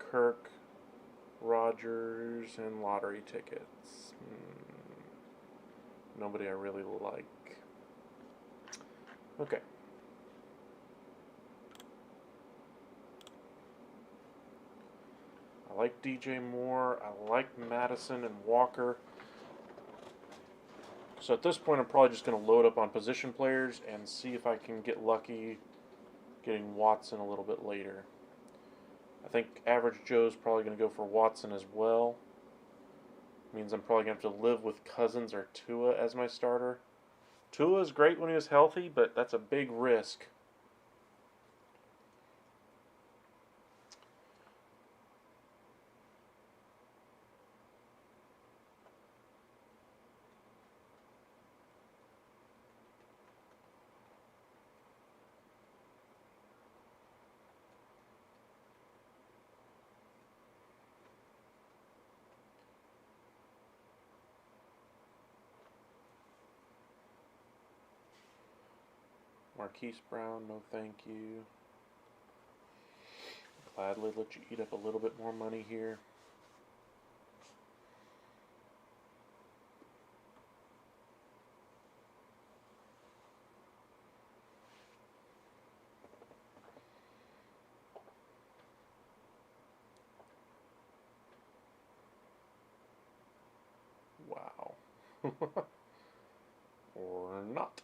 Kirk, Rodgers, and lottery tickets. Nobody I really like. Okay. I like DJ Moore. I like Madison and Walker. So at this point, I'm probably just going to load up on position players and see if I can get lucky getting Watson a little bit later. I think Average Joe's probably going to go for Watson as well. Means I'm probably going to have to live with Cousins or Tua as my starter. Tua is great when he was healthy, but that's a big risk. Marquise Brown, no thank you. Gladly let you eat up a little bit more money here. Wow. Or not.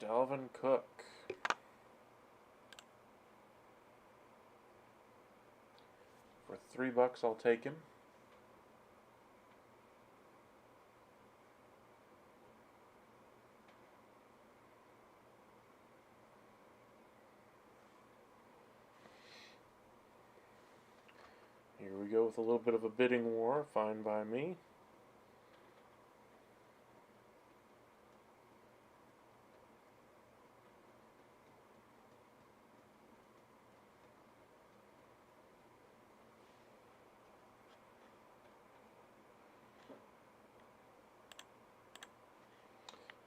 Dalvin Cook. For $3, I'll take him. Here we go with a little bit of a bidding war. Fine by me.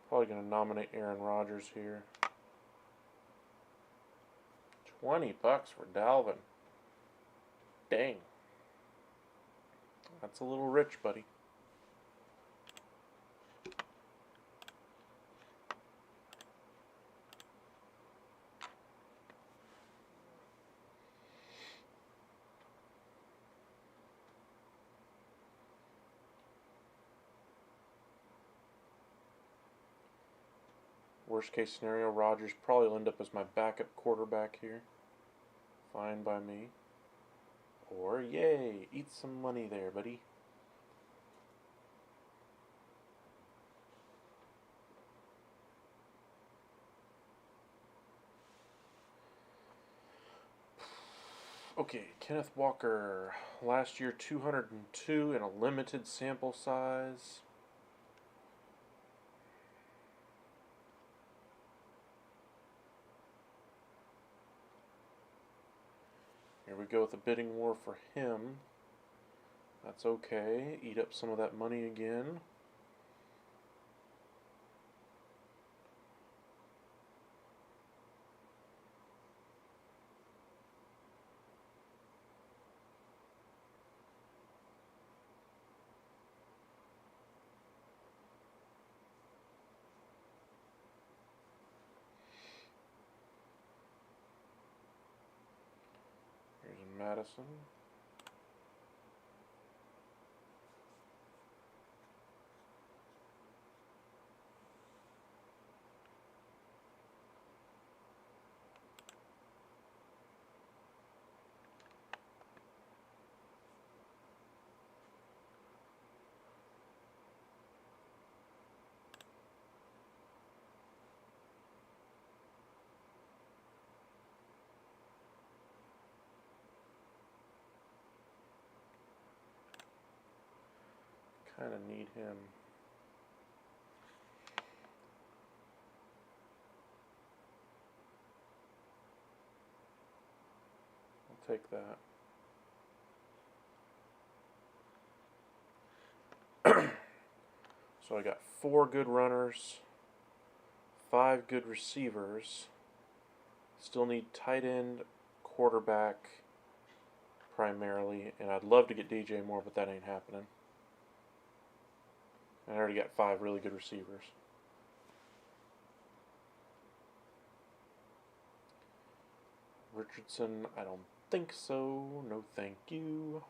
Probably going to nominate Aaron Rodgers here. $20 for Dalvin. Dang. That's a little rich, buddy. Worst case scenario, Rodgers probably will end up as my backup quarterback here. Fine by me. Or, yay, eat some money there, buddy. Okay, Kenneth Walker. Last year, 202 in a limited sample size. Here we go with a bidding war for him. That's okay. Eat up some of that money again. Here's Madison. Kind of need him. I'll take that. So I got 4 good runners, 5 good receivers. Still need tight end, quarterback primarily, and I'd love to get DJ Moore, but that ain't happening. I already got 5 really good receivers. Richardson, I don't think so. No thank you.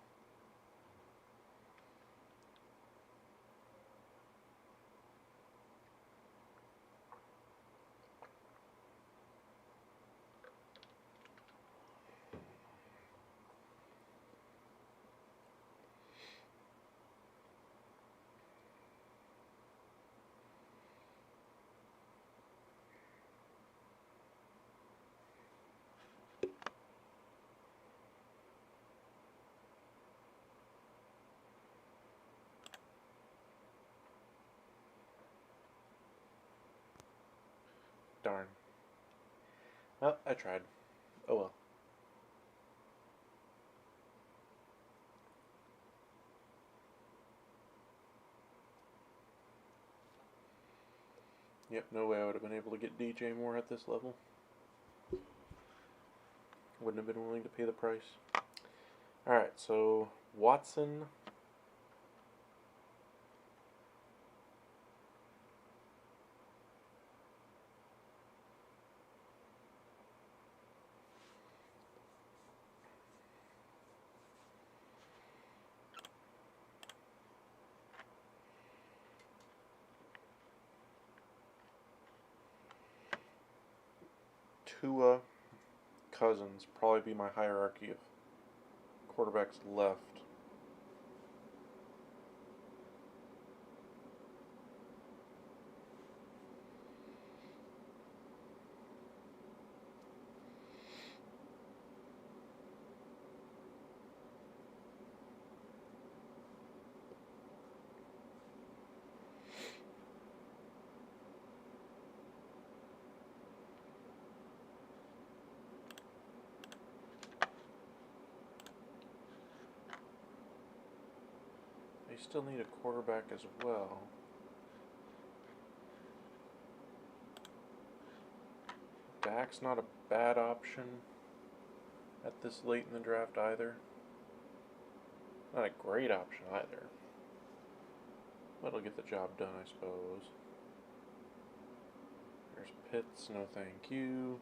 Darn. Well, I tried. Oh well. Yep, no way I would have been able to get DJ Moore at this level. Wouldn't have been willing to pay the price. Alright, so Watson. Tua, Cousins, probably be my hierarchy of quarterbacks left. They still need a quarterback as well. Dak's not a bad option at this late in the draft either. Not a great option either. But it'll get the job done, I suppose. There's Pitts, no thank you.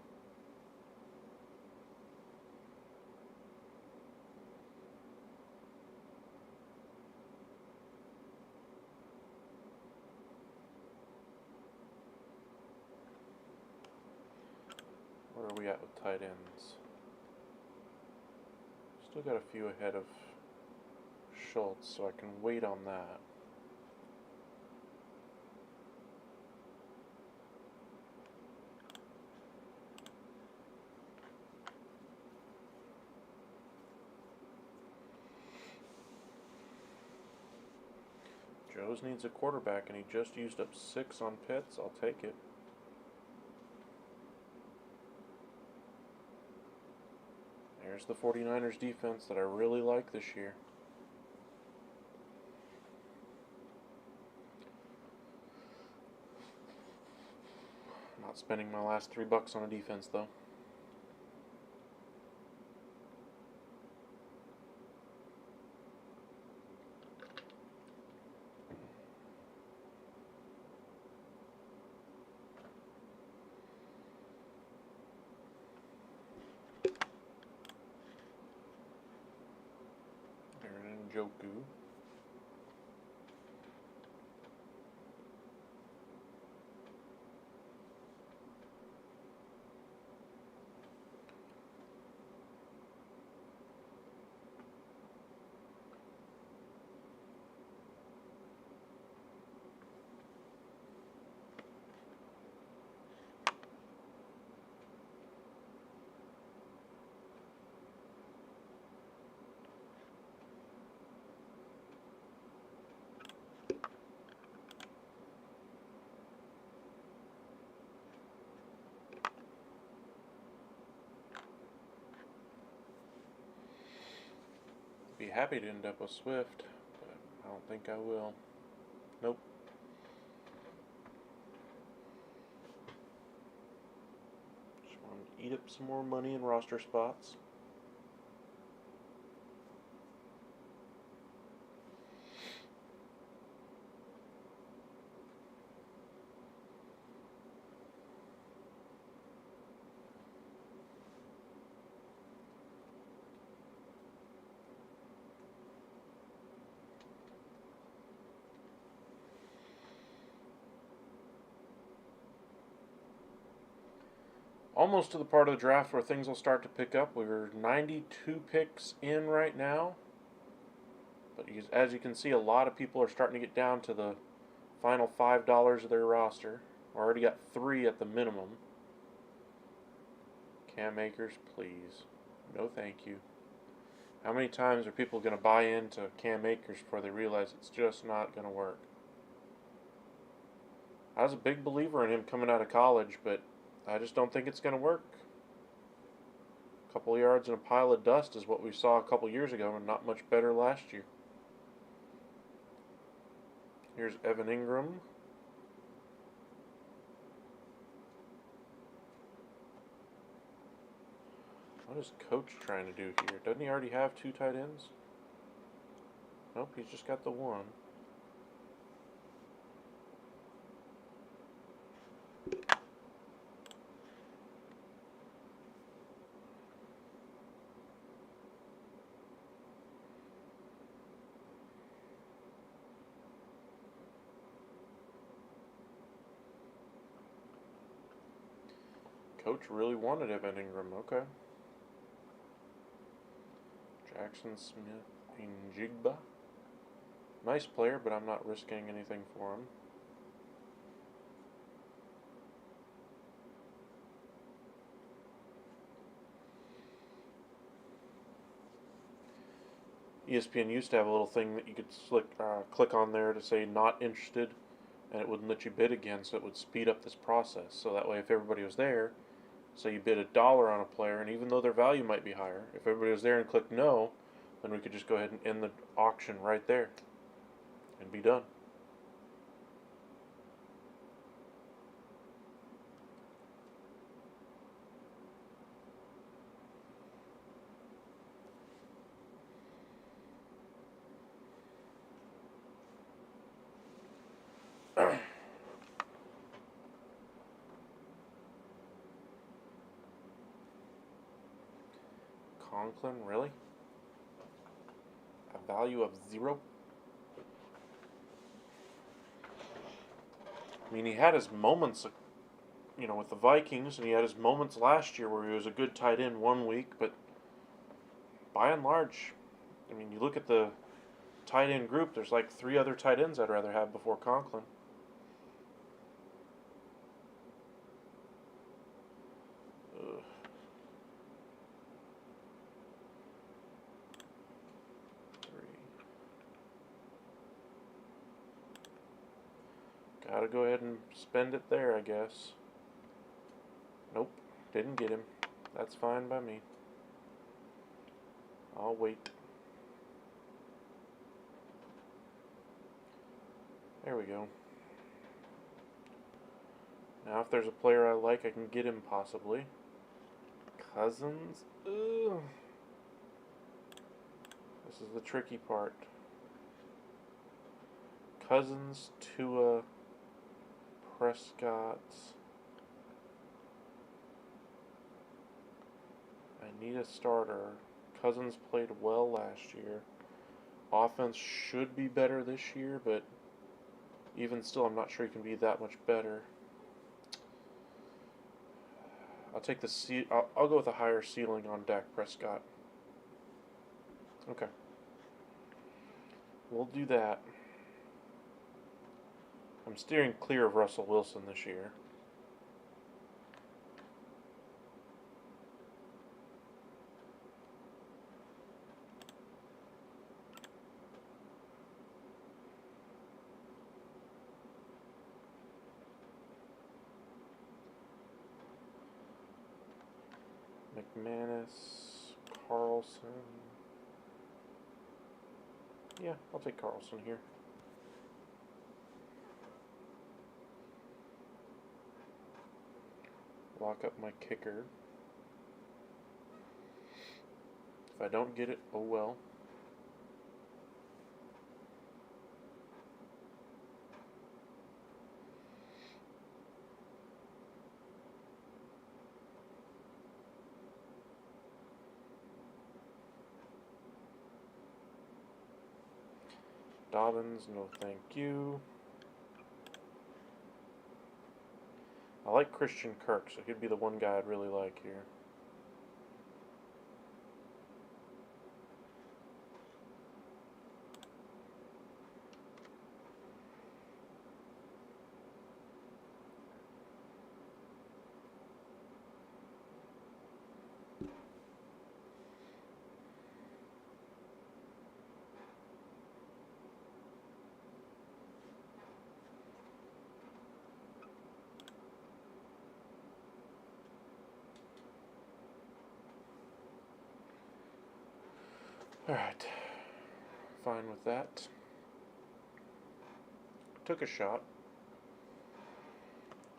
Where are we at with tight ends? Still got a few ahead of Schultz, so I can wait on that. Joe's needs a quarterback, and he just used up 6 on Pitts. I'll take it. There's the 49ers defense that I really like this year. Not spending my last $3 on a defense, though. Aaron Njoku. Be happy to end up with Swift, but I don't think I will. Nope. Just want to eat up some more money in roster spots. Almost to the part of the draft where things will start to pick up. We're 92 picks in right now. But as you can see, a lot of people are starting to get down to the final $5 of their roster. We already got 3 at the minimum. Cam Akers, please. No thank you. How many times are people going to buy into Cam Akers before they realize it's just not going to work? I was a big believer in him coming out of college, but I just don't think it's going to work. A couple of yards and a pile of dust is what we saw a couple years ago, and not much better last year. Here's Evan Ingram. What is Coach trying to do here? Doesn't he already have 2 tight ends? Nope, he's just got the 1. Coach really wanted Evan Ingram. Okay. Jackson Smith-Njigba. Nice player, but I'm not risking anything for him. ESPN used to have a little thing that you could click on there to say not interested, and it wouldn't let you bid again, so it would speed up this process. So that way, if everybody was there, so you bid $1 on a player, and even though their value might be higher, if everybody was there and clicked no, then we could just go ahead and end the auction right there and be done. Conklin, really? A value of 0? I mean, he had his moments, with the Vikings, and he had his moments last year where he was a good tight end one week, but by and large, I mean, you look at the tight end group, there's like 3 other tight ends I'd rather have before Conklin. Ugh. Gotta go ahead and spend it there, I guess. Nope, didn't get him. That's fine by me. I'll wait. There we go. Now if there's a player I like, I can get him possibly. Cousins? Ugh. This is the tricky part. Cousins, Tua, Prescott. I need a starter. Cousins played well last year. Offense should be better this year, but even still, I'm not sure he can be that much better. I'll take the I'll go with a higher ceiling on Dak Prescott. Okay, we'll do that. I'm steering clear of Russell Wilson this year. McManus, Carlson. Yeah, I'll take Carlson here. Lock up my kicker. If I don't get it, oh well. Dobbins, no thank you. I like Christian Kirk, so he'd be the one guy I'd really like here. Alright, fine with that. Took a shot.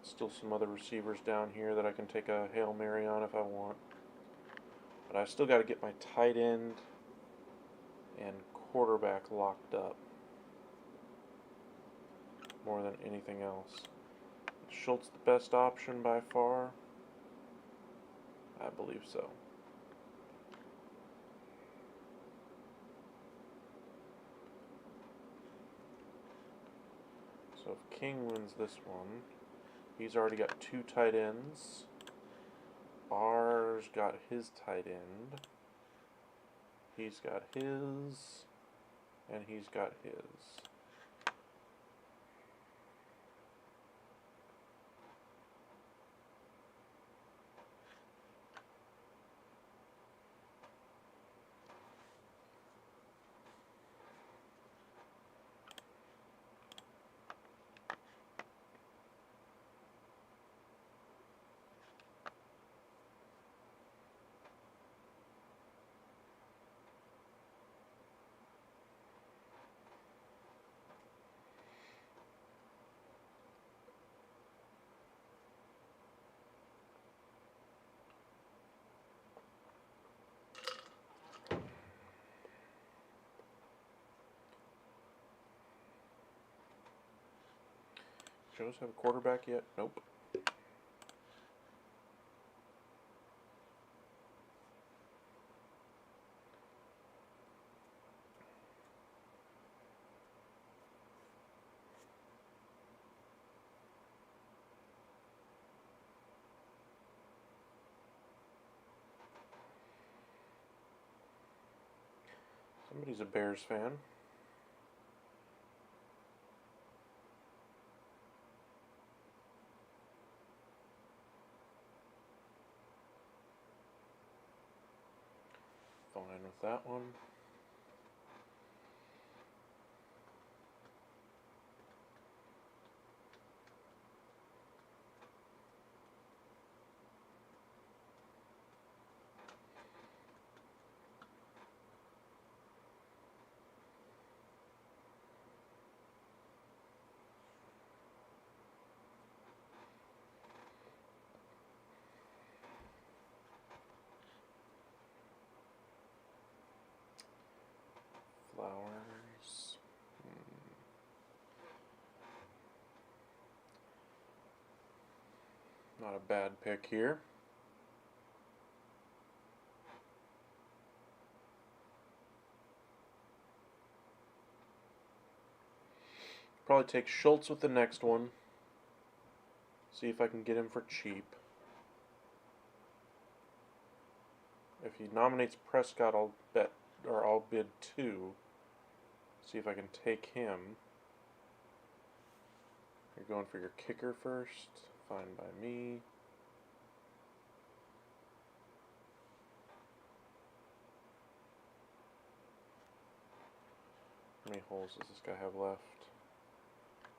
Still some other receivers down here that I can take a Hail Mary on if I want. But I still got to get my tight end and quarterback locked up more than anything else. Is Schultz the best option by far? I believe so. So if King wins this one, he's already got 2 tight ends. R's got his tight end. He's got his. And he's got his. Joe's have a quarterback yet? Nope. Somebody's a Bears fan. Fine with that one. Not a bad pick here. Probably take Schultz with the next one. See if I can get him for cheap. If he nominates Prescott, I'll bid 2. See if I can take him. You're going for your kicker first. Fine by me. How many holes does this guy have left?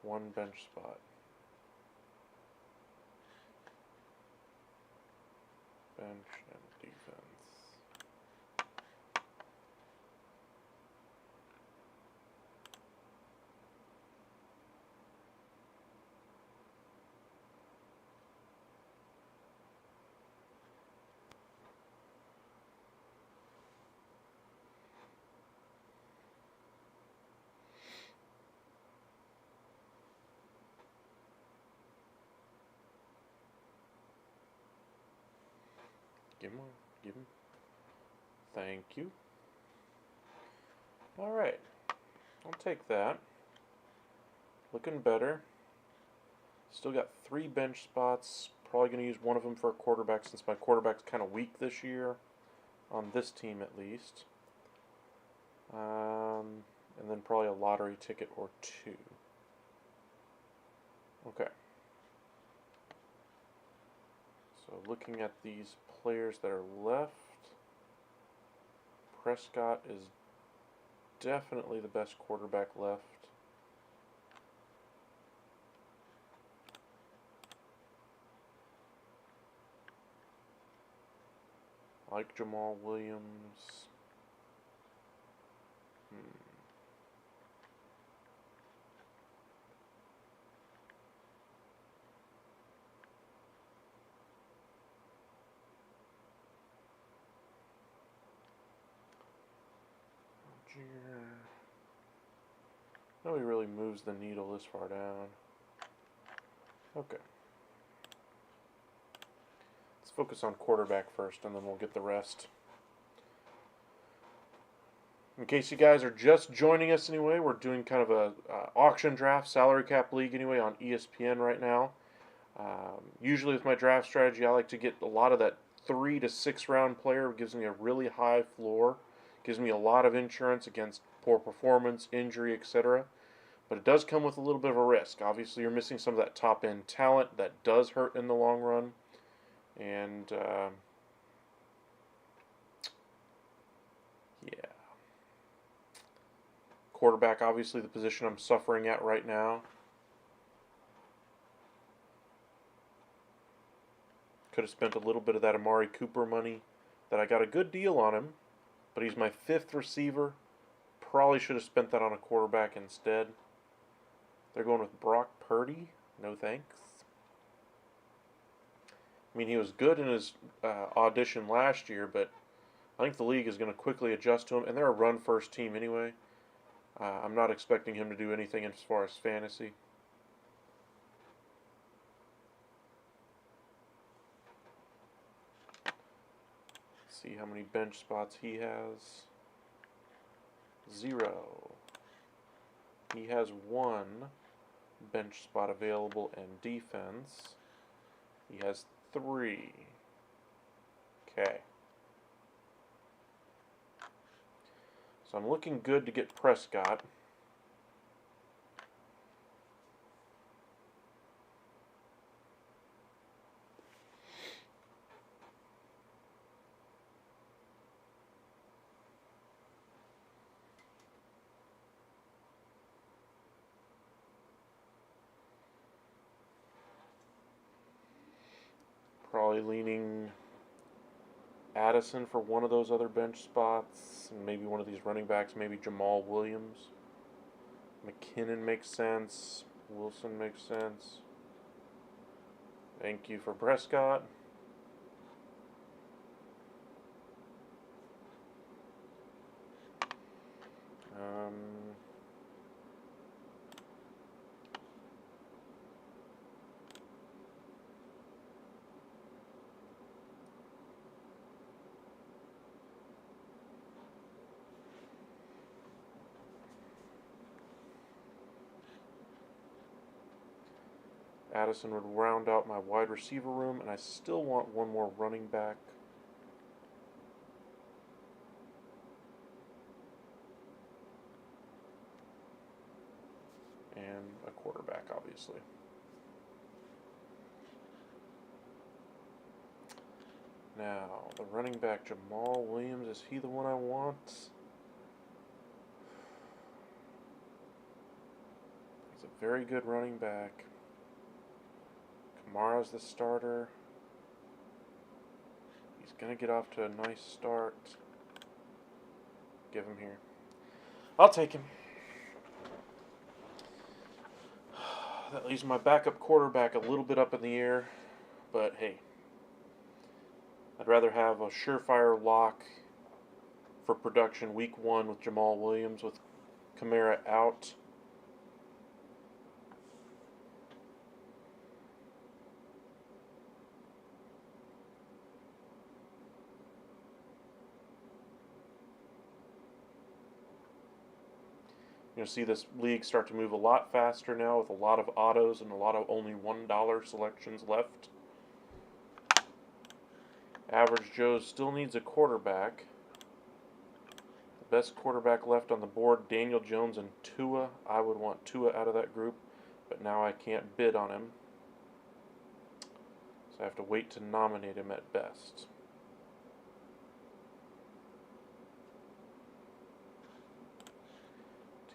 1 bench spot. Bench and defense. Give him one. Give him. Thank you. Alright. I'll take that. Looking better. Still got 3 bench spots. Probably going to use one of them for a quarterback since my quarterback's kind of weak this year. On this team at least. And then probably a lottery ticket or 2. Okay. So looking at these players that are left, Prescott is definitely the best quarterback left. I like Jamal Williams. Nobody really moves the needle this far down. Okay. Let's focus on quarterback first, and then we'll get the rest. In case you guys are just joining us anyway, we're doing kind of a auction draft, salary cap league anyway on ESPN right now. Usually with my draft strategy, I like to get a lot of that 3 to 6 round player. It gives me a really high floor. Gives me a lot of insurance against poor performance, injury, etc. But it does come with a little bit of a risk. Obviously, you're missing some of that top-end talent that does hurt in the long run. And, yeah. Quarterback, obviously, the position I'm suffering at right now. Could have spent a little bit of that Amari Cooper money that I got a good deal on him. But he's my 5th receiver. Probably should have spent that on a quarterback instead. They're going with Brock Purdy. No thanks. I mean, he was good in his audition last year, but I think the league is going to quickly adjust to him. And they're a run-first team anyway. I'm not expecting him to do anything as far as fantasy. Let's see how many bench spots he has. 0. He has 1 bench spot available in defense. He has 3. Okay. So I'm looking good to get Prescott. Probably leaning Addison for one of those other bench spots, and maybe one of these running backs, maybe Jamal Williams. McKinnon makes sense. Wilson makes sense. Thank you for Prescott. Addison would round out my wide receiver room, and I still want one more running back. And a quarterback, obviously. Now, the running back, Jamal Williams, is he the one I want? He's a very good running back. Kamara's the starter. He's going to get off to a nice start. Give him here. I'll take him. That leaves my backup quarterback a little bit up in the air, but hey, I'd rather have a surefire lock for production week 1 with Jamal Williams with Kamara out. You'll see this league start to move a lot faster now with a lot of autos and a lot of only $1 selections left. Average Joe still needs a quarterback. The best quarterback left on the board, Daniel Jones and Tua. I would want Tua out of that group, but now I can't bid on him. So I have to wait to nominate him at best.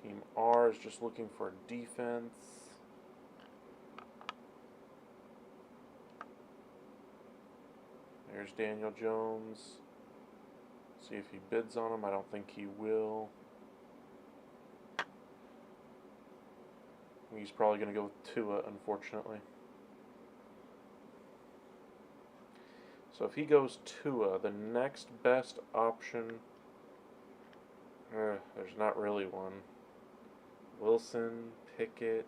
Team R is just looking for defense. There's Daniel Jones. See if he bids on him. I don't think he will. He's probably going to go with Tua, unfortunately. So if he goes Tua, the next best option, there's not really one. Wilson, Pickett,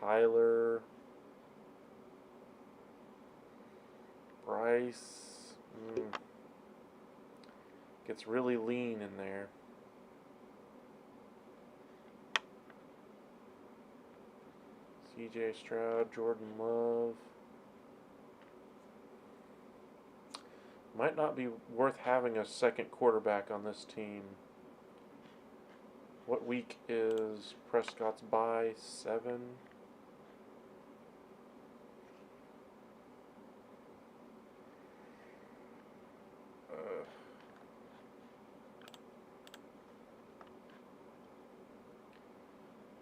Kyler, Bryce. Gets really lean in there. CJ Stroud, Jordan Love. Might not be worth having a second quarterback on this team. What week is Prescott's bye? 7?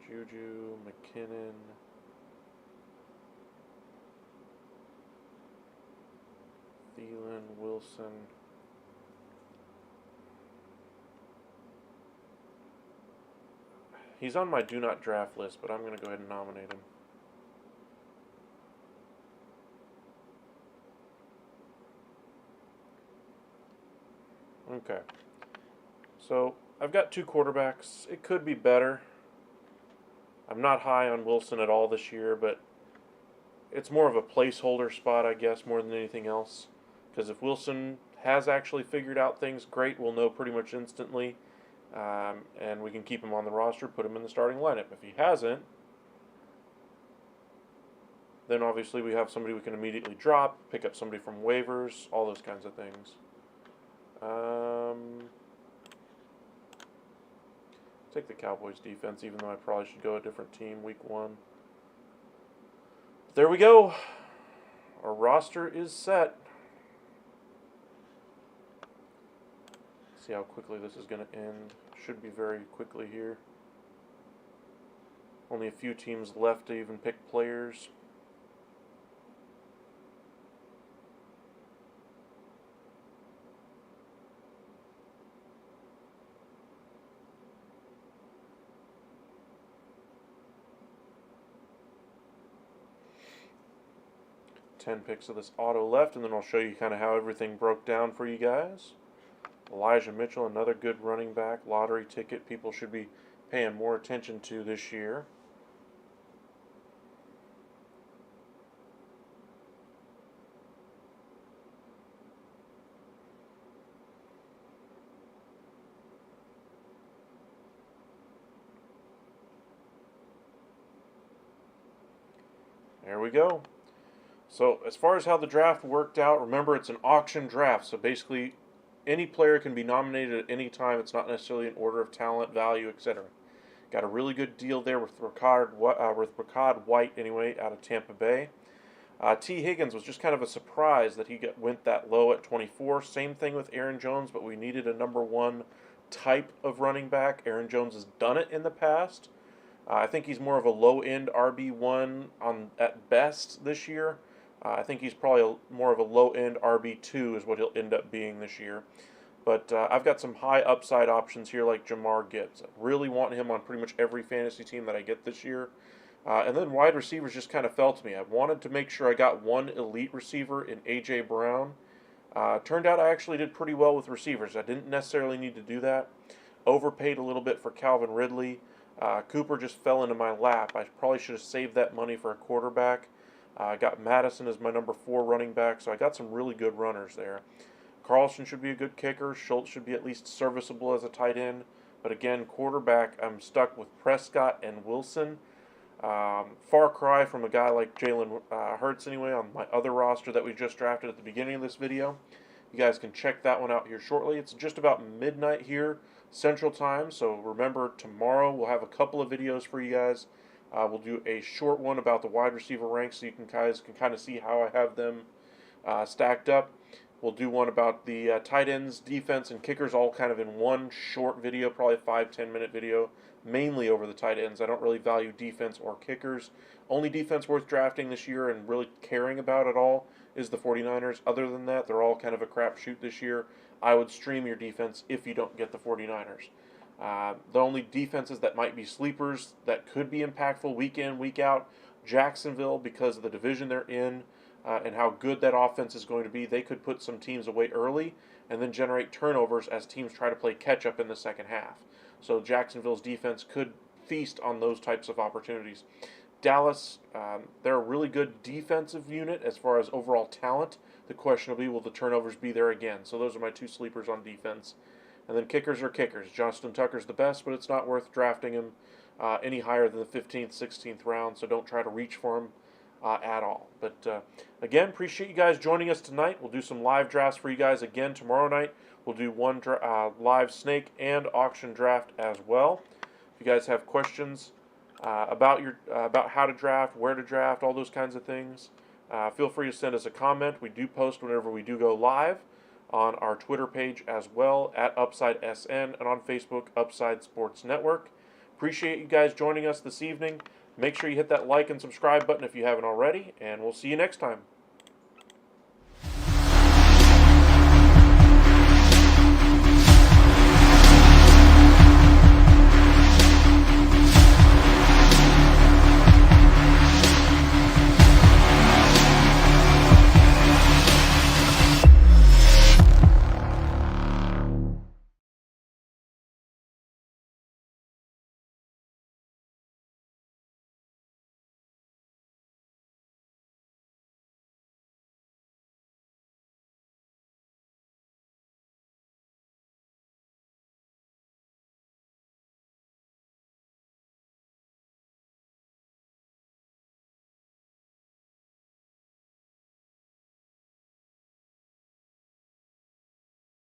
Juju, McKinnon. Thielen, Wilson. He's on my do not draft list, but I'm going to go ahead and nominate him. Okay. So, I've got 2 quarterbacks. It could be better. I'm not high on Wilson at all this year, but it's more of a placeholder spot, I guess, more than anything else. Because if Wilson has actually figured out things, great, we'll know pretty much instantly. And we can keep him on the roster, put him in the starting lineup. If he hasn't, then obviously we have somebody we can immediately drop, pick up somebody from waivers, all those kinds of things. Take the Cowboys defense, even though I probably should go a different team week 1. But there we go. Our roster is set. See how quickly this is going to end. Should be very quickly here. Only a few teams left to even pick players. Ten picks of this auto left, and then I'll show you kind of how everything broke down for you guys. Elijah Mitchell, another good running back, lottery ticket people should be paying more attention to this year. There we go. So as far as how the draft worked out, remember it's an auction draft. So basically, any player can be nominated at any time. It's not necessarily in order of talent, value, etc. Got a really good deal there with Rachaad White anyway out of Tampa Bay. T. Higgins was just kind of a surprise that he went that low at 24. Same thing with Aaron Jones, but we needed a number one type of running back. Aaron Jones has done it in the past. I think he's more of a low-end RB1 at best this year. I think he's probably more of a low-end RB2 is what he'll end up being this year. But I've got some high upside options here like Jahmyr Gibbs. I really want him on pretty much every fantasy team that I get this year. And then wide receivers just kind of fell to me. I wanted to make sure I got one elite receiver in A.J. Brown. Turned out I actually did pretty well with receivers. I didn't necessarily need to do that. Overpaid a little bit for Calvin Ridley. Cooper just fell into my lap. I probably should have saved that money for a quarterback. I got Madison as my number 4 running back, so I got some really good runners there. Carlson should be a good kicker. Schultz should be at least serviceable as a tight end. But again, quarterback, I'm stuck with Prescott and Wilson. Far cry from a guy like Jalen Hurts anyway on my other roster that we just drafted at the beginning of this video. You guys can check that one out here shortly. It's just about midnight here, Central Time, so remember tomorrow we'll have a couple of videos for you guys. We'll do a short one about the wide receiver ranks so you guys can kind of see how I have them stacked up. We'll do one about the tight ends, defense, and kickers all kind of in one short video, probably a 5-10 minute video, mainly over the tight ends. I don't really value defense or kickers. Only defense worth drafting this year and really caring about at all is the 49ers. Other than that, they're all kind of a crapshoot this year. I would stream your defense if you don't get the 49ers. The only defenses that might be sleepers that could be impactful week in, week out, Jacksonville, because of the division they're in and how good that offense is going to be, they could put some teams away early and then generate turnovers as teams try to play catch-up in the second half. So Jacksonville's defense could feast on those types of opportunities. Dallas, they're a really good defensive unit as far as overall talent. The question will be, will the turnovers be there again? So those are my 2 sleepers on defense. And then kickers are kickers. Justin Tucker's the best, but it's not worth drafting him any higher than the 15th, 16th round, so don't try to reach for him at all. But again, appreciate you guys joining us tonight. We'll do some live drafts for you guys again tomorrow night. We'll do one live snake and auction draft as well. If you guys have questions about how to draft, where to draft, all those kinds of things, feel free to send us a comment. We do post whenever we do go live on our Twitter page as well, at UpsideSN, and on Facebook, Upside Sports Network. Appreciate you guys joining us this evening. Make sure you hit that like and subscribe button if you haven't already, and we'll see you next time.